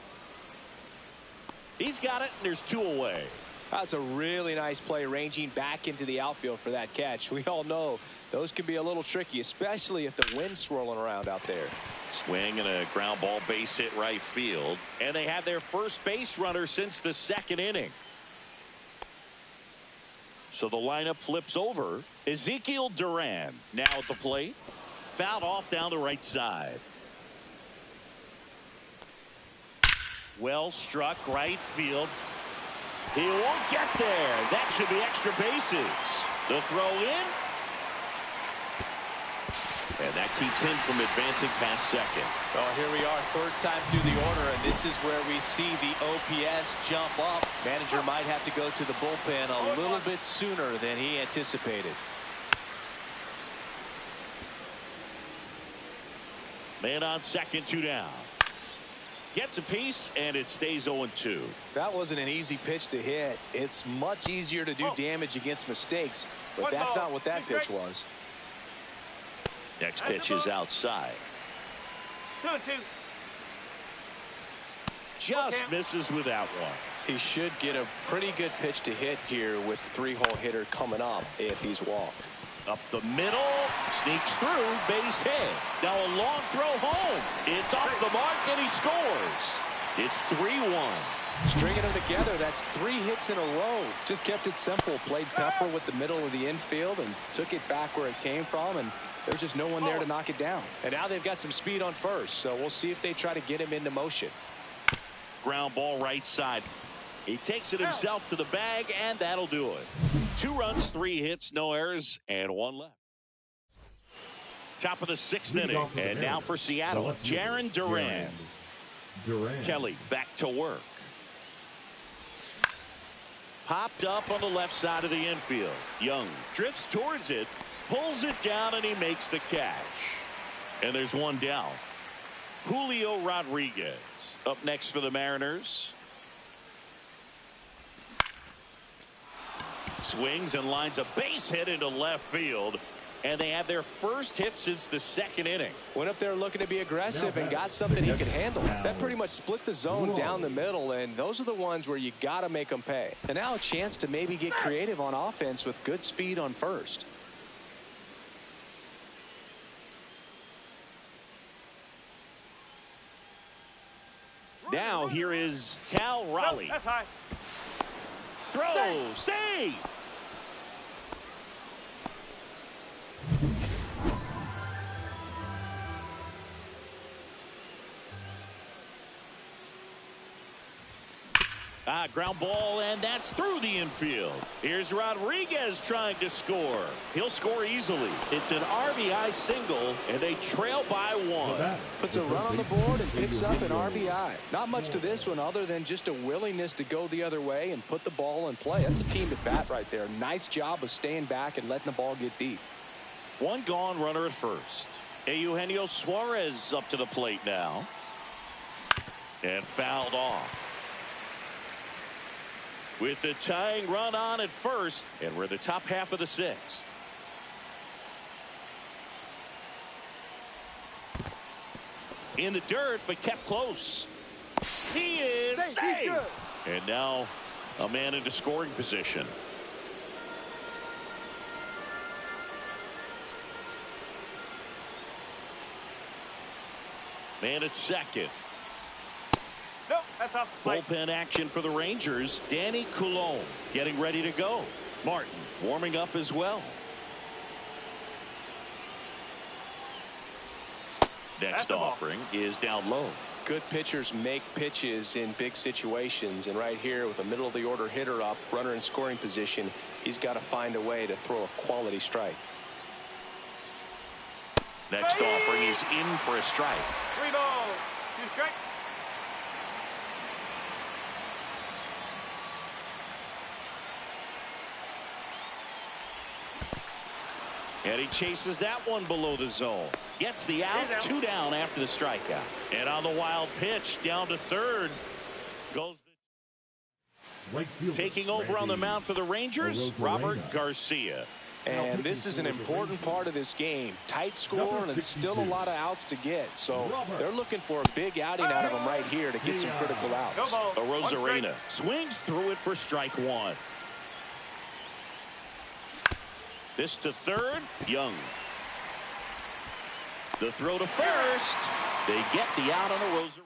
He's got it, and there's 2 away. That's a really nice play, ranging back into the outfield for that catch. We all know those can be a little tricky, especially if the wind's swirling around out there. Swing and a ground ball base hit right field. And they have their first base runner since the 2nd inning. So the lineup flips over. Ezekiel Duran now at the plate. Fouled off down the right side. Well struck right field. He won't get there. That should be extra bases. The throw in. And that keeps him from advancing past second. Well, here we are, 3rd time through the order, and this is where we see the OPS jump up. Manager might have to go to the bullpen a little bit sooner than he anticipated. Man on second, 2 down. Gets a piece, and it stays 0-2. That wasn't an easy pitch to hit. It's much easier to do damage against mistakes, but that's not what that pitch was. Next pitch is outside. 2-2. Just misses with that one. He should get a pretty good pitch to hit here with the 3-hole hitter coming up if he's walked. Up the middle, sneaks through, base hit. Now a long throw home. It's off the mark, and he scores. It's 3-1. Stringing them together, that's 3 hits in a row. Just kept it simple. Played pepper with the middle of the infield and took it back where it came from, and there's just no one there to knock it down. And now they've got some speed on first, so we'll see if they try to get him into motion. Ground ball right side. He takes it himself to the bag, and that'll do it. 2 runs, 3 hits, no errors, and 1 left. Top of the 6th inning, and now for Seattle, Jarren Duran. Kelly back to work. Popped up on the left side of the infield. Young drifts towards it, pulls it down, and he makes the catch. And there's 1 down. Julio Rodriguez up next for the Mariners. Swings and lines a base hit into left field, and they have their first hit since the 2nd inning. Went up there looking to be aggressive and got something he could handle. That pretty much split the zone down the middle, and those are the ones where you got to make them pay. And now a chance to maybe get creative on offense with good speed on first. Now here is Cal Raleigh. That's high. Throw, save. Ground ball, and that's through the infield. Here's Rodriguez trying to score. He'll score easily. It's an RBI single, and they trail by 1. Puts a run on the board and picks up an RBI. Not much to this one other than just a willingness to go the other way and put the ball in play. That's a team at bat right there. Nice job of staying back and letting the ball get deep. 1 gone, runner at first. Eugenio Suarez up to the plate now. And fouled off. With the tying run on at first, and we're in the top half of the 6th. In the dirt, but kept close. He is safe. And now a man into scoring position. Man at second. Nope, that's off the plate. Bullpen action for the Rangers. Danny Coulombe getting ready to go. Martin warming up as well. Next offering is down low. Good pitchers make pitches in big situations, and right here with a middle of the order hitter up, runner in scoring position, he's got to find a way to throw a quality strike. Next offering is in for a strike. 3 balls, 2 strikes. And he chases that one below the zone. Gets the out, 2 down after the strikeout. And on the wild pitch, down to third, goes taking over on the mound for the Rangers, Robert Garcia. And this is an important part of this game. Tight score and still a lot of outs to get. So they're looking for a big outing out of him right here to get some critical outs. Arozarena swings through it for strike 1. This to third, Young. The throw to first. They get the out on Arozarena.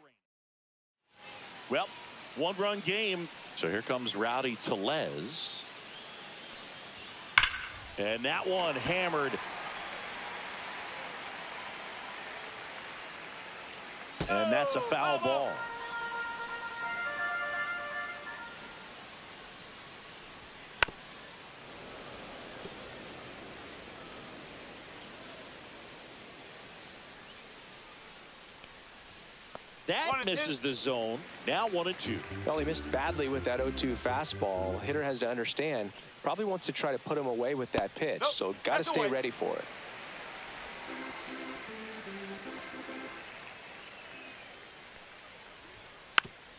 Well, 1-run game. So here comes Rowdy Tellez. And that one hammered. And that's a foul ball. That misses the zone. Now 1-2. Well, he missed badly with that 0-2 fastball. Hitter has to understand, probably wants to try to put him away with that pitch. So got to stay ready for it.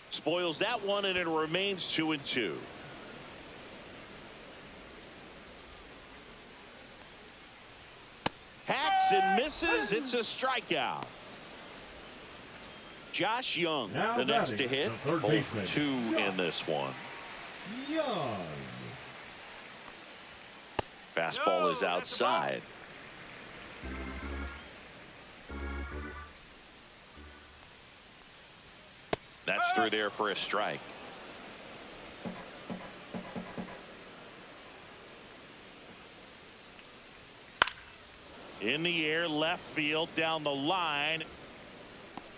Spoils that one, and it remains 2-2. Hacks and misses. It's a strikeout. Josh Young, the next to hit. 2 in this one. Young. Fastball is outside. That's through there for a strike. In the air, left field, down the line.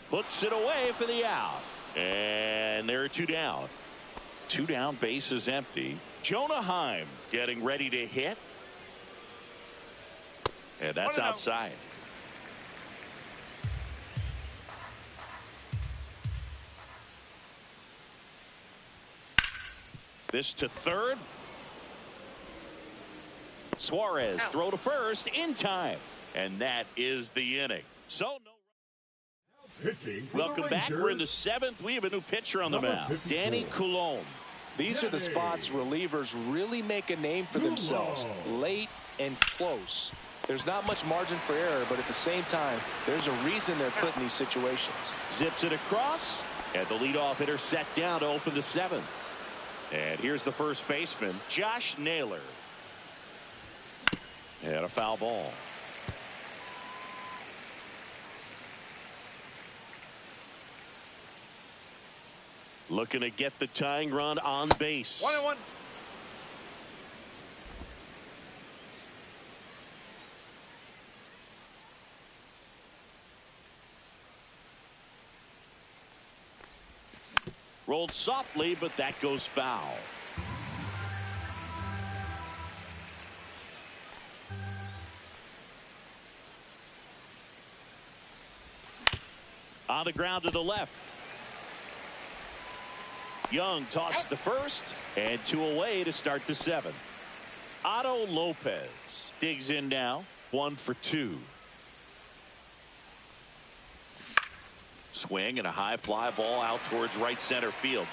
Puts it away for the out. And there are two down. Two down, base is empty. Jonah Heim getting ready to hit. And that's outside. This to third. Suarez throw to first in time. And that is the inning. So no. Welcome back. We're in the seventh. We have a new pitcher on the mound. Danny Coulombe. These are the spots relievers really make a name for themselves. Late and close. There's not much margin for error, but at the same time, there's a reason they're put in these situations. Zips it across. And the leadoff hitter set down to open the seventh. And here's the first baseman, Josh Naylor. And a foul ball. Looking to get the tying run on base. 1-1. Rolled softly, but that goes foul. On the ground to the left. Young tossed the first, and two away to start the seventh. Otto Lopez digs in now. 1 for 2. Swing and a high fly ball out towards right center field.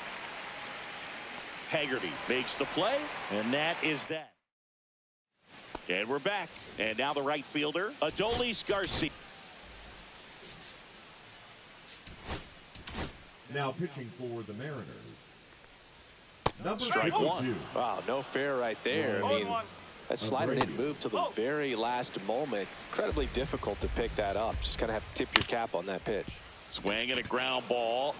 Haggerty makes the play, and that is that. And we're back. And now the right fielder, Adolis Garcia. Now pitching for the Mariners. Number Strike 52. one. Wow, no fair right there. I mean, that slider didn't move till the very last moment. Incredibly difficult to pick that up. Just kind of have to tip your cap on that pitch. Swing and a ground ball.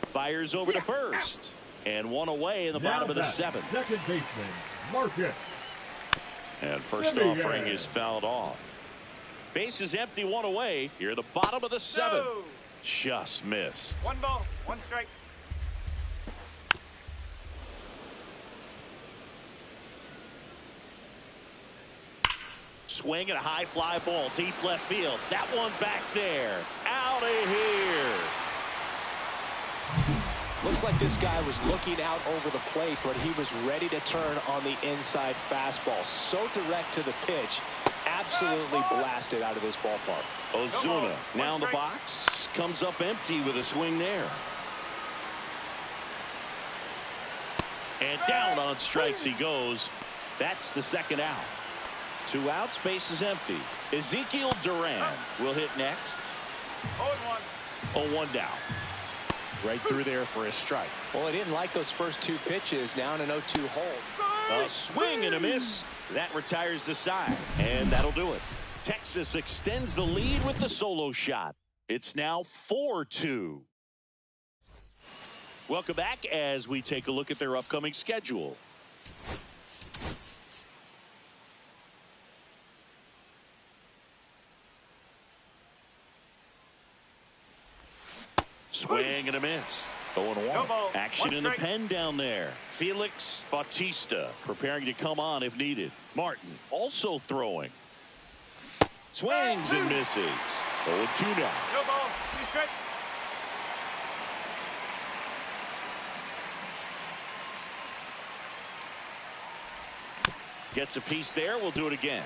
Fires over to first. And one away in the bottom of the seventh. Second baseman, Marcus. And first offering is fouled off. Base is empty, one away. Here the bottom of the seventh. No. Just missed. 1 ball, 1 strike. Swing and a high fly ball deep left field. That one back there. Out of here. Looks like this guy was looking out over the plate, but he was ready to turn on the inside fastball. So direct to the pitch. Absolutely blasted out of this ballpark. Ozuna now in the box. Comes up empty with a swing there. And down on strikes he goes. That's the second out. 2 outs, base is empty. Ezekiel Duran will hit next. 0-1. 0-1 down. Right through there for a strike. Well, he didn't like those first 2 pitches. Now in an 0-2 hold. A swing and a miss. That retires the side. And that'll do it. Texas extends the lead with the solo shot. It's now 4-2. Welcome back as we take a look at their upcoming schedule. Swing and a miss. 0-1. Action in the pen down there. Felix Bautista preparing to come on if needed. Martin also throwing. Swings and misses. 0-2 now. No ball, 3 strikes. Gets a piece there. We'll do it again.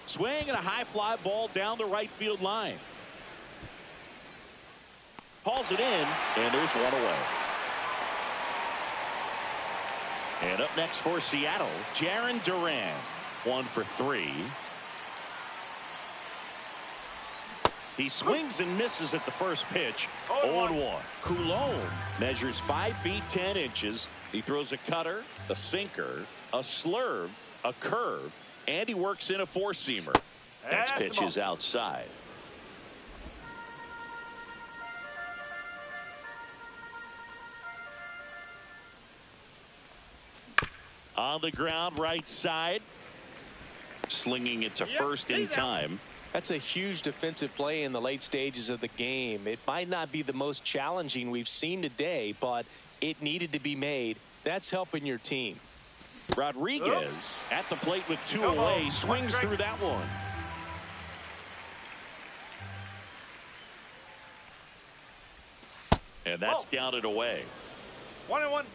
Swing and a high fly ball down the right field line. Hauls it in, and there's one away. And up next for Seattle, Jarren Duran. 1 for 3. He swings and misses at the first pitch. 0-1. Coulomb measures 5 feet 10 inches. He throws a cutter, a sinker, a slurve, a curve, and he works in a four-seamer. Next pitch is outside. On the ground, right side. Slinging it to first in time. That's a huge defensive play in the late stages of the game. It might not be the most challenging we've seen today, but it needed to be made. That's helping your team. Rodriguez at the plate with 2 away. Swings through that one. And that's down and away. 1-1.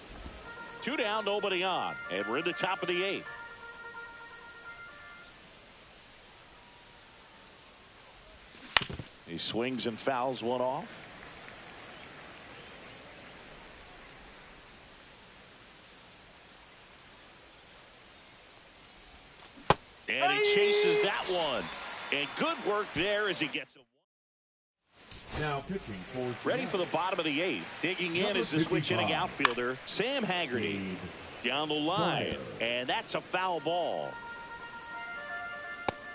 2 down, nobody on. And we're in the top of the 8th. He swings and fouls one off. And he chases that one. And good work there as he gets it. Now pitching for ready for the bottom of the 8th. Digging in is the switch hitting outfielder, Sam Haggerty. Down the line. And that's a foul ball.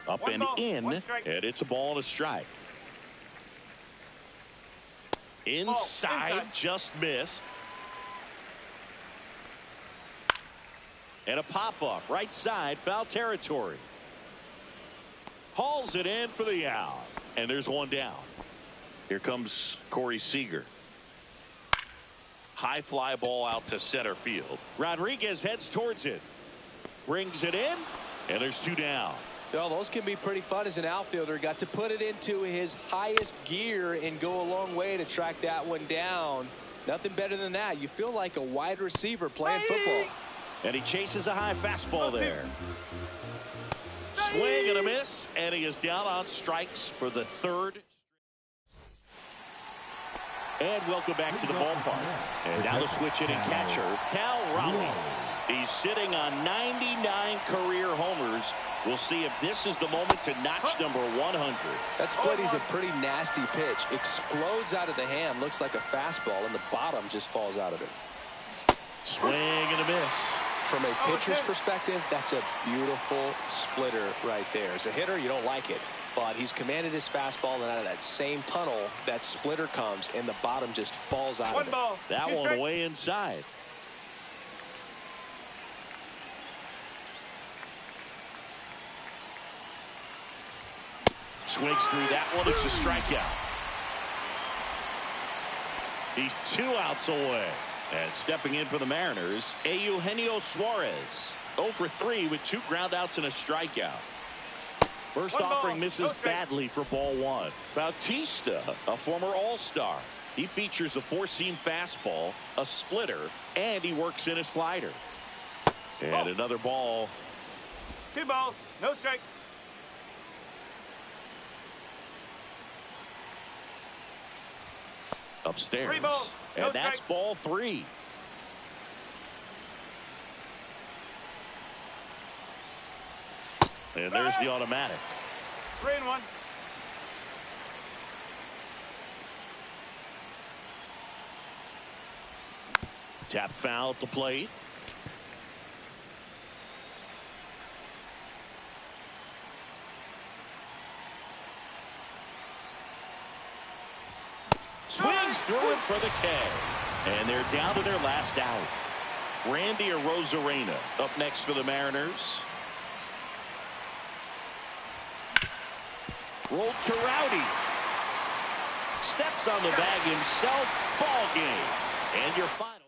Up and in. And it's a ball and a strike. Inside, just missed. And a pop-up, right side, foul territory. Hauls it in for the out. And there's one down. Here comes Corey Seager. High fly ball out to center field. Rodriguez heads towards it. Brings it in, and there's 2 down. Well, those can be pretty fun as an outfielder. Got to put it into his highest gear and go a long way to track that one down. Nothing better than that. You feel like a wide receiver playing football. And he chases a high fastball there. Swing and a miss, and he is down on strikes for the 3rd. And welcome back to the ballpark. And now the switch hitting catcher, Cal Raleigh. He's sitting on 99 career homers. We'll see if this is the moment to notch number 100. That split is a pretty nasty pitch. Explodes out of the hand. Looks like a fastball, and the bottom just falls out of it. Swing and a miss. From a pitcher's perspective, that's a beautiful splitter right there. As a hitter, you don't like it. But he's commanded his fastball, and out of that same tunnel, that splitter comes, and the bottom just falls out of it. That one way inside. Swings through that one. It's a strikeout. He's 2 outs away. And stepping in for the Mariners, Eugenio Suarez. 0 for 3 with 2 groundouts and a strikeout. First offering misses badly for ball 1. Bautista, a former All-Star. He features a 4-seam fastball, a splitter, and he works in a slider. And another ball. 2 balls, no strike. Upstairs. 3 balls, no and that's strike. ball 3. And there's the automatic. 3-1. Tap foul at the plate. Swings through it for the K. And they're down to their last out. Randy Arozarena up next for the Mariners. Rolled to Rowdy. Steps on the bag himself. Ball game. And your final.